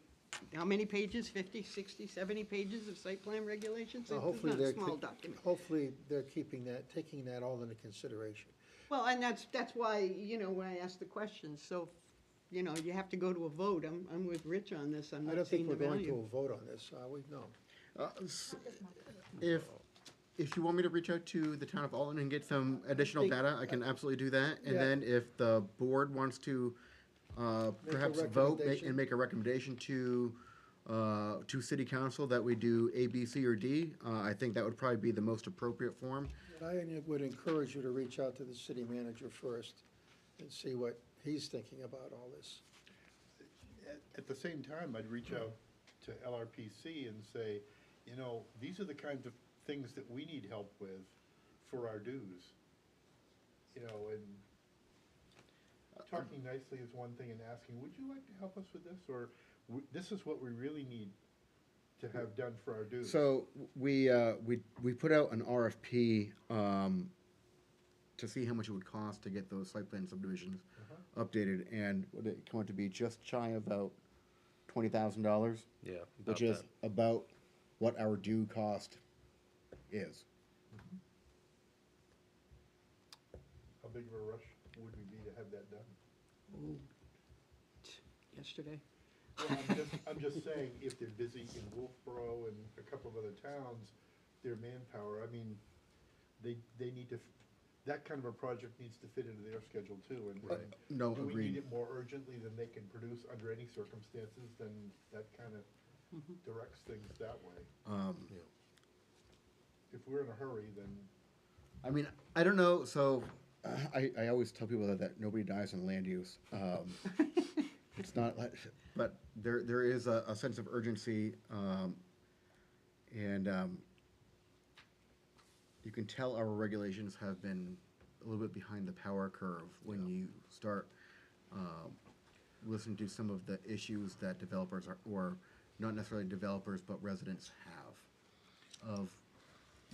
how many pages? 50, 60, 70 pages of site plan regulations?
Well,
It's
hopefully
not a
they're
small document.
Hopefully they're taking that all into consideration.
Well, and that's why, you know, when I asked the question, so, you know, you have to go to a vote. I'm with Rich on this. I'm
I
not
don't
seeing
think
the
we're going to
value.
a vote on this, we, no.
If you want me to reach out to the town of Alton and get some additional
think-
data, I can absolutely do that. And
Yeah.
then if the board wants to perhaps vote
recommendation.
and make a recommendation to city council that we do A, B, C, or D, I think that would probably be the most appropriate form.
I would encourage you to reach out to the city manager first and see what he's thinking about all this.
At the same time, I'd reach out to LRPC and say, you know, these are the kinds of things that we need help with for our dues. You know, and talking nicely is one thing and asking, would you like to help us with this? Or this is what we really need to have done for our dues.
So we put out an RFP to see how much it would cost to get those site plan subdivisions updated, and would it come out to be just shy of about $20,000?
Yeah.
Which is about what our due cost is.
How big of a rush would we be to have that done?
Yesterday.
Well, I'm just saying, if they're busy in Wolfboro and a couple of other towns, their manpower, I mean, they need to, that kind of a project needs to fit into their schedule too, and
No,
do we
agreed.
need it more urgently than they can produce under any circumstances, then that kind of directs things that way. If we're in a hurry, then.
I mean, I don't know, so I always tell people that nobody dies in land use. It's not like, but there is a sense of urgency, and you can tell our regulations have been a little bit behind the power curve when you start listening to some of the issues that developers are, or not necessarily developers, but residents have of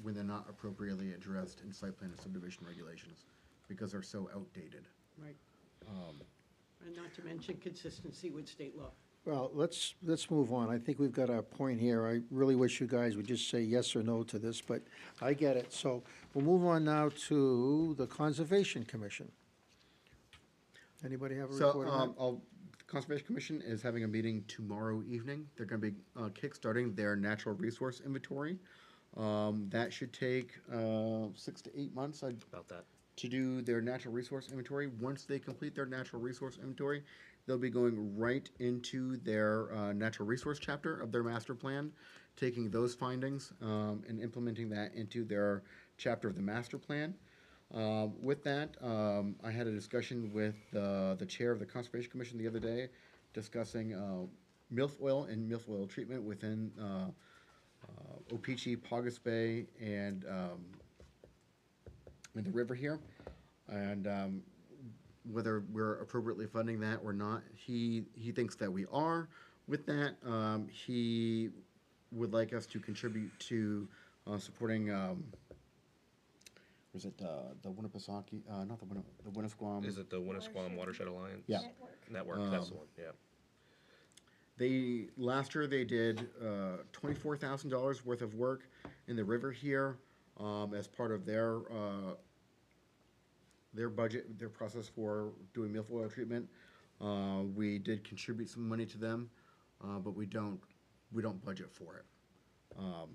when they're not appropriately addressed in site plan and subdivision regulations, because they're so outdated.
Right. And not to mention consistency with state law.
Well, let's move on. I think we've got our point here. I really wish you guys would just say yes or no to this, but I get it. So we'll move on now to the Conservation Commission. Anybody have a report on that?
The Conservation Commission is having a meeting tomorrow evening. They're gonna be kickstarting their natural resource inventory. That should take 6 to 8 months.
About that.
To do their natural resource inventory. Once they complete their natural resource inventory, they'll be going right into their natural resource chapter of their master plan, taking those findings and implementing that into their chapter of the master plan. With that, I had a discussion with the chair of the Conservation Commission the other day, discussing MILF oil and MILF oil treatment within Opeechee, Paugus Bay, and in the river here, and whether we're appropriately funding that or not. He thinks that we are. With that, he would like us to contribute to supporting. Was it the Winnipesaukee? Not the Winnisquam.
Is it the Winnisquam Watershed Alliance?
Yeah.
Network, that's the one, yeah.
Last year they did $24,000 worth of work in the river here as part of their budget, their process for doing milfoil treatment. We did contribute some money to them, but we don't budget for it.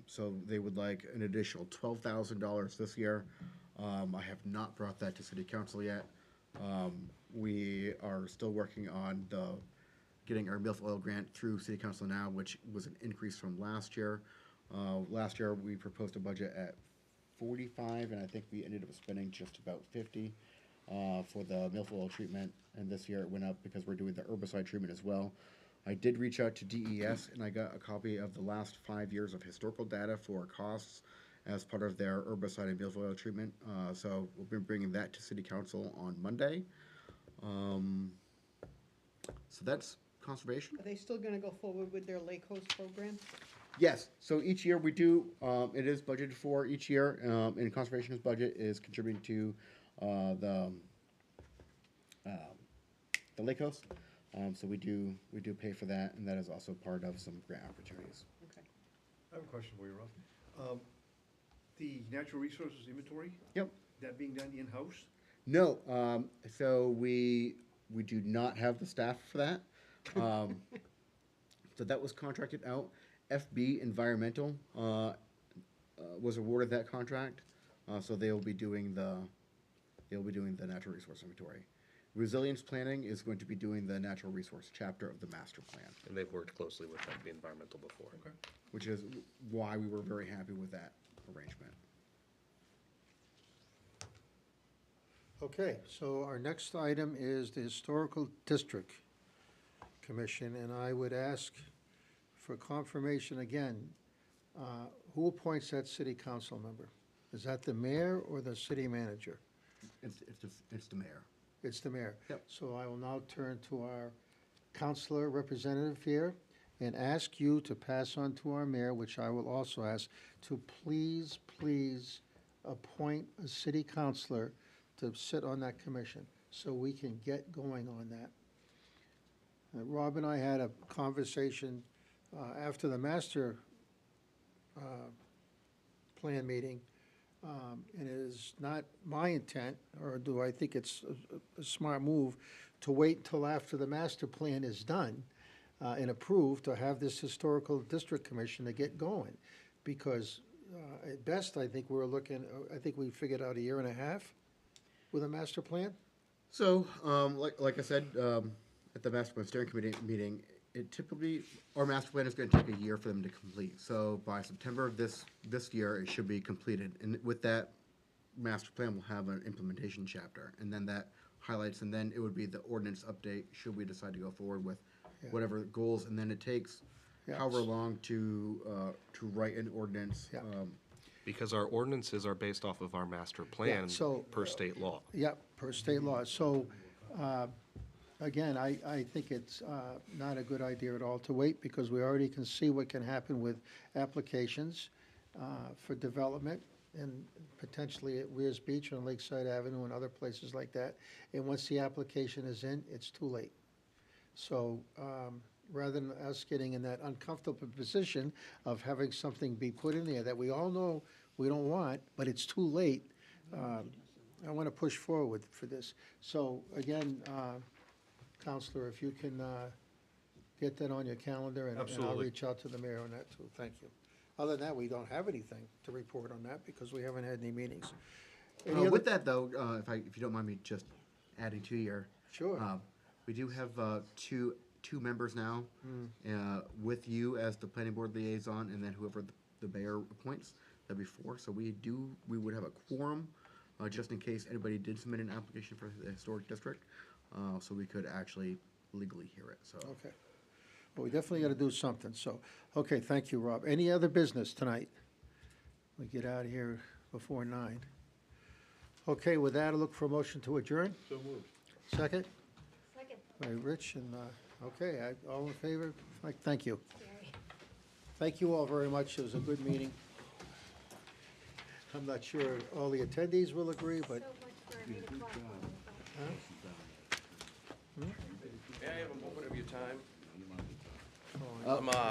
So they would like an additional $12,000 this year. I have not brought that to City Council yet. We are still working on getting our milfoil grant through City Council now, which was an increase from last year. Last year we proposed a budget at 45, and I think we ended up spending just about 50 for the milfoil treatment. And this year it went up because we're doing the herbicide treatment as well. I did reach out to DES, and I got a copy of the last 5 years of historical data for costs as part of their herbicide and milfoil treatment. So we'll be bringing that to City Council on Monday. So that's conservation.
Are they still gonna go forward with their Lake Coast program?
Yes, so each year we do, it is budgeted for each year, and conservation's budget is contributing to the Lake Coast. So we do pay for that, and that is also part of some grant opportunities.
Okay.
I have a question for you, Rob. The natural resources inventory?
Yep.
That being done in-house?
No, so we do not have the staff for that. So that was contracted out. FB Environmental was awarded that contract, so they'll be doing the natural resource inventory. Resilience Planning is going to be doing the natural resource chapter of the master plan.
And they've worked closely with FB Environmental before.
Okay.
Which is why we were very happy with that arrangement.
Okay, so our next item is the Historical District Commission, and I would ask for confirmation again, who appoints that city council member? Is that the mayor or the city manager?
It's the mayor.
It's the mayor.
Yep.
So I will now turn to our councilor representative here and ask you to pass on to our mayor, which I will also ask, to please appoint a city councilor to sit on that commission so we can get going on that. Rob and I had a conversation after the master plan meeting, and it is not my intent, or do I think it's a smart move, to wait until after the master plan is done and approved to have this historical district commission to get going. Because at best, I think we figured out a year and a half with a master plan.
So, like I said, at the master plan steering committee meeting, our master plan is going to take a year for them to complete. So by September of this year, it should be completed. And with that master plan, we'll have an implementation chapter. And then that highlights, and then it would be the ordinance update, should we decide to go forward with whatever goals. And then it takes however long to write an ordinance.
Because our ordinances are based off of our master plan per state law.
Yep, per state law. So, again, I think it's not a good idea at all to wait, because we already can see what can happen with applications. for development and potentially at Weirs Beach on Lakeside Avenue and other places like that. And once the application is in, it's too late. So rather than us getting in that uncomfortable position of having something be put in there that we all know we don't want, but it's too late, I want to push forward for this. So again, Counselor, if you can get that on your calendar, and I'll
Absolutely.
reach out to the mayor on that too. Thank you. Other than that, we don't have anything to report on that because we haven't had any meetings. Any other-
With that though, if you don't mind me just adding to your.
Sure.
We do have two members now, with you as the planning board liaison, and then whoever the mayor appoints. That'd be 4. So we would have a quorum, just in case anybody did submit an application for the historic district, so we could actually legally hear it. So.
Okay. Well, we definitely got to do something, so, okay, thank you, Rob. Any other business tonight? We get out of here before 9. Okay, with that, I look for a motion to adjourn.
So moved.
Second?
Second.
By Rich, and, okay, all in favor? Mike, thank you. Thank you all very much, it was a good meeting. I'm not sure all the attendees will agree, but.
May I have a moment of your time?
Oh,
I'm